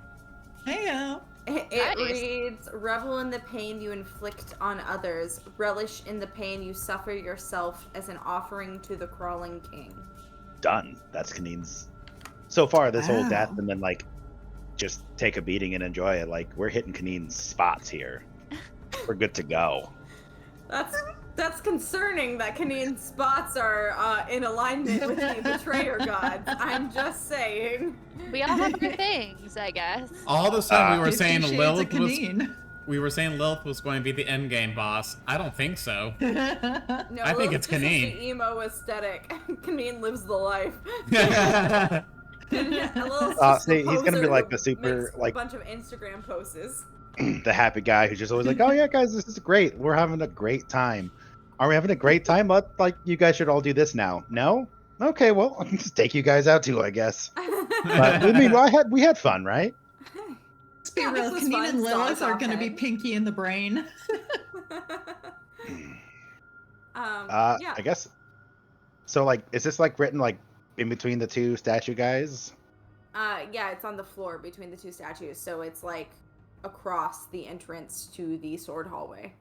Heyo. It Nice. reads, revel in the pain you inflict on others, relish in the pain you suffer yourself as an offering to the crawling king. Done. That's Kaneen's. So far, this whole death, Wow. and then just take a beating and enjoy it. We're hitting Kaneen's spots here. We're good to go. That's concerning that Kaneen's spots are in alignment with the betrayer gods. I'm just saying. We all have our things, I guess. All of a sudden, we were 50 saying Shades of Lilith was. Kaneen. We were saying Lilith was going to be the end game boss. I don't think so. No, I think Lilith it's just has Kaneen. the emo aesthetic. Kaneen lives the life. Lilith's just See, the he's gonna be poser like who the super, makes a bunch of Instagram posts. the happy guy who's just always like, "Oh yeah, guys, this is great. We're having a great time. Are we having a great time? You guys should all do this now. No? Okay, well, I'll just take you guys out too, I guess. But I mean, we had fun, right? Let's be Yeah, this real. was Kaneen fun. and Lilith Saw are going to be head. pinky in the brain. Yeah. I guess. So, is this written in between the two statue guys? Yeah, it's on the floor between the two statues, so it's across the entrance to the sword hallway.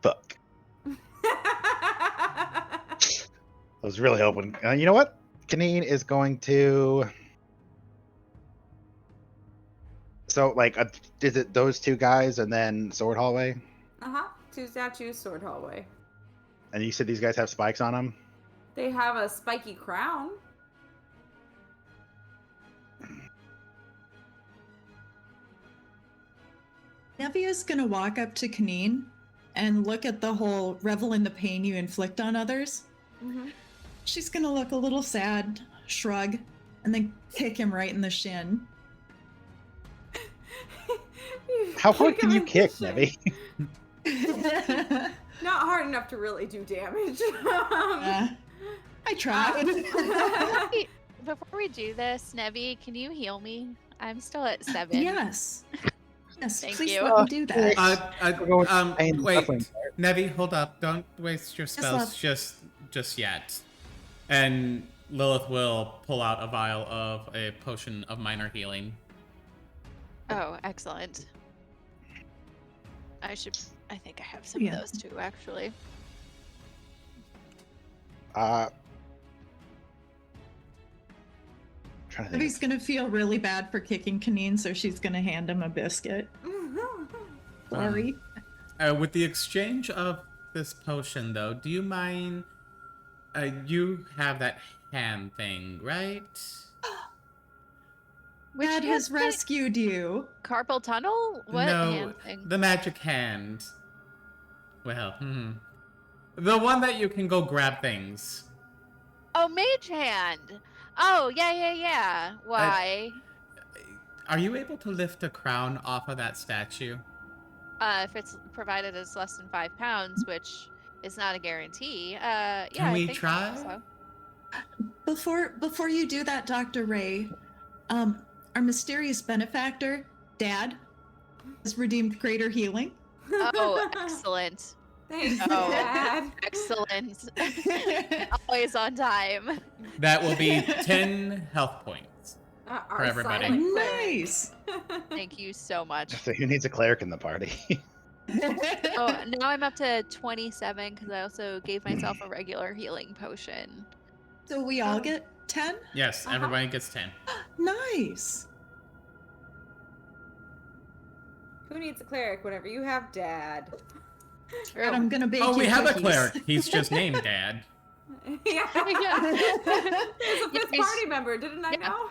Fuck. I was really hoping. You know what? Kaneen is going to. So, like, is it those two guys and then sword hallway? Two statues, sword hallway. And you said these guys have spikes on them? They have a spiky crown. Nevia's gonna walk up to Kaneen and look at the whole revel in the pain you inflict on others. Mm-hmm. She's gonna look a little sad, shrug, and then kick him right in the shin. How hard can you kick, Nevi? Not hard enough to really do damage. I tried. Before we do this, Nevi, can you heal me? I'm still at 7. Yes. Yes, Thank please you. let me do that. Wait, Nevi, hold up. Don't waste your spells love. just yet. And Lilith will pull out a vial of a potion of minor healing. Oh, excellent. I think I have some Yeah. of those too, actually. Trying to think. Nevi's gonna feel really bad for kicking Kaneen, so she's gonna hand him a biscuit. Sorry. With the exchange of this potion, though, do you mind? You have that hand thing, right? Which Dad hand has thing? rescued you. Carpal tunnel? What no, hand thing? the magic hand. Well, the one that you can go grab things. Oh, mage hand. Oh, yeah. Why? Are you able to lift a crown off of that statue? If it's provided as less than 5 pounds, which is not a guarantee. Yeah. Can we I think try? So. Before you do that, Dr. Ray, our mysterious benefactor, Dad, has redeemed greater healing. Oh, excellent. Thanks, Oh. Dad. Excellent. Always on time. That will be 10 health points. Our everybody. silent cleric. Nice. Thank you so much. So who needs a cleric in the party? Oh, now I'm up to 27 because I also gave myself a regular healing potion. So we all get 10? Yes, everybody gets 10. Nice. Who needs a cleric whenever you have Dad? And I'm gonna bake Oh, we you have a cookies. cleric. He's just named Dad. Yeah. Yeah. He's a fifth he's- party member, didn't I yeah. know?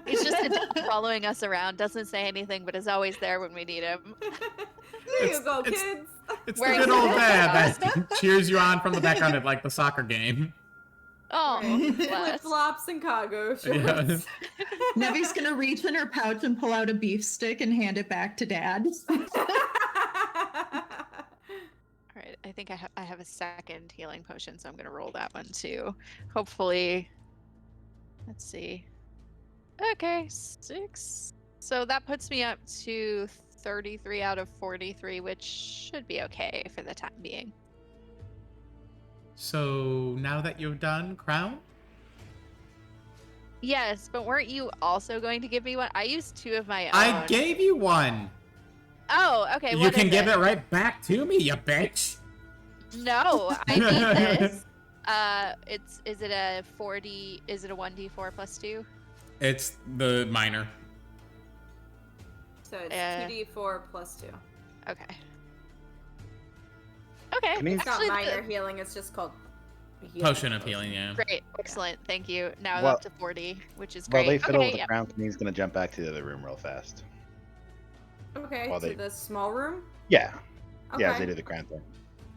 He's just a dog following us around, doesn't say anything, but is always there when we need him. There you go, it's- kids. It's Wearing the good old dad flip-flops. that cheers you on from the background at like the soccer game. Oh, Flip bless. flops and cargo shorts. Yeah. Nevi's gonna reach in her pouch and pull out a beef stick and hand it back to Dad. All right, I think I have a second healing potion, so I'm gonna roll that one too. Hopefully, let's see. Okay, 6. So that puts me up to 33 out of 43, which should be okay for the time being. So now that you've done crown, Yes, but weren't you also going to give me one? I used 2 of my own. I gave you one. Oh, okay. You what can is give it? it right back to me, you bitch. No, I need this. Is it a 4D? Is it a 1d4 plus 2? It's the minor. So it's Uh, 2d4 plus 2. Okay. Okay. Can you- It's not actually, minor healing, it's just called healing Potion of healing, yeah. Great, excellent. Thank you. Now I'm Well- up to 40, which is While great. they fiddle Okay, with the yeah. crown, Kaneen's gonna jump back to the other room real fast. Okay, While to they- the small room? Yeah, yeah, Okay. they do the crown thing.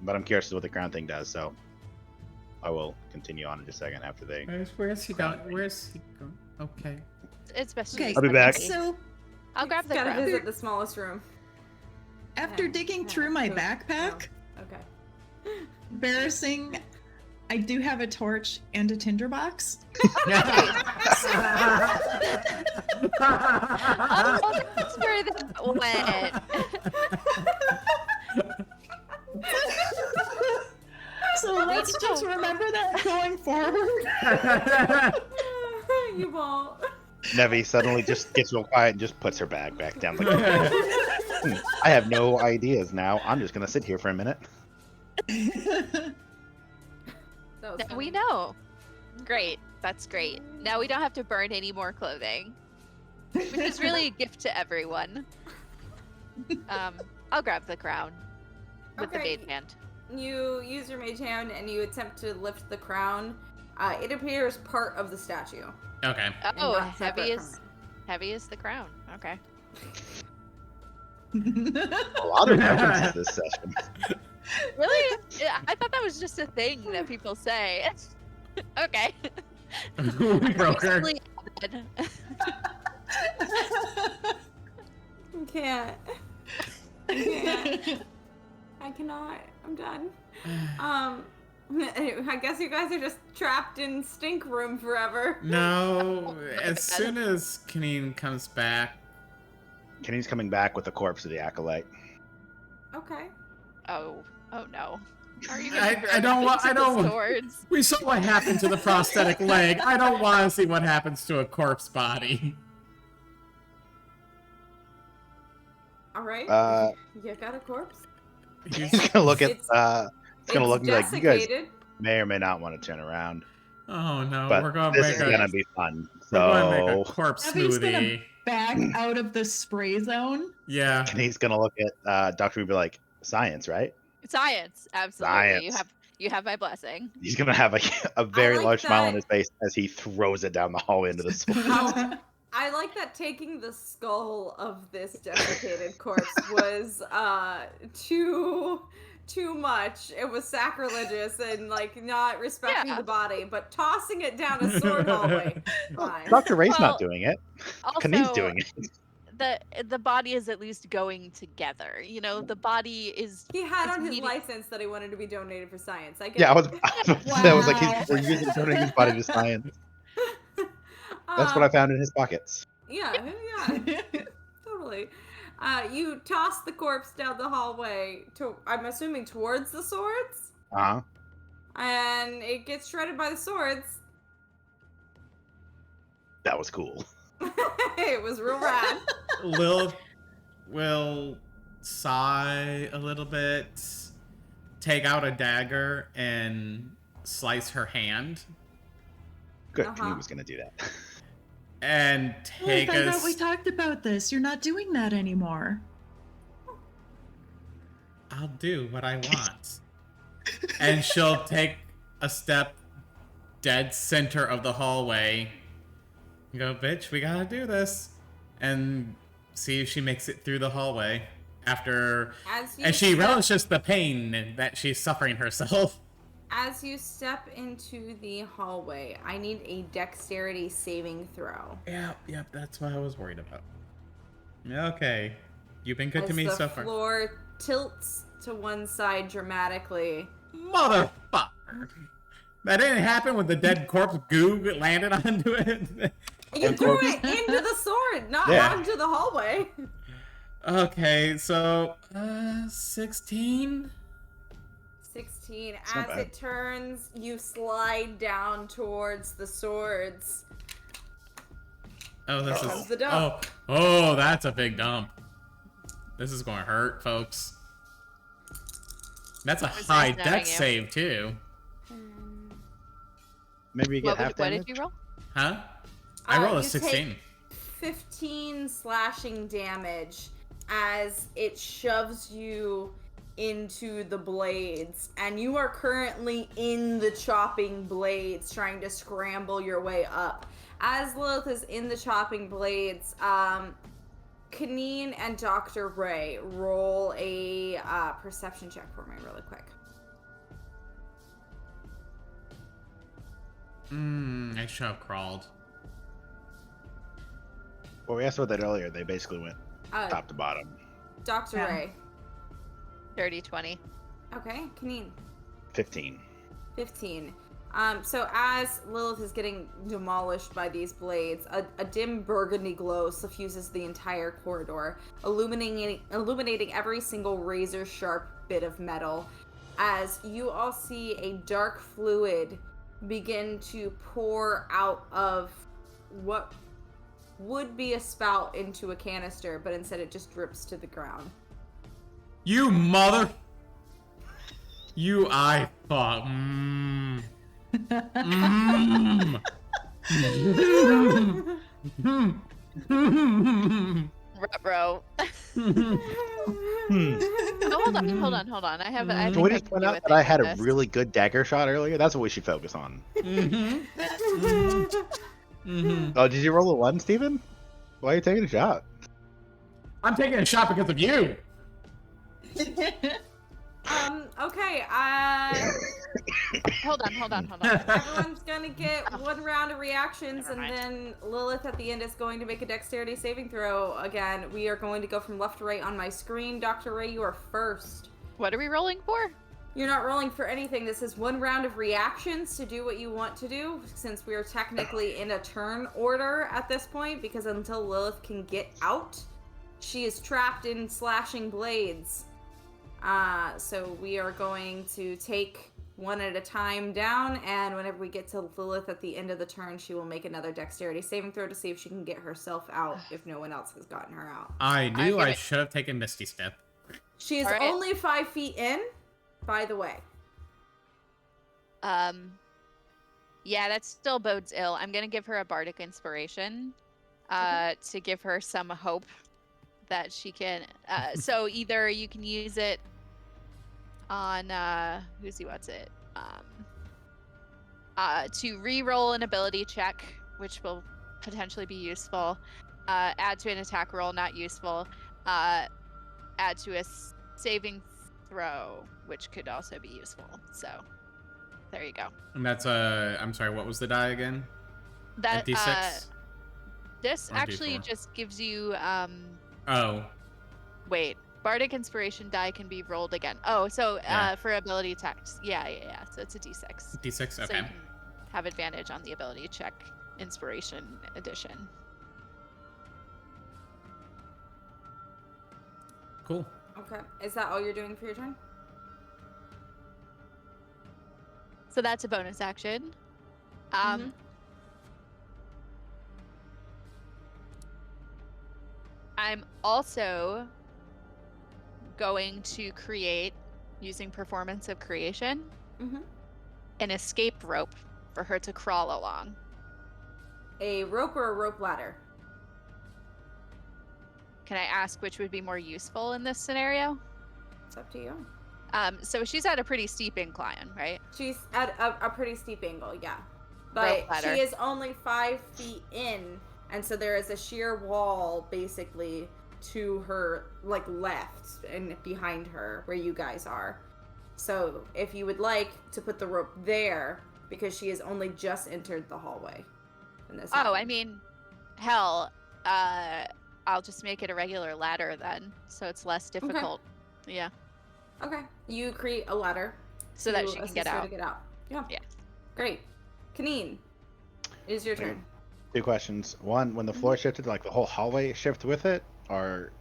But I'm curious what the crown thing does, so I will continue on in just a second after they. Where's he going? Where's he going? Okay. It's best. to Okay, just I'll be let back. me- So I'll grab the Gotta crown. visit the smallest room. after Yeah, digging yeah, through my cool. backpack, Oh, okay. embarrassing, I do have a torch and a tinderbox. Oh, that's where that went. So let's just remember that going forward. You won't. Nevi suddenly just gets real quiet and just puts her bag back down. Like, I have no ideas now. I'm just gonna sit here for a minute. That was Now funny. we know. Great. That's great. Now we don't have to burn any more clothing, which is really a gift to everyone. I'll grab the crown with the Okay. maid hand. You use your mage hand and you attempt to lift the crown. It appears part of the statue. Okay. Oh, not separate from heavy is the crown. Okay. A lot of references this session. Really? Yeah, I thought that was just a thing that people say. Okay. We broke her. Recently added. I can't. I can't. I cannot. I'm done. I guess you guys are just trapped in stink room forever. No, as soon as Kaneen comes back, Kenny's coming back with the corpse of the acolyte. Okay. Oh no. Are you I gonna don't want- I don't want- swords? we saw what happened to the prosthetic leg. I don't want to see what happens to a corpse body. All right. You got a corpse? He's gonna look at. It's gonna It's look and be like, you guys desiccated. may or may not want to turn around, Oh no, but we're gonna this make is a gonna be fun. we're gonna make a So corpse Abby's gonna- smoothie. Back out of the spray zone. Yeah. Kenny's gonna look at Dr. Ruby like, science, right? Science, absolutely. Science. You have my blessing. He's gonna have a very like large smile on that. his face as he throws it down the hallway into the sword. I like that taking the skull of this desiccated corpse was too much. It was sacrilegious and like not respecting Yeah. the body, but tossing it down a sword hallway. Fine. Dr. Ray's Well, not doing it. Also, Kenny's doing it. the body is at least going together. You know, the body is. He had It's on his needed- license that he wanted to be donated for science. I get Yeah, I it. was. That was like Wow. we're using donating his body to science. That's what I found in his pockets. Yeah, totally. You toss the corpse down the hallway to, I'm assuming, towards the swords, Uh huh. and it gets shredded by the swords. That was cool. It was real rad. Lilith will sigh a little bit, take out a dagger, and slice her hand, Good. Uh-huh. Kenny was gonna do that. and take I a thought we talked about this. You're not doing that anymore. I'll do what I want. And she'll take a step dead center of the hallway. And go, bitch, we gotta do this. And see if she makes it through the hallway after. And she relishes the pain that she's suffering herself. As you step into the hallway, I need a dexterity saving throw. Yep, that's what I was worried about. Okay. You've been good to As me the so far. floor tilts to one side dramatically. Motherfucker. That didn't happen when the dead corpse goo landed onto it. You And threw corpse- it into the sword, not Yeah. onto the hallway. Okay, so 16. 16. It's not As bad. it turns, you slide down towards the swords. Oh, this Comes is the dump. Oh, that's a big dump. This is going to hurt, folks. That's a was high nice knowing dex you. save too, Maybe you get half What damage. did you roll? huh? I rolled a you 16. take 15 slashing damage as it shoves you into the blades, and you are currently in the chopping blades trying to scramble your way up. As Lilith is in the chopping blades, Kaneen and Dr. Ray, roll a perception check for me really quick. I should have crawled. Well, we asked about that earlier. They basically went top to bottom. Dr. Yeah. Ray. Dirty 20. Okay, Kaneen. 15. 15. So as Lilith is getting demolished by these blades, a dim burgundy glow suffuses the entire corridor, illuminating every single razor-sharp bit of metal, as you all see a dark fluid begin to pour out of what would be a spout into a canister, but instead it just drips to the ground. You mother. You I fuck. Mmm. Mmm. Bro. Hold on. I Can think we I just can point do out a that thing I had with a this. really good dagger shot earlier? That's what we should focus on. Oh, did you roll a 1, Steven? Why are you taking a shot? I'm taking a shot because of you. Okay, Hold on. everyone's gonna get Oh. one round of reactions, Never and mind. then Lilith at the end is going to make a dexterity saving throw. Again, we are going to go from left to right on my screen. Dr. Ray, you are first. What are we rolling for? You're not rolling for anything. This is one round of reactions to do what you want to do, since we are technically in a turn order at this point, because until Lilith can get out, she is trapped in slashing blades. So we are going to take one at a time down, and whenever we get to Lilith at the end of the turn, she will make another dexterity saving throw to see if she can get herself out if no one else has gotten her out. I knew I'm I gonna- should have taken Misty Step. She is All right. only 5 feet in, by the way. Yeah, that still bodes ill. I'm gonna give her a bardic inspiration, to give her some hope that she can. So either you can use it on to re-roll an ability check, which will potentially be useful. Add to an attack roll, not useful. Add to a saving throw, which could also be useful. So there you go. And that's I'm sorry, what was the die again? A That D6? this Or actually D4? just gives you Oh. wait, bardic inspiration die can be rolled again. Oh, so Yeah. for ability checks. Yeah. So it's a D6. D6, So okay. you can have advantage on the ability check inspiration edition. Cool. Okay. Is that all you're doing for your turn? So that's a bonus action. Mhm. I'm also going to create, using performance of creation, Mm-hmm. an escape rope for her to crawl along. A rope or a rope ladder? Can I ask which would be more useful in this scenario? It's up to you. So she's at a pretty steep incline, right? She's at a pretty steep angle, yeah. But Rope ladder. she is only 5 feet in, and so there is a sheer wall basically to her like left and behind her where you guys are. So if you would like to put the rope there, because she has only just entered the hallway. In this Oh, I mean, hell, I'll just make it a regular ladder then, so it's less difficult. Yeah, Okay. You create a ladder so that to she can assist get her out. to get out. Yeah. Yeah. Great. Kaneen, it is your turn. 2 questions. One, when the floor shifted, like the whole hallway shift with it, or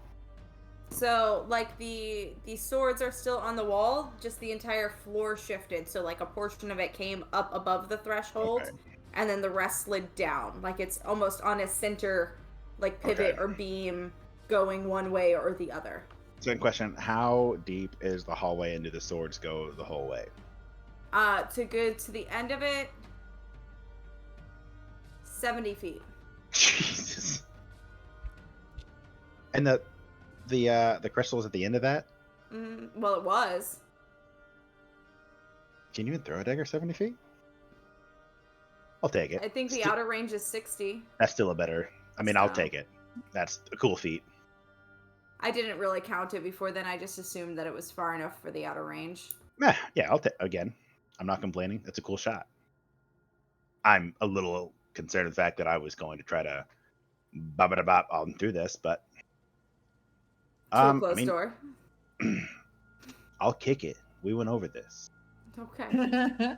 So, like, the swords are still on the wall, just the entire floor shifted. So, like, a portion of it came up above the threshold, Okay. and then the rest slid down. Like, it's almost on a center, like, pivot Okay. or beam going one way or the other. Second question: how deep is the hallway into the swords go the whole way? To go to the end of it, 70 feet. Jesus. And the crystals at the end of that? Well, it was. Can you even throw a dagger 70 feet? I'll take it. I think the outer range is 60. That's still a better. I mean, I'll So- take it. That's a cool feat. I didn't really count it before then. I just assumed that it was far enough for the outer range. Yeah, I'll take. Again, I'm not complaining. That's a cool shot. I'm a little concerned with the fact that I was going to try to bop on through this, but To a closed door. I'll kick it. We went over this. Okay.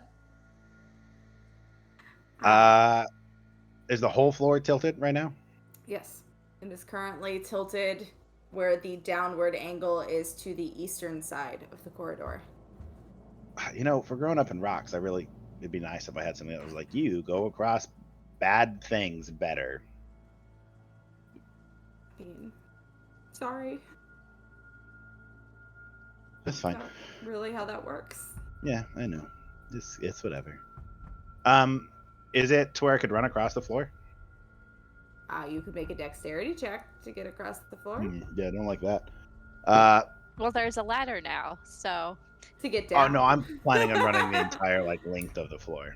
Is the whole floor tilted right now? Yes. It is currently tilted where the downward angle is to the eastern side of the corridor. You know, for growing up in rocks, it'd be nice if I had something that was like, you go across bad things better. Sorry. That's fine. Not really how that works. Yeah, I know. It's whatever. Is it to where I could run across the floor? You could make a dexterity check to get across the floor. Yeah, I don't like that. Well, there's a ladder now, so. To get Oh down. no, I'm planning on running the entire length of the floor.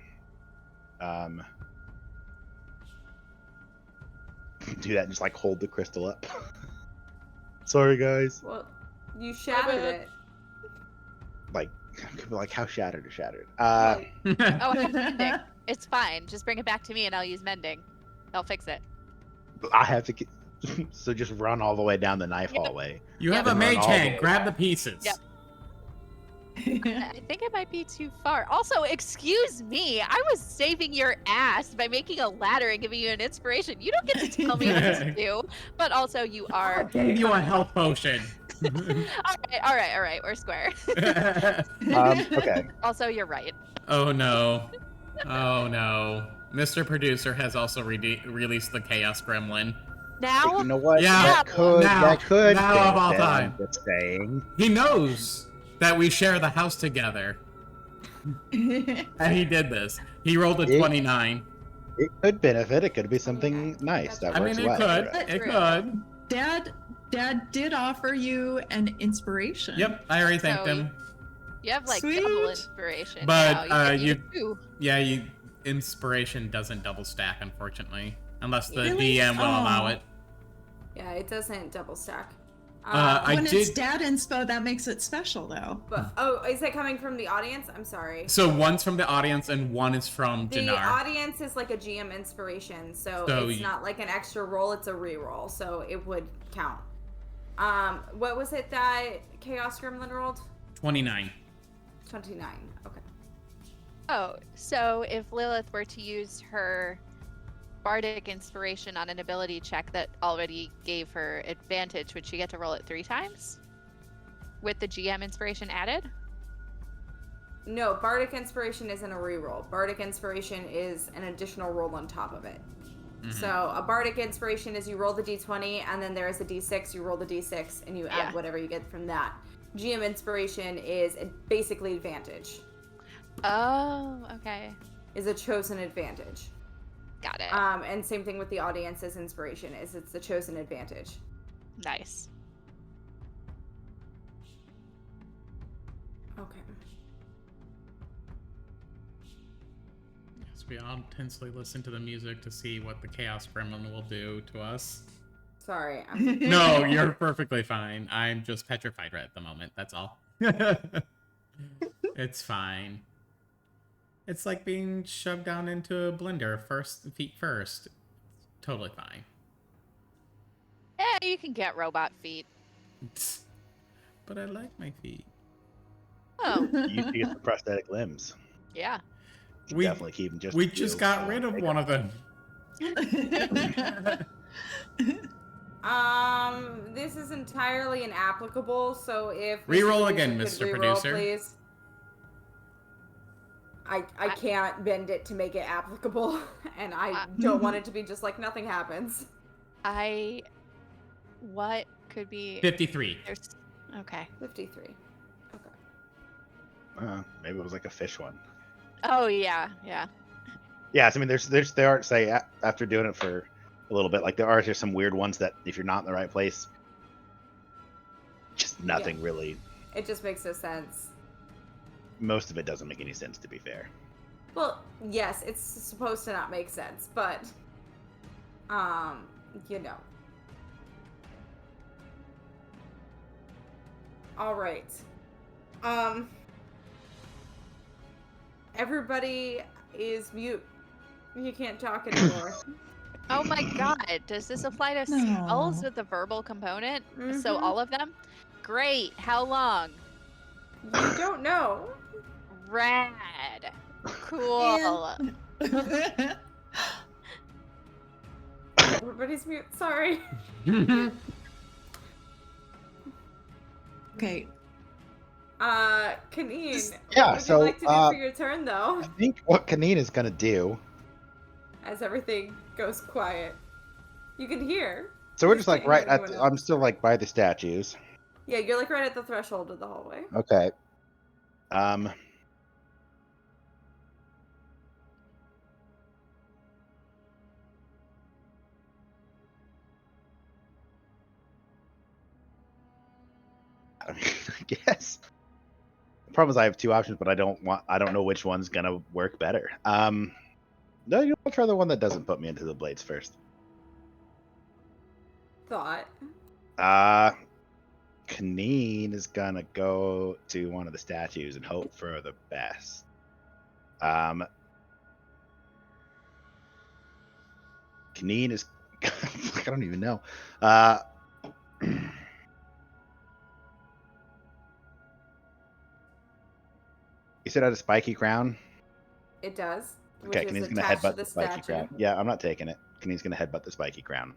Do that and just hold the crystal up. Sorry, guys. Well, you shattered bad. it. How shattered is shattered? Oh, I have mending. It's fine. Just bring it back to me and I'll use mending. I'll fix it. I have to. So just run all the way down the knife hallway. You have Then a run mage all the hand. way Grab down. the pieces. Yep. I think it might be too far. Also, excuse me. I was saving your ass by making a ladder and giving you an inspiration. You don't get to tell me what to do. But also, you I are. gave you a health potion. All right. We're square. Okay. Also, you're right. Oh no. Oh no. Mr. Producer has also released the Chaos Gremlin. Now? You know what? Yeah. That could. Now be of all it, time. I'm just saying. He knows that we share the house together. And he did this. He rolled a 29. It could benefit. It could be something nice that I works mean, it well. could. right? It could. Dad did offer you an inspiration. Yep, I already thanked So him. You have double Sweet. inspiration. But, now. you- get two. Yeah, inspiration doesn't double stack, unfortunately. Unless the Really? DM will allow Oh. it. Yeah, it doesn't double stack. I When it's did. dad inspo, that makes it special, though. But is it coming from the audience? I'm sorry. So one's from the audience and one is from The Dinar. audience is like a GM inspiration, so it's not like an extra roll, it's a re-roll, so it would count. What was it that Chaos Gremlin rolled? 29. 29. Okay. Oh, so if Lilith were to use her bardic inspiration on an ability check that already gave her advantage, would she get to roll it 3 times? With the GM inspiration added? No, Bardic Inspiration isn't a re-roll. Bardic Inspiration is an additional roll on top of it. Mm-hmm. So a Bardic Inspiration is you roll the d20 and then there is a d6, you roll the d6 and you add whatever you get from that. GM Inspiration is basically advantage. Oh, okay. Is a chosen advantage. Got it. And same thing with the audience's inspiration is it's the chosen advantage. Nice. Okay. Yes, we all intensely listen to the music to see what the Chaos Gremlin will do to us. Sorry. No, you're perfectly fine. I'm just petrified right at the moment. That's all. It's fine. It's like being shoved down into a blender, feet first. Totally fine. Yeah, you can get robot feet. But I like my feet. Oh, You can get the prosthetic limbs. yeah. You We- definitely keep them just. We for just you. got rid of one of them. This is entirely inapplicable, so if Reroll Mr. again, Producer Mr. could reroll, Producer. please. I can't bend it to make it applicable, and I don't want it to be just like nothing happens. What could be 53. Okay. 53. Okay. Maybe it was like a fish one. Oh yeah. Yeah, so, I mean, there are, say, after doing it for a little bit, like there are just some weird ones that if you're not in the right place, just nothing really. It just makes no sense. Most of it doesn't make any sense, to be fair. Well, yes, it's supposed to not make sense, but, you know. All right. Everybody is mute. You can't talk anymore. Oh my god, does this apply to spells with a verbal component? So Mhm. all of them? Great. How long? You don't know. Rad. Cool. Everybody's mute. Sorry. Okay. Kaneen. Yeah, What would so, you like to do for your turn, though? I think what Kaneen is going to do as everything goes quiet. You can hear. So we're just like can't hear right at. anyone I'm else. still like by the statues. Yeah, you're like right at the threshold of the hallway. Okay. I mean, I guess. The problem is I have two options, but I don't know which one's gonna work better. No, I'll try the one that doesn't put me into the blades first. Thought. Kaneen is gonna go to one of the statues and hope for the best. Kaneen is I don't even know. You said it had a spiky crown? It does. Okay, Which is Kaneen's gonna attached to headbutt the the spiky statue. crown. Yeah, I'm not taking it. Kaneen's gonna headbutt the spiky crown.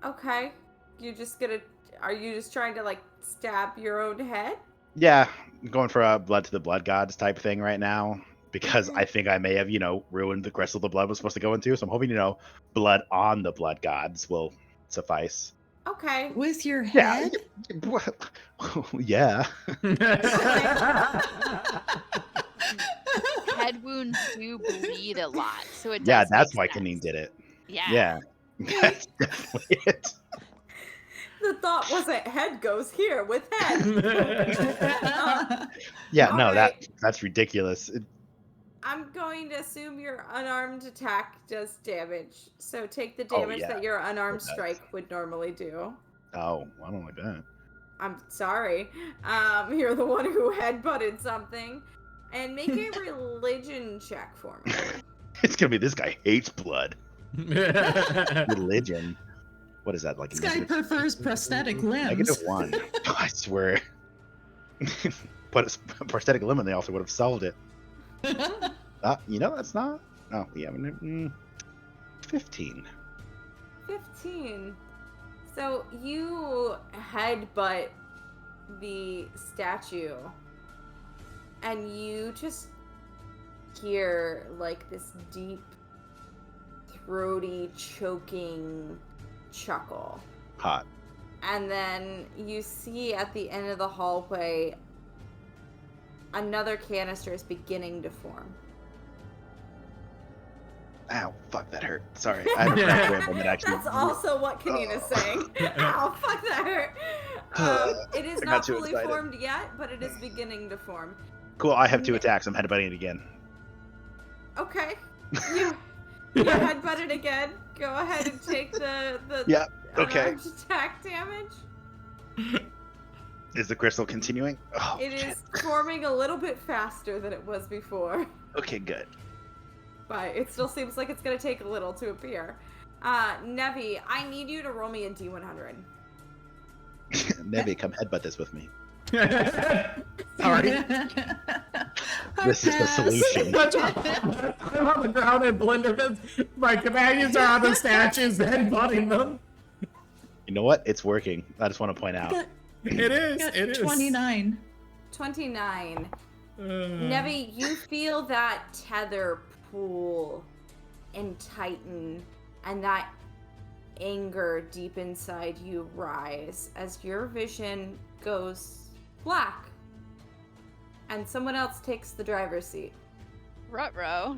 Okay. You're just gonna. Are you just trying to like stab your own head? Yeah, I'm going for a blood to the blood gods type thing right now because I think I may have, ruined the crystal the blood was supposed to go into. So I'm hoping, blood on the blood gods will suffice. Okay. With your Yeah. head? Yeah. Head wounds do bleed a lot, so it does. Yeah, that's why make sense. Kaneen did it. Yeah. Yeah. That's definitely it. The thought wasn't head goes here with head. Yeah, no, Alright. that's ridiculous. I'm going to assume your unarmed attack does damage. So take the Oh, damage yeah, that your unarmed it does. strike would normally do. Oh, I don't like that. I'm sorry. You're the one who headbutted something. And make a religion check for me. It's gonna be this guy hates blood. Religion. What is that like? This guy prefers prosthetic limbs. -1. I swear. But a prosthetic limb, and they also would have solved it. That's not. Oh, yeah. 15. 15. So you headbutt the statue, and you just hear like this deep, throaty, choking chuckle. Hot. And then you see at the end of the hallway another canister is beginning to form. Ow, fuck, that hurt. Sorry. I have a cracked rib and it actually. That's also what Kaneen is saying. Ow, fuck, that hurt. It is I got not too fully excited. formed yet, but it is beginning to form. Cool, I have 2 attacks. I'm headbutting it again. Okay. You headbutt it again. Go ahead and take the Yeah, okay. unarmed attack damage. Is the crystal continuing? Oh, It shit. is forming a little bit faster than it was before. Okay, good. But it still seems like it's going to take a little to appear. Nevi, I need you to roll me a D100. Nevi, come headbutt this with me. Sorry. This is the solution. I'm on the ground and Blender. My companions are on the statues, headbutting them. You know what? It's working. I just want to point out. It is. Got It is. 29. 29. Nevi, you feel that tether pull and tighten, and that anger deep inside you rise as your vision goes black and someone else takes the driver's seat. Ruh-roh.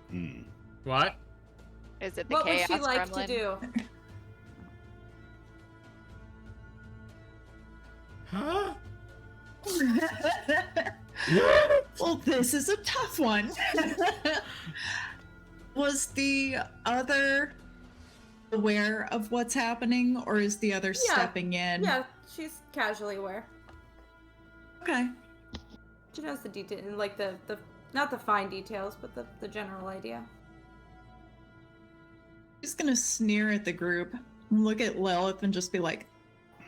Hmm. What? Is it the What would chaos she like gremlin? to do? Huh? Well, this is a tough one. Was the other aware of what's happening, or is the other Yeah. stepping in? Yeah, she's casually aware. Okay. She knows the detail, like the not the fine details, but the general idea. She's gonna sneer at the group, look at Lilith, and just be like,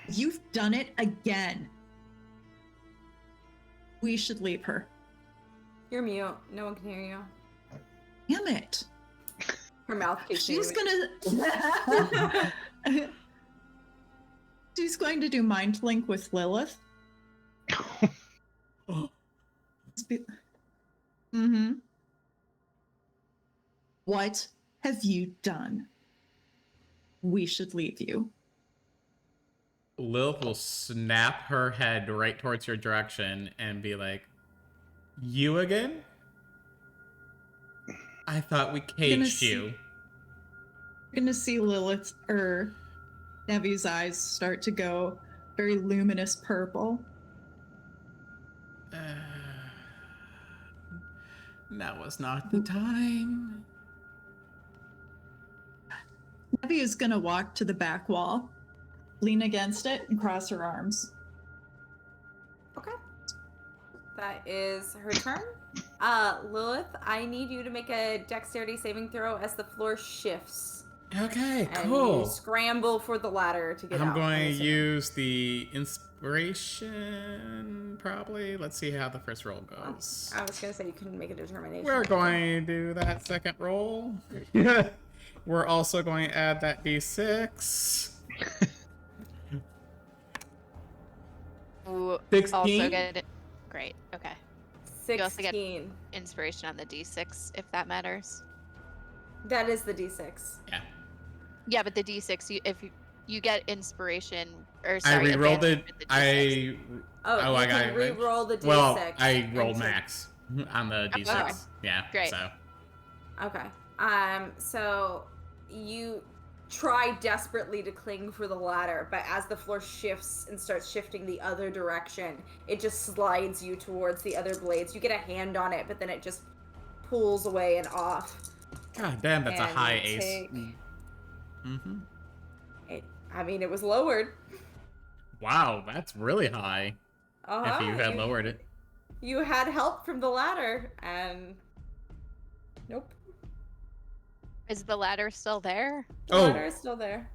"You've done it again. We should leave her." You're mute. No one can hear you. Damn it. Her mouth keeps She's moving. gonna. She's going to do mind link with Lilith. Mm-hmm. What? have you done? We should leave you. Lilith will snap her head right towards your direction and be like, "You again? I thought we caged you." You're gonna see Lilith or Nevi's eyes start to go very luminous purple. Now was not the time. Nevi is gonna walk to the back wall, lean against it, and cross her arms. Okay. That is her turn. Lilith, I need you to make a dexterity saving throw as the floor shifts. Okay, And cool. you scramble for the ladder to get out. I'm going to use the inspiration, probably. Let's see how the first roll goes. I was going to say you couldn't make a determination. We're going to do that second roll. We're also going to add that d6. Ooh, 16? Also get it. Great. Okay. 16. You also get inspiration on the d6 if that matters. That is the d6. Yeah. Yeah, but the d6, if you get inspiration, or I sorry, re-rolled it. advantage with the D6. I can re-roll the d6. Well, I rolled max on the d6. Okay. Yeah. Great. So. Okay. So you try desperately to cling for the ladder, but as the floor shifts and starts shifting the other direction, it just slides you towards the other blades. You get a hand on it, but then it just pulls away and off. God damn, that's a And high you ace. take- Mm-hmm. It was lowered. Wow, that's really high. Uh-huh. If you had lowered it. You had help from the ladder, and nope. Is the ladder still there? The ladder is still there.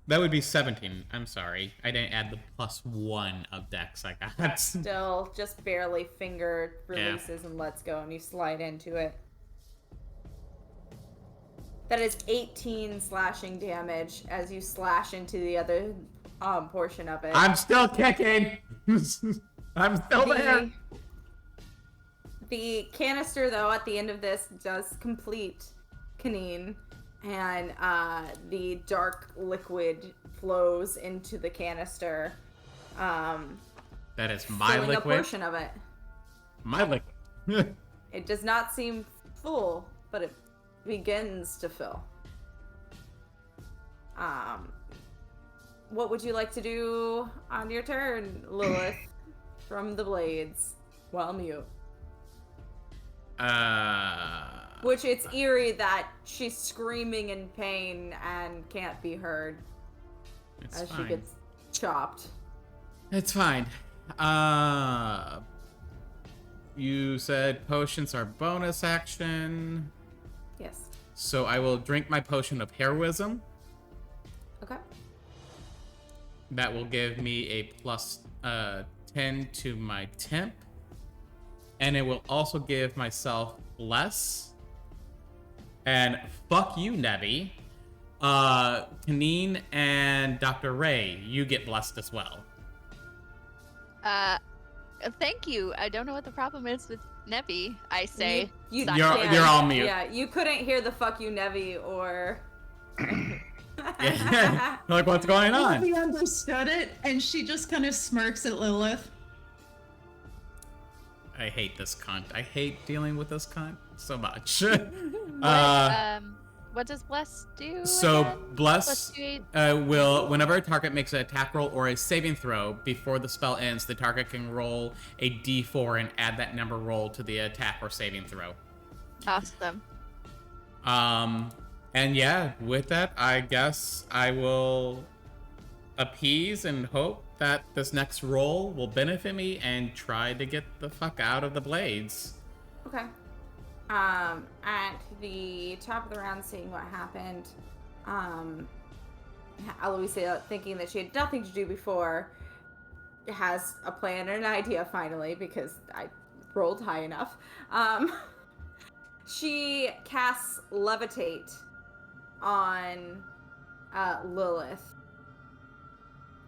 That would be 17. I'm sorry. I didn't add the +1 of dex I got. Still just barely finger releases and lets go, and you slide into it. That is 18 slashing damage as you slash into the other portion of it. I'm still kicking. I'm still there. The canister, though, at the end of this does complete Kaneen, and the dark liquid flows into the canister. That is my filling liquid. a portion of it. My liquid. It does not seem full, but it begins to fill. What would you like to do on your turn, Lilith, from the blades while mute? Which it's eerie that she's screaming in pain and can't be heard as she gets chopped. It's fine. You said potions are bonus action. Yes. So I will drink my potion of heroism. Okay. That will give me a plus 10 to my temp. And it will also give myself less. And fuck you, Nevi. Kaneen and Dr. Ray, you get blessed as well. Thank you. I don't know what the problem is with Nevi, I say. You're all mute. Yeah, you couldn't hear the fuck you, Nevi, or... Yeah. Like, what's going on? Nevi understood it, and she just kind of smirks at Lilith. I hate this cunt. I hate dealing with this cunt so much. What does Bless do? So again? Bless do will, whenever a target makes an attack roll or a saving throw before the spell ends, the target can roll a d4 and add that number roll to the attack or saving throw. Awesome. And yeah, with that, I guess I will appease and hope that this next roll will benefit me and try to get the fuck out of the blades. Okay. At the top of the round, seeing what happened, Aloysia, thinking that she had nothing to do before, has a plan and an idea finally, because I rolled high enough. She casts Levitate on Lilith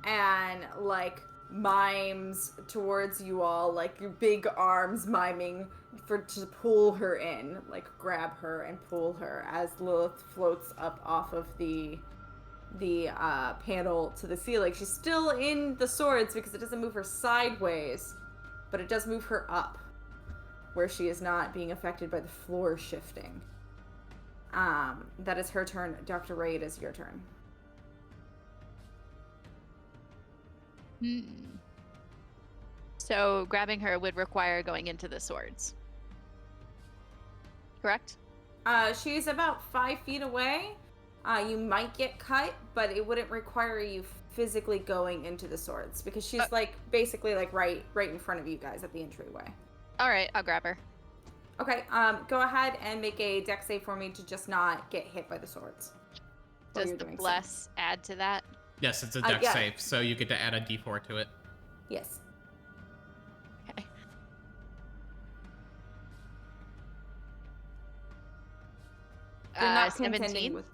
and, like, mimes towards you all, like, your big arms miming to pull her in, like grab her and pull her as Lilith floats up off of the panel to the ceiling. She's still in the swords because it doesn't move her sideways, but it does move her up, where she is not being affected by the floor shifting. That is her turn. Dr. Ray, it is your turn. So grabbing her would require going into the swords. Correct? She's about 5 feet away. You might get cut, but it wouldn't require you physically going into the swords because she's like basically like right in front of you guys at the entryway. All right, I'll grab her. Okay, go ahead and make a dex save for me to just not get hit by the swords. Does the bless add to that? Yes, it's a dex yeah. save, so you get to add a d4 to it. Yes. Okay. You're not 17? contending with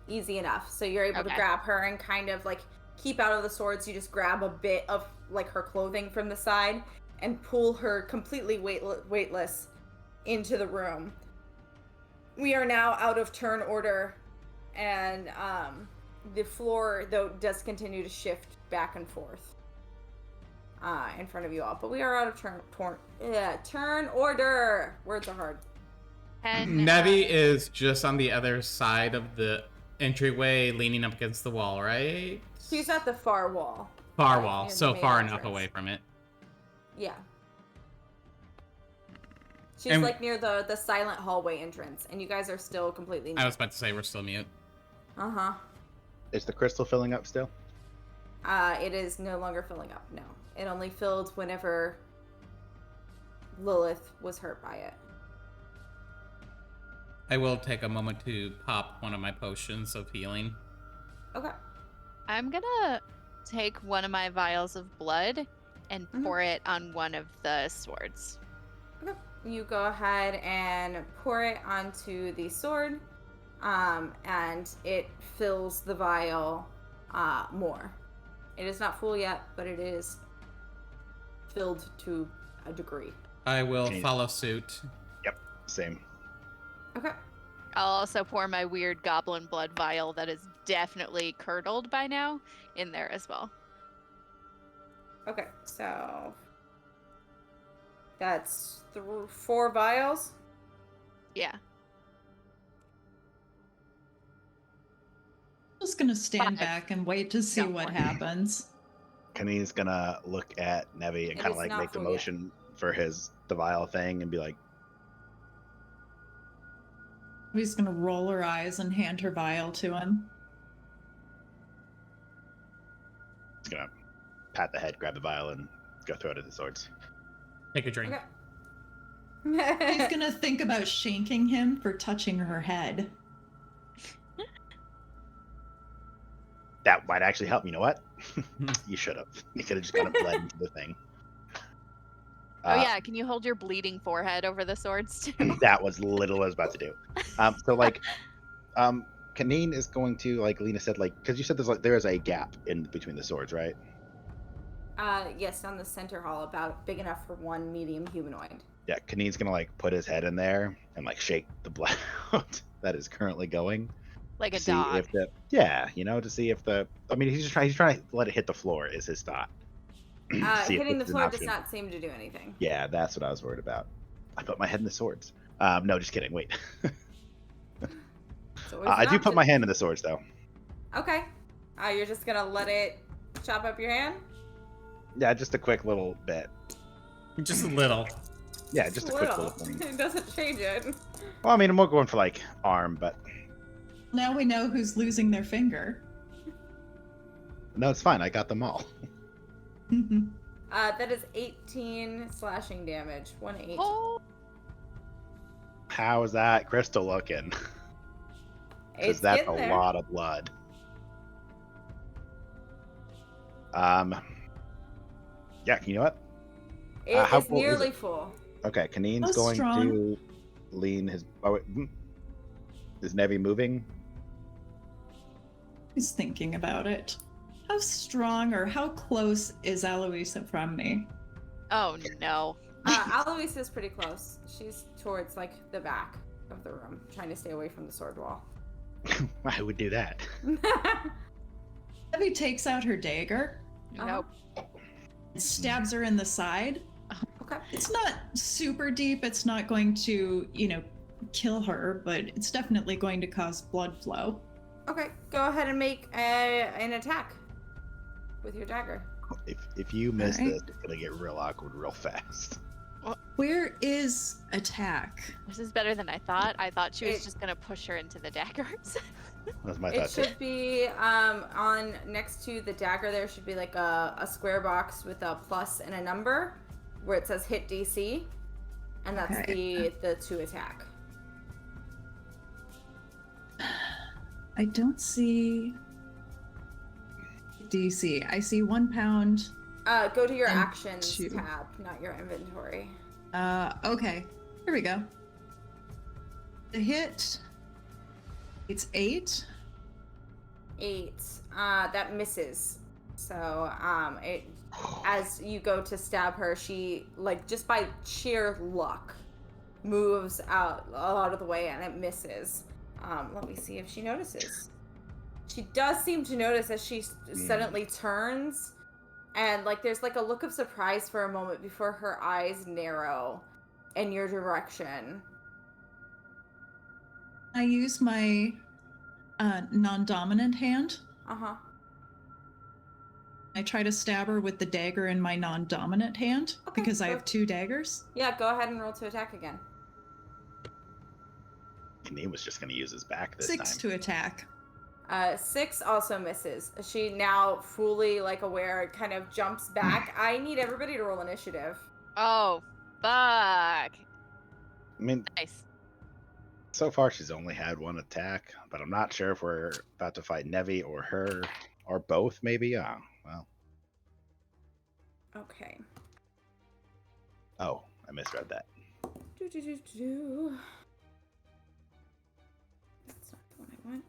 easy enough, so you're able to Okay. grab her and kind of like keep out of the swords. You just grab a bit of like her clothing from the side and pull her completely weightless into the room. We are now out of turn order, and the floor though does continue to shift back and forth in front of you all, but we are out of turn order. Words are hard. And Nevi is just on the other side of the entryway, leaning up against the wall, right? She's at the far wall. Far Like, wall, near the so main far enough entrance. away from it. Yeah. She's And- like near the silent hallway entrance, and you guys are still completely I was about to say we're still mute. Uh-huh. Is the crystal filling up still? It is no longer filling up, no. It only filled whenever Lilith was hurt by it. I will take a moment to pop one of my potions of healing. Okay. I'm gonna take one of my vials of blood and pour it on one of the swords. Okay. You go ahead and pour it onto the sword, and it fills the vial more. It is not full yet, but it is filled to a degree. I will Jeez. follow suit. Same. Okay. I'll also pour my weird goblin blood vial that is definitely curdled by now in there as well. Okay, so that's 4 vials. Yeah. Just gonna stand 5. back and wait to see No, what 4. happens. Kenny's gonna look at Nevi and It kind is of like not make the full yet. motion for the vial thing and be like, He's gonna roll her eyes and hand her vial to him. he's gonna pat the head, grab the vial, and go throw it at the swords. Take a drink. Okay. He's gonna think about shanking him for touching her head. That might actually help. You know what? You should have. You could have just kind of bled into the thing. Oh yeah, can you hold your bleeding forehead over the swords too? That was literally what I was about to do. So like, Kaneen is going to, like Lena said, like, because you said there is a gap in between the swords, right? Yes, on the center hall, about big enough for one medium humanoid. Yeah, Kaneen's gonna like put his head in there and like shake the blood out that is currently going. Like a To see dog. if to see if I mean, he's trying to let it hit the floor is his thought. See if Hitting the it's an floor does option. not seem to do anything. Yeah, that's what I was worried about. I put my head in the swords. No, just kidding. Wait. It's always I an do put option. my hand in the swords though. Okay. You're just gonna let it chop up your hand? Yeah, just a quick little bit. Just a little. Yeah, just a quick little Little. thing. It doesn't change it. Well, I mean, I'm more going for like arm, but Now we know who's losing their finger. no, it's fine. I got them all. That is 18 slashing damage. 1-8. Oh, How is that crystal looking? Because It's that's getting a there. lot of blood. Yeah, you know what? It how is full is nearly it? full. Okay, Kaneen's How going strong? to lean his. Oh, wait. Is Nevi moving? He's thinking about it. How strong or how close is Aloisa from me? oh no. Alois is pretty close. She's towards like the back of the room, trying to stay away from the sword wall. I would do that. Evie takes out her dagger, Nope. stabs her in the side. Okay. It's not super deep. It's not going to, kill her, but it's definitely going to cause blood flow. Okay. Go ahead and make an attack with your dagger. If you miss Alright. this, it's gonna get real awkward real fast. Where is attack? This is better than I thought. I thought she was It- just gonna push her into the daggers. That's my It thought. too. should be on next to the dagger. There should be like a square box with a plus and a number where it says hit DC, and that's Okay. the to attack. I don't see DC. I see 1 pound. Go to your And actions 2. tab, not your inventory. Okay. Here we go. The hit. It's 8. 8. That misses. So as you go to stab her, she like just by sheer luck moves out of the way and it misses. Let me see if she notices. She does seem to notice as she suddenly turns, and like there's like a look of surprise for a moment before her eyes narrow in your direction. I use my non-dominant hand. Uh-huh. I try to stab her with the dagger in my non-dominant hand Okay, because I go- have 2 daggers. Yeah, go ahead and roll to attack again. Nate was just gonna use his back this 6 time. to attack. 6 also misses. She now fully like aware kind of jumps back. I need everybody to roll initiative. Oh, fuck. I mean, Nice. so far she's only had 1 attack, but I'm not sure if we're about to fight Nevi or her or both. Maybe. Well. Okay. Oh, I misread that. Do. That's not the one I want.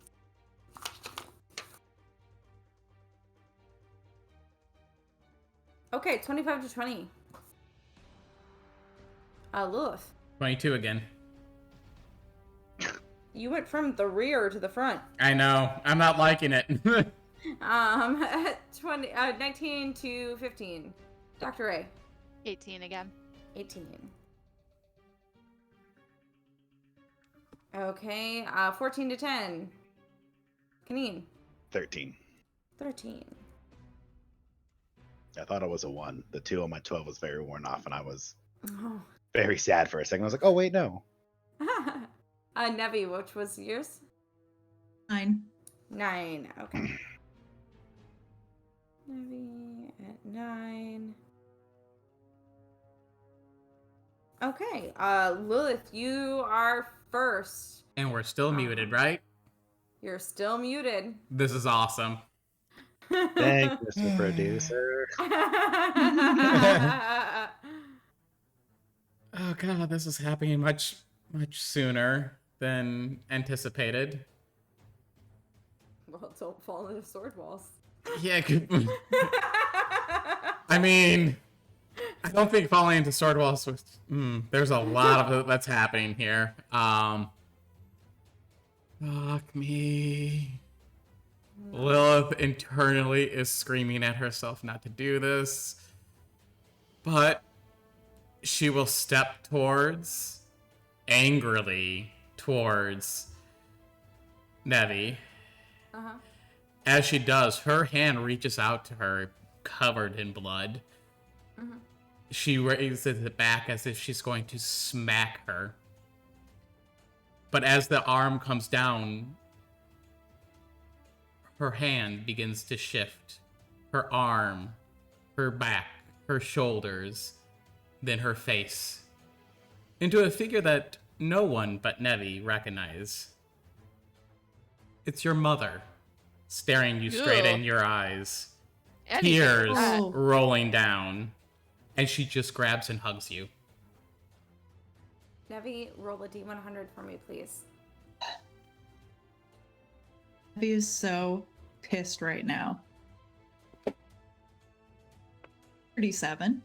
Okay, 25 to 20. Lilith, 22 again. you went from the rear to the front. I know. I'm not liking it. 19 to 15. Dr. A, 18 again. 18. Okay, 14 to 10. Kaneen, 13. 13. I thought it was a 1. The 2 on my 12 was very worn off, and I was Oh. very sad for a second. I was like, oh, wait, no. Nevi, which was yours? 9. 9. Okay. Nevi at 9. Okay. Lilith, you are first. And we're still muted, right? You're still muted. This is awesome. Thanks, Mr. Producer. Oh god, this is happening much sooner than anticipated. Well, don't fall into sword walls. Yeah, I mean, I don't think falling into sword walls was. There's a lot of it that's happening here. Fuck me. Lilith internally is screaming at herself not to do this, but she will step angrily towards Nevi. Uh-huh. As she does, her hand reaches out to her, covered in blood. Mhm. She raises it back as if she's going to smack her. But as the arm comes down, her hand begins to shift. Her arm, her back, her shoulders, then her face. Into a figure that no one but Nevi recognize. It's your mother, staring you straight Ew. in your eyes. Anything Tears like that. Oh. rolling down. And she just grabs and hugs you. Nevi, roll a d100 for me, please. Evie is so pissed right now. 37.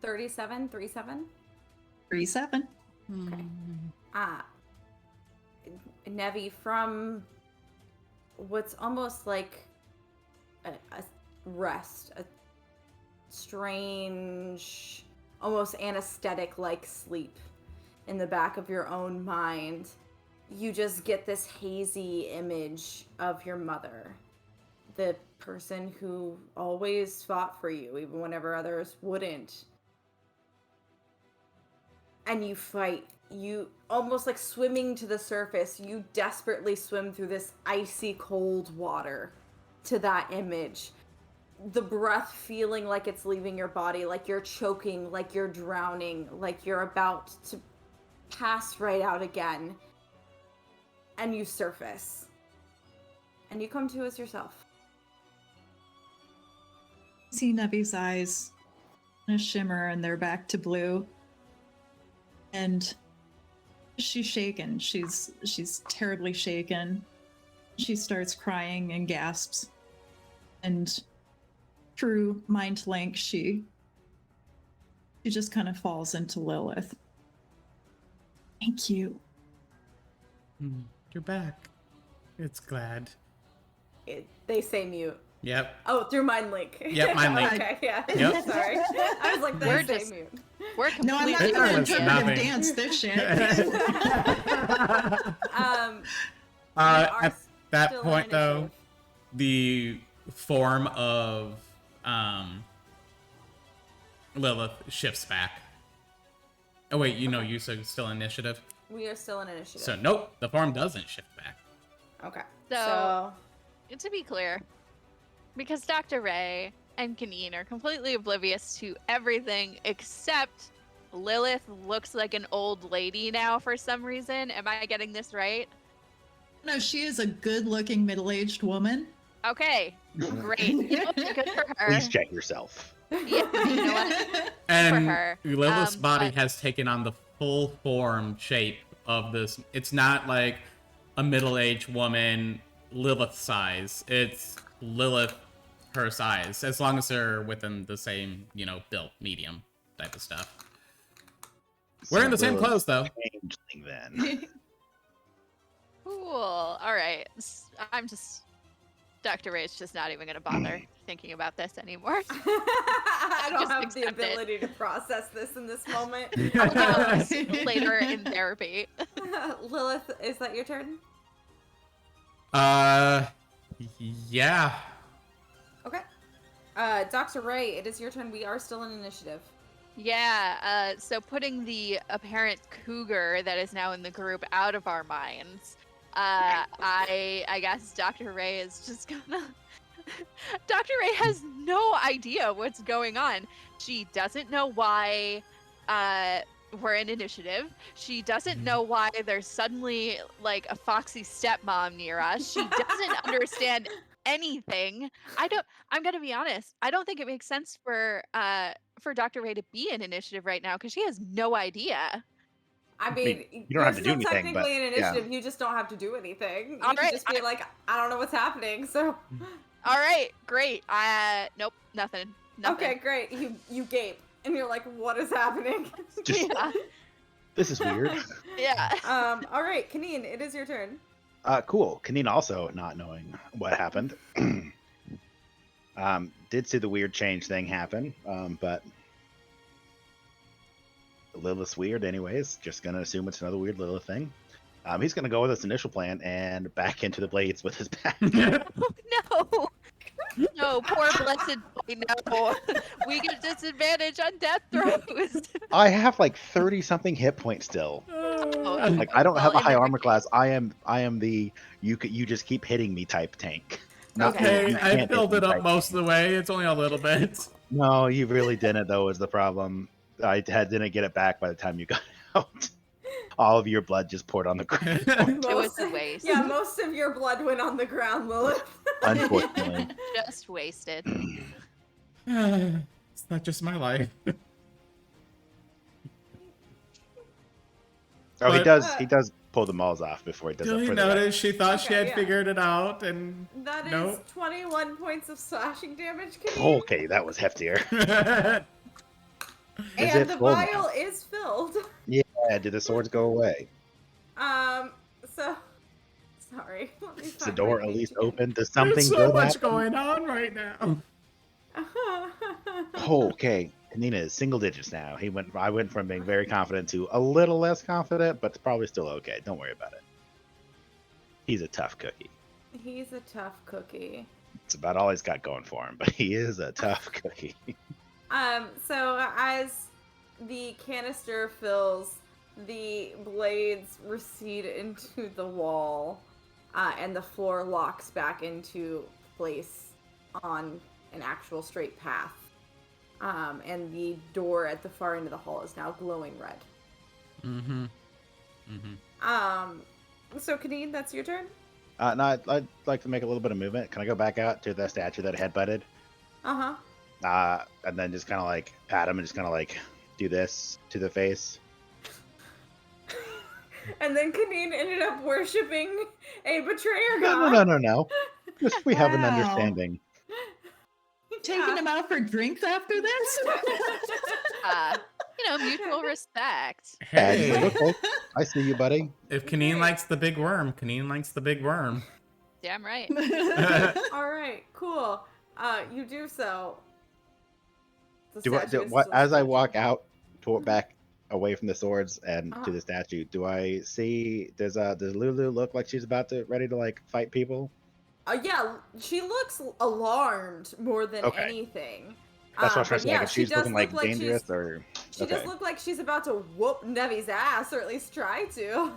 37, 37. 37. Okay. Nevi, from what's almost like a rest, a strange, almost anesthetic-like sleep in the back of your own mind, you just get this hazy image of your mother, the person who always fought for you, even whenever others wouldn't. And you fight. You almost like swimming to the surface. You desperately swim through this icy cold water to that image. The breath feeling like it's leaving your body, like you're choking, like you're drowning, like you're about to pass right out again. And you surface. And you come to as yourself. See Nevi's eyes kind of shimmer and they're back to blue. And she's shaken. She's terribly shaken. She starts crying and gasps. And through mind link, she just kind of falls into Lilith. Thank you. You're back. It's glad. They say mute. Yep. Oh, through mind link. Yep, mind link. Okay, yeah. Yep. Sorry. I was like, We're they say just- mute. We're No, I'm completely not even It's interpretive nothing. dance this shit. Are At that still point, in though, initiative. the form of Lilith shifts back. Oh wait, you said still initiative. We are still in initiative. So nope, the form doesn't shift back. Okay. So- to be clear, because Dr. Ray and Kaneen are completely oblivious to everything except Lilith looks like an old lady now for some reason. Am I getting this right? No, she is a good-looking middle-aged woman. Okay, great. You know, good for her. Please check yourself. Yeah, you know what? And her. Lilith's body But- has taken on the full form shape of this. It's not like a middle-aged woman Lilith size. It's Lilith her size, as long as they're within the same, built medium type of stuff. Wearing the same Lilith clothes though. Changeling then. Cool. All right. Dr. Ray's just not even going to bother thinking about this anymore. I don't Just have the accept it. ability to process this in this moment. I'll deal with this later in therapy. Lilith, is that your turn? Yeah. Okay. Dr. Ray, it is your turn. We are still in initiative. Yeah, so putting the apparent cougar that is now in the group out of our minds, I guess Dr. Ray is just gonna... Dr. Ray has no idea what's going on. She doesn't know why we're in initiative. She doesn't know why there's suddenly like a foxy stepmom near us. She doesn't understand anything. I'm gonna be honest, I don't think it makes sense for Dr. Ray to be in initiative right now because she has no idea. I mean, mean, you don't you're have to do still anything, but, technically in yeah. initiative. You just don't have to do anything. You All can right, just be like, I don't know what's happening. So, All right, great. Nope, nothing. okay, great. You gape, and you're like, what is happening? Just, Yeah. this is weird. Yeah. All right, Kaneen, it is your turn. Cool. Kaneen also not knowing what happened. Did see the weird change thing happen, but Lilith's weird anyways. Just gonna assume it's another weird Lilith thing. He's gonna go with his initial plan and back into the blades with his back. No. No, poor blessed boy, no. We get disadvantage on death throws. I have like 30 something hit points still. Oh, Like I don't have a Well, in high that armor case- class. I am the you just keep hitting me type tank. Not the, Okay, you I can't hit filled me it up type most of the way. It's only a little bit. No, you really didn't, though, is the problem. Didn't get it back by the time you got out. All of your blood just poured on the ground, It was a waste. Yeah, most of your blood went on the ground, Lilith. unfortunately. Just wasted. It's not just my life. Oh, he But- does pull the malls off before he does it Julie for the noticed she thought she Okay, had yeah. figured it out, and That is Nope. 21 points of slashing damage, Kaneen. Okay, that was heftier. Is And it the full now? vial is filled. Yeah, did the swords go away? So sorry. Let me Is the find door my at page least again. open? Does There's something so good much happen? going on right now. Oh, okay. Kanina is single digits now. I went from being very confident to a little less confident, but it's probably still okay. Don't worry about it. He's a tough cookie. He's a tough cookie. It's about all he's got going for him, but he is a tough cookie. So as the canister fills, the blades recede into the wall, and the floor locks back into place on an actual straight path. And the door at the far end of the hall is now glowing red. Mm-hmm. So Kaneen, that's your turn? No, I'd like to make a little bit of movement. Can I go back out to the statue that headbutted? Uh-huh. And then just kind of like pat him and just kind of like do this to the face. And then Kaneen ended up worshipping a betrayer No, god. no. Just we have an Wow. understanding. Taking him out for drinks after this? Mutual respect. Hey, Okay, I see you, buddy. if Kaneen likes the big worm, Kaneen likes the big worm. Damn right. All right, cool. You do so. The Do I, statue do, is what, still as I standing. walk out back away from the swords and Uh-huh. to the statue, do I see does Lulu look like she's ready to like fight people? Yeah, she looks alarmed more than Okay. anything. That's what I was trying But to say. yeah, Like, if she she's does looking look like like dangerous she's. or She okay. does look like she's about to whoop Nevi's ass, or at least try to.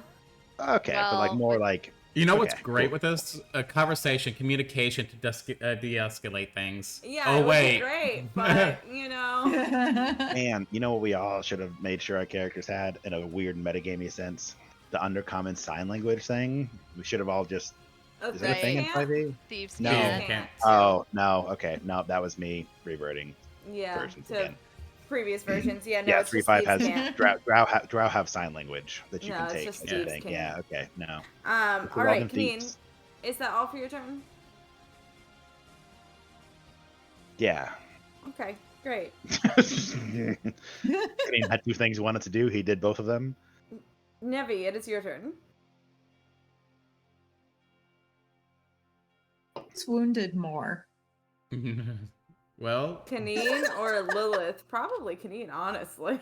Okay, but like Well, more with- like You know what's Okay, great cool. with this? Conversation, communication to de-escalate things. Yeah, oh, it would wait. be great, but you know. man, you know what we all should have made sure our characters had in a weird metagamey sense? The undercommon sign language thing. We should have all just is it a thing in Can't? 5e? Thieves No. can't. Can't. Oh no, okay. No, that was me reverting Yeah, versions to again. previous versions. Yeah, no, Yeah, it's just 3.5 thieves has can't. drow have sign language that you No, can it's take. just and thieves everything. can't. Yeah, okay, no. All We're right, all Kaneen, thieves. is that all for your turn? Yeah. Okay, great. I mean, had two things he wanted to do. He did both of them. Nevi, it is your turn. It's wounded more. Well, Kaneen or Lilith? Probably Kaneen, honestly.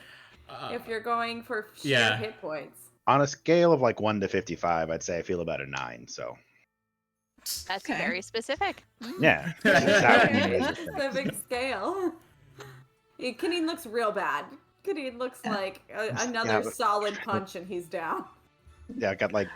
If you're going for sheer yeah. hit points. On a scale of like 1 to 55, I'd say I feel about a 9. So That's Okay. very specific. yeah, that would be Very amazing. specific scale. Yeah, Kaneen looks real bad. Kaneen looks Yeah. like another Yeah, but- solid punch and he's down. Yeah, I got like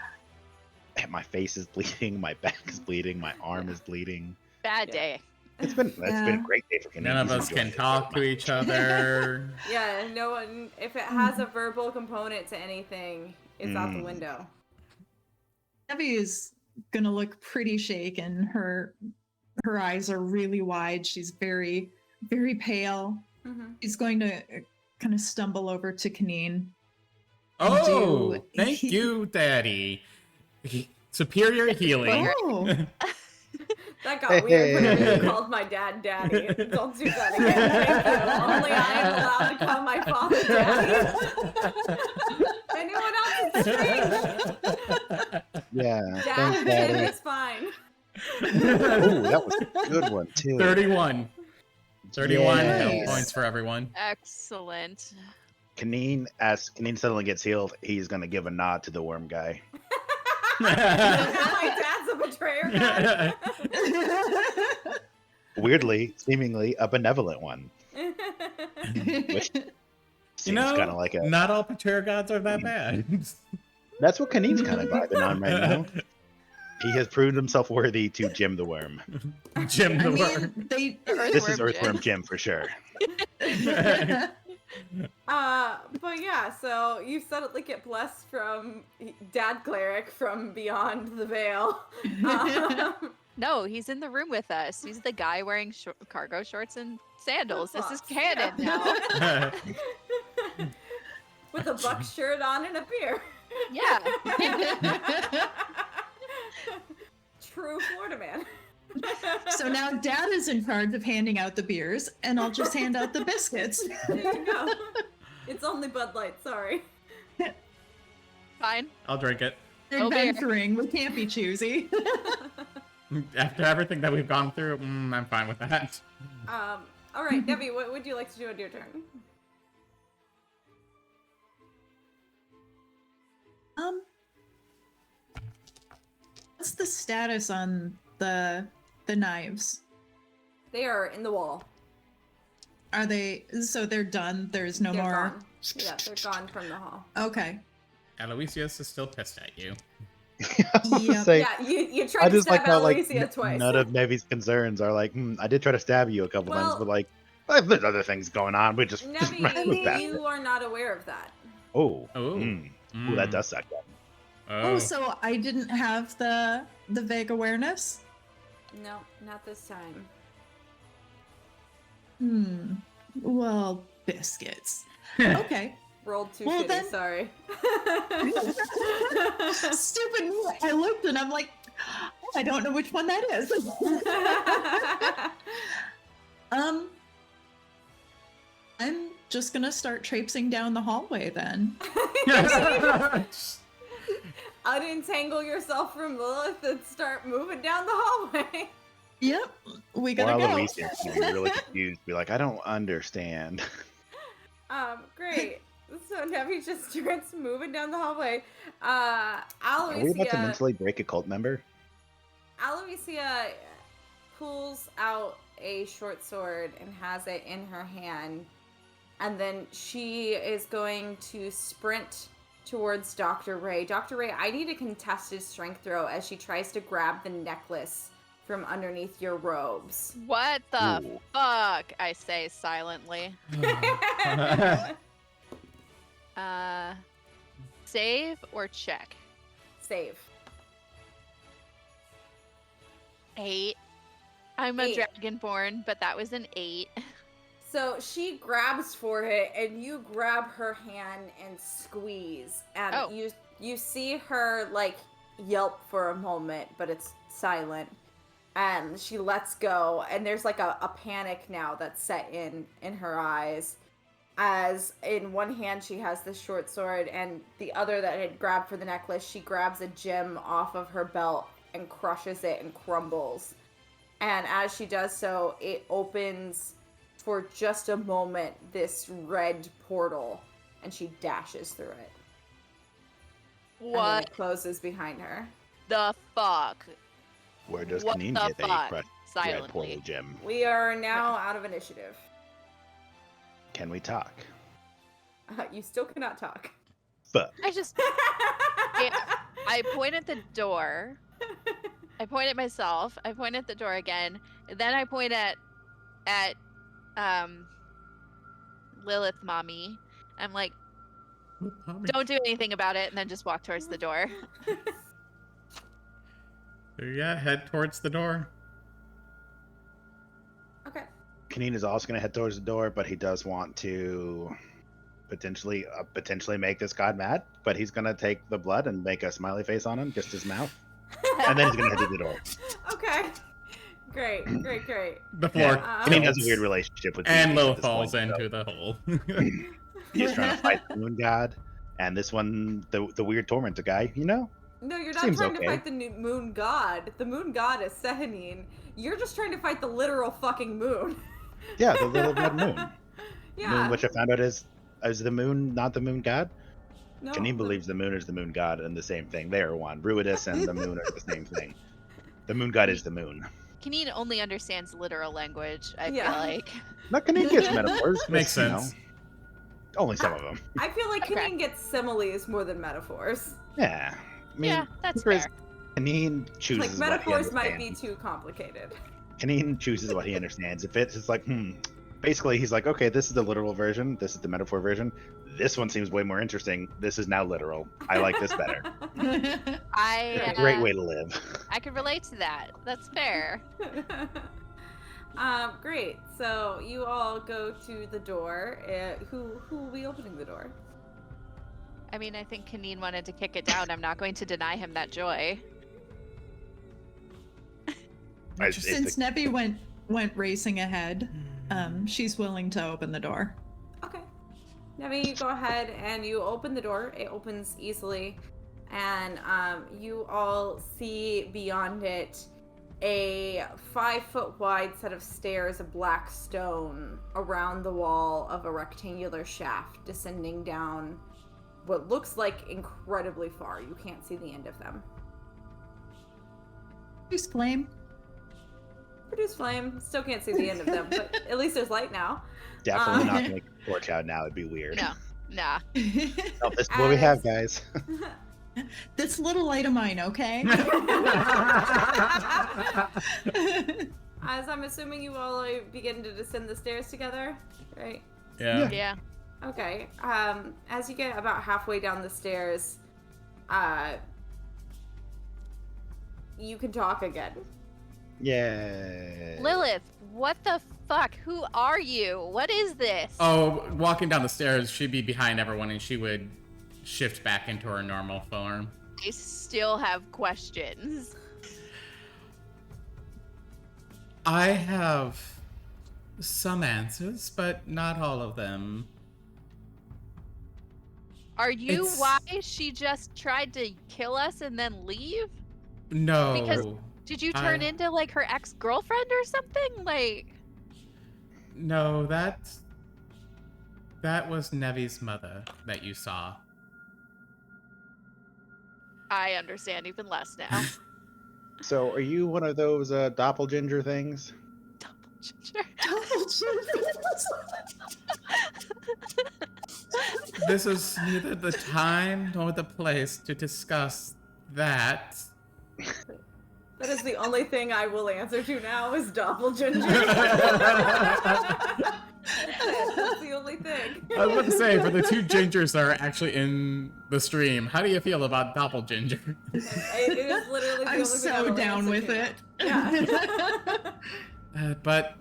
my face is bleeding, my back is bleeding, my arm is bleeding. Bad Yeah. day. It's been a great day for Kaneen. None of He's us enjoying can it. talk to each other. Yeah, no one. If it has a verbal component to anything, it's out the window. Evie is gonna look pretty shaken. Her eyes are really wide. She's very, very pale. Mm-hmm. She's going to kind of stumble over to Kaneen. Oh, Do- thank you, Daddy. Superior healing. Oh, That got weird whenever you called my dad Daddy. Don't do that again. Thank you. Only I am allowed to call my father Daddy. Anyone else is strange. Yeah, Dad thanks, and Daddy. Tim is fine. Ooh, that was a good one too. 31. 31 health Nice. points for everyone. Excellent. Kaneen, as Kaneen suddenly gets healed, he's gonna give a nod to the worm guy. Now my dad's a betrayer guy. Weirdly, seemingly a benevolent one. Which seems kind of like a. not all betrayer gods are that bad. That's what Kaneen's kind of vibing on right now. He has proved himself worthy to Jim the Worm. Jim I the mean, Worm. they. This is Earthworm Earthworm Jim for sure. But yeah, so you suddenly get blessed from Dad Cleric from beyond the veil. No, he's in the room with us. He's the guy wearing cargo shorts and sandals. This is canon now. With a buck shirt on and a beer. Yeah. True Florida man. So now Dad is in charge of handing out the beers, and I'll just hand out the biscuits. There you go. It's only Bud Light, sorry. Fine. I'll drink it. Oh, beer. Adventuring, we can't be choosy. After everything that we've gone through, I'm fine with that. All right, Debbie, what would you like to do on your turn? What's the status on the knives? They are in the wall. Are they? So they're done. There's no They're more. gone. Yeah, they're gone from the hall. Okay. Aloysius is still pissed at you. I was gonna Yep. say, Yeah, you I tried to just stab like how like Aloysia twice. none of Nevi's concerns are like, I did try to stab you a couple times, Well- but like, there's other things going on. We just move Nevi, past you it. are not aware of that. Oh, Ooh. Ooh, that does suck. Oh, so I didn't have the vague awareness? No, not this time. Well, biscuits. Okay. Rolled too Well, shitty, then- sorry. Stupid me. I looked and I'm like, I don't know which one that is. I'm just gonna start traipsing down the hallway then. Unentangle yourself from Lilith and start moving down the hallway. Yep, we Or gotta go. Aloysius, you're really confused. Be like, I don't understand. Great. So Nevi just starts moving down the hallway. Are we about to Aloysia, mentally break a cult member? Aloysia pulls out a short sword and has it in her hand. And then she is going to sprint towards Dr. Ray. Dr. Ray, I need a contested strength throw as she tries to grab the necklace from underneath your robes. What the Ooh. fuck? I say silently. Save or check? Save. 8. I'm a 8. dragonborn, but that was an 8. So she grabs for it, and you grab her hand and squeeze, and Oh. you see her like yelp for a moment, but it's silent, and she lets go, and there's like a panic now that's set in her eyes, as in one hand she has this short sword, and the other that had grabbed for the necklace, she grabs a gem off of her belt and crushes it and crumbles, and as she does so, it opens for just a moment this red portal, and she dashes through it. And then What it closes behind her. the fuck? Where does What Kaneen the get a fuck? crushed red Silently. portal gem? We are now out of initiative. Can we talk? You still cannot talk. Fuck. I just I point at the door. I point at myself. I point at the door again. Then I point at Lilith mommy. I'm like, don't do anything about it, and then just walk towards the door. Yeah, head towards the door. Okay. Kaneen is also going to head towards the door, but he does want to potentially make this god mad. But he's going to take the blood and make a smiley face on him, just his mouth, and then he's going to head to the door. Okay. Great. The floor. Kaneen has a weird relationship with And these Lil at this falls point, so into the hole. he's trying to fight the moon god, and this one, the weird tormentor guy, you know. No, you're not Seems trying okay. to fight the moon god. The moon god is Sehanine. You're just trying to fight the literal fucking moon. Yeah, the little red moon. Yeah. Moon, which I found out is the moon not the moon god? No, Kaneen believes the moon is the moon god and the same thing. They are one. Ruidus and the moon are the same thing. The moon god is the moon. Kaneen only understands literal language, I Yeah. feel like. Not Kaneen gets metaphors. Makes but, you know, sense. only some of them. I feel like Okay. Kaneen gets similes more than metaphors. Yeah. I mean, Yeah, that's Chris- fair. Kaneen chooses Like what he metaphors might be understands. too complicated. Kaneen chooses what he understands. If it's like, basically he's like, okay, this is the literal version. This is the metaphor version. This one seems way more interesting. This is now literal. I like this better. I Great way to live. I could relate to that. That's fair. Great. So you all go to the door. Who will be opening the door? I mean, I think Kaneen wanted to kick it down. I'm not going to deny him that joy. Since Nevi went racing ahead, she's willing to open the door. Okay. Nevi, you go ahead and you open the door. It opens easily. And you all see beyond it a 5-foot wide set of stairs of black stone around the wall of a rectangular shaft descending down what looks like incredibly far. You can't see the end of them. Produce flame. Produce flame. Still can't see the end of them, but at least there's light now. Definitely not gonna make a torch out now. It'd be weird. No, nah. Oh, this is what we have, guys. This little light of mine, okay? As I'm assuming you all begin to descend the stairs together, right? Yeah. Okay. As you get about halfway down the stairs, you can talk again. Yeah. Lilith, what the fuck? Who are you? What is this? Oh, walking down the stairs, she'd be behind everyone and she would shift back into her normal form. I still have questions. I have some answers, but not all of them. Are you why she just tried to kill us and then leave? No. Because did you turn into like her ex-girlfriend or something? Like No, that was Nevi's mother that you saw. I understand even less now. So, are you one of those doppelganger things? This is neither the time nor the place to discuss that. That is the only thing I will answer to now is doppelganger. That's the only thing. I was about to say, for the two gingers that are actually in the stream, how do you feel about doppelganger? It is literally the I'm only thing I so will down answer with to. it. Yeah. But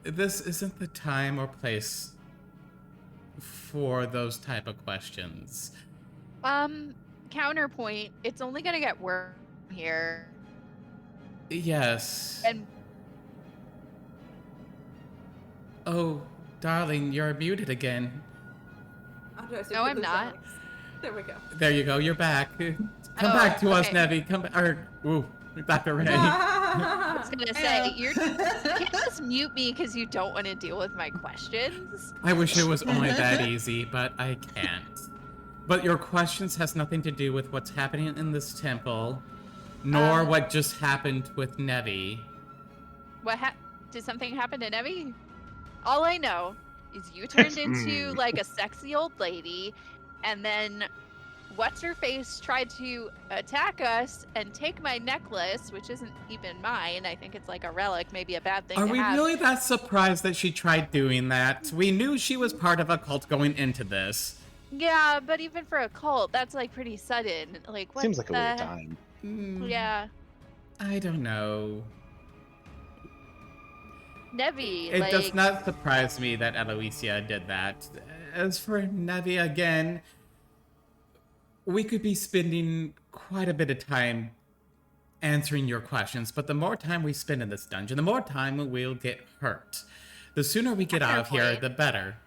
this isn't the time or place for those type of questions. Counterpoint, it's only gonna get worse here. Yes. And oh, darling, you're muted again. No, I'm not. There we go. There you go, you're back. Come Oh, back to us, okay. Nevi. Come back. Ooh, Dr. Ray. I was gonna say, you can't just mute me because you don't want to deal with my questions. I wish it was only that easy, but I can't. But your questions has nothing to do with what's happening in this temple, nor what just happened with Nevi. Did something happen to Nevi? All I know is you turned into like a sexy old lady, and then what's her face tried to attack us and take my necklace, which isn't even mine. I think it's like a relic, maybe a bad thing Are to we have. really that surprised that she tried doing that? We knew she was part of a cult going into this. Yeah, but even for a cult, that's like pretty sudden. Like, what Seems like a the... weird time. Yeah. I don't know. Nevi, It like... does not surprise me that Aloysia did that. As for Nevi again, we could be spending quite a bit of time answering your questions, but the more time we spend in this dungeon, the more time we'll get hurt. The sooner we get out of here, the better.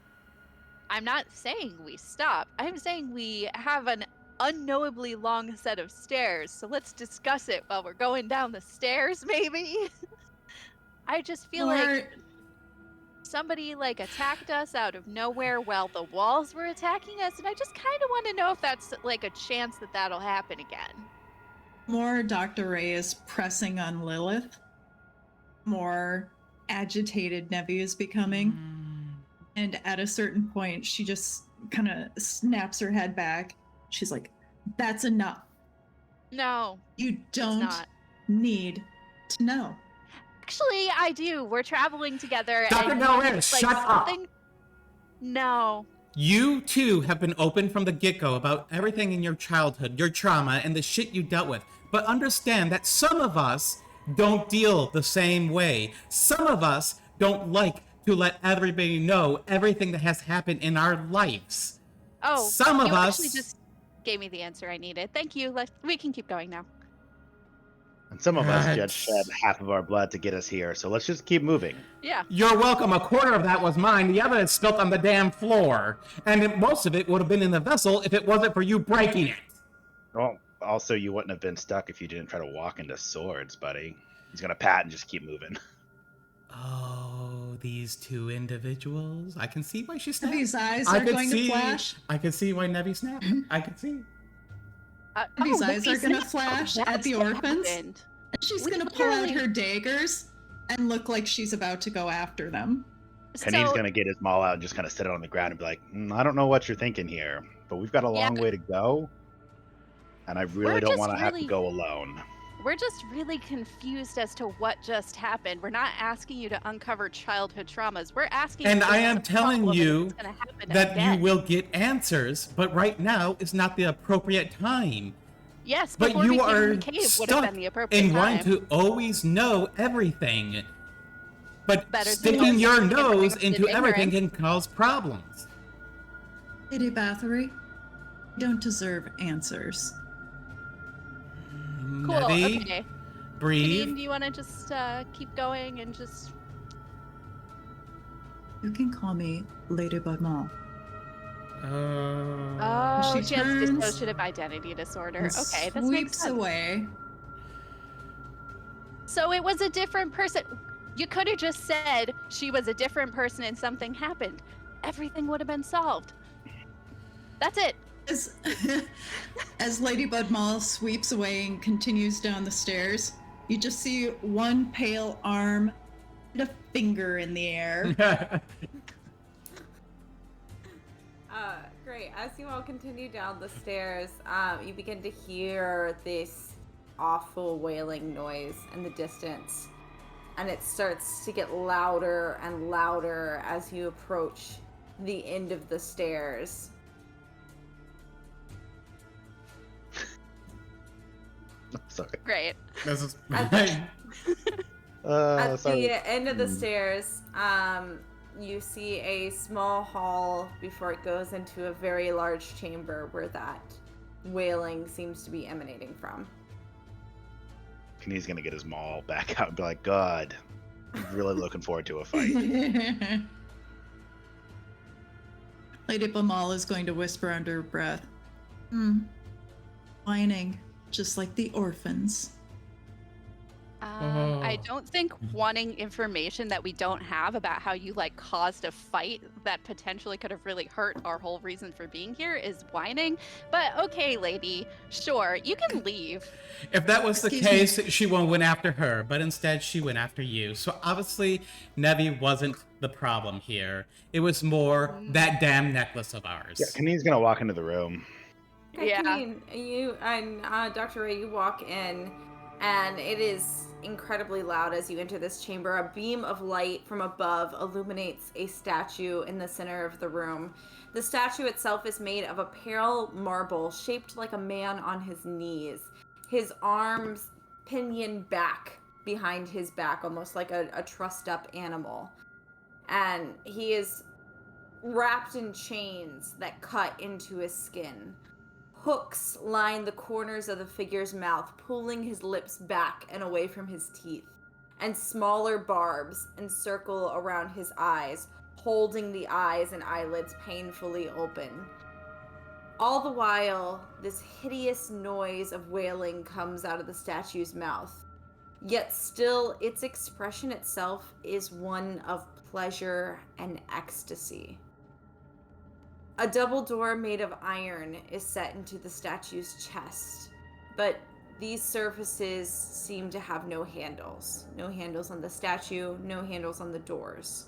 I'm not saying we stop. I'm saying we have an unknowably long set of stairs, so let's discuss it while we're going down the stairs, maybe? I just feel like somebody like attacked us out of nowhere while the walls were attacking us, and I just kind of want to know if that's like a chance that that'll happen again. More Dr. Ray is pressing on Lilith. More agitated Nevi is becoming. And at a certain point, she just kind of snaps her head back. She's like, that's enough. No. You don't need to know. Actually, I do. We're traveling together. Dr. Del Rey, shut up. No. You, too, have been open from the get-go about everything in your childhood, your trauma, and the shit you dealt with. But understand that some of us don't deal the same way. Some of us don't like to let everybody know everything that has happened in our lives. Oh, some of us actually just gave me the answer I needed. Thank you. We can keep going now. And some of us just shed half of our blood to get us here, so let's just keep moving. Yeah. You're welcome. A quarter of that was mine. The other is spilt on the damn floor. And most of it would have been in the vessel if it wasn't for you breaking it. Well, also, you wouldn't have been stuck if you didn't try to walk into swords, buddy. He's gonna pat and just keep moving. Oh, these two individuals. I can see why she snapped. Nevy's eyes are going to flash. I can see why Nevy snapped. I can see. Nevy's eyes are going to Lucy, flash that's at the what orphans. happened. And she's We going to pull out literally- her daggers and look like she's about to go after them. Kaneen's So, gonna get his maul out and just kind of sit it on the ground and be like, I don't know what you're thinking here, but we've got a long way to go, and I really We're don't just want to have to really- go alone. we're just really confused as to what just happened. We're not asking you to uncover childhood traumas. We're asking And you to I am solve a telling problem you that's gonna happen that again. you will get answers, but right now is not the appropriate time. Yes, But before we you came in are the cave would have stuck been the appropriate in wanting time. to always know everything. But Better than sticking not your sticking your nose nose into in everything ignorance. can cause problems. Lady Bathory, you don't deserve answers. Cool. Nevy, Okay. breathe. Kaneen, do you want to just keep going and just? You can call me Lady Budmal. Oh, She she has turns dissociative identity disorder. And Okay, that makes sweeps sense. away. So it was a different person. You could have just said she was a different person and something happened. Everything would have been solved. That's it. As, as Lady Budmal sweeps away and continues down the stairs, you just see one pale arm and a finger in the air. Great. As you all continue down the stairs, you begin to hear this awful wailing noise in the distance. And it starts to get louder and louder as you approach the end of the stairs. Sorry. Great. This is At Sorry. the end of the stairs, you see a small hall before it goes into a very large chamber where that wailing seems to be emanating from. Kaneen's gonna get his maul back out and be like, God, I'm really looking forward to a fight. Lady Budmal is going to whisper under her breath. Whining, just like the orphans. I don't think wanting information that we don't have about how you caused a fight that potentially could have really hurt our whole reason for being here is whining. But okay, lady, sure, you can leave. If that was the Excuse case, she went after her, but instead she went after you. So obviously, Nevy wasn't the problem here. It was more that damn necklace of ours. Yeah, Kaneen's gonna walk into the room. Okay, Yeah. Kaneen, you and Dr. Ray, you walk in, and it is incredibly loud as you enter this chamber. A beam of light from above illuminates a statue in the center of the room. The statue itself is made of a pale marble shaped like a man on his knees. His arms pinioned back behind his back, almost like a trussed up animal. And he is wrapped in chains that cut into his skin. Hooks line the corners of the figure's mouth, pulling his lips back and away from his teeth, and smaller barbs encircle around his eyes, holding the eyes and eyelids painfully open. All the while, this hideous noise of wailing comes out of the statue's mouth, yet still its expression itself is one of pleasure and ecstasy. A double door made of iron is set into the statue's chest, but these surfaces seem to have no handles. No handles on the statue, no handles on the doors.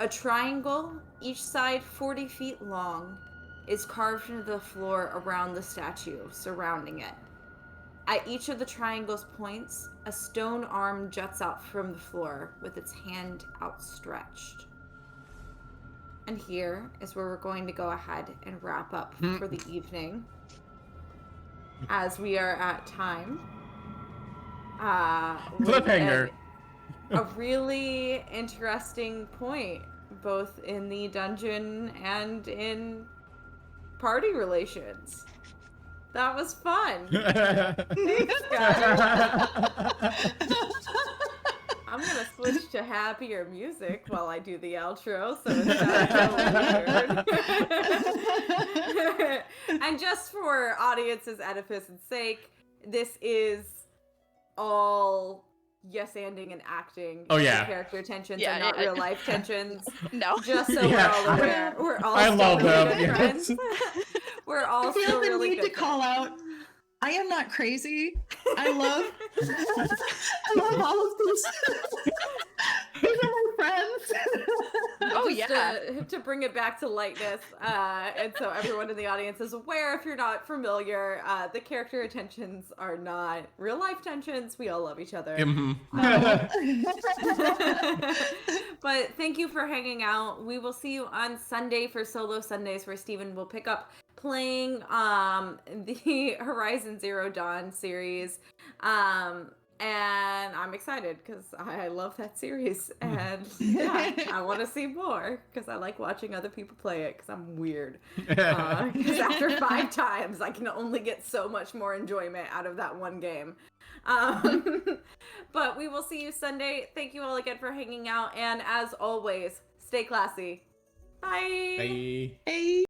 A triangle, each side 40 feet long, is carved into the floor around the statue, surrounding it. At each of the triangle's points, a stone arm juts out from the floor with its hand outstretched. And here is where we're going to go ahead and wrap up for the evening. As we are at time. With Cliffhanger. A really interesting point, both in the dungeon and in party relations. That was fun. Thanks, guys. I'm gonna switch to happier music while I do the outro, so it's not weird. And just for audience's edifice's sake, this is all yes-anding and acting. Oh, yeah. Character tensions Yeah, and not yeah. real life tensions. No. Just so Yeah. we're all aware. We're all I still love really them, good yes. friends. We're all I feel still the really need good to call out. I am not crazy. I love all of these. These are my friends. Oh, Just yeah. to bring it back to lightness, and so everyone in the audience is aware, if you're not familiar, the character tensions are not real life tensions. We all love each other. But thank you for hanging out. We will see you on Sunday for Solo Sundays, where Steven will pick up playing the Horizon Zero Dawn series. And I'm excited because I love that series, and yeah, I want to see more because I like watching other people play it because I'm weird. Because after 5 times, I can only get so much more enjoyment out of that one game. But we will see you Sunday. Thank you all again for hanging out, and as always, stay classy. Bye. Bye. Hey.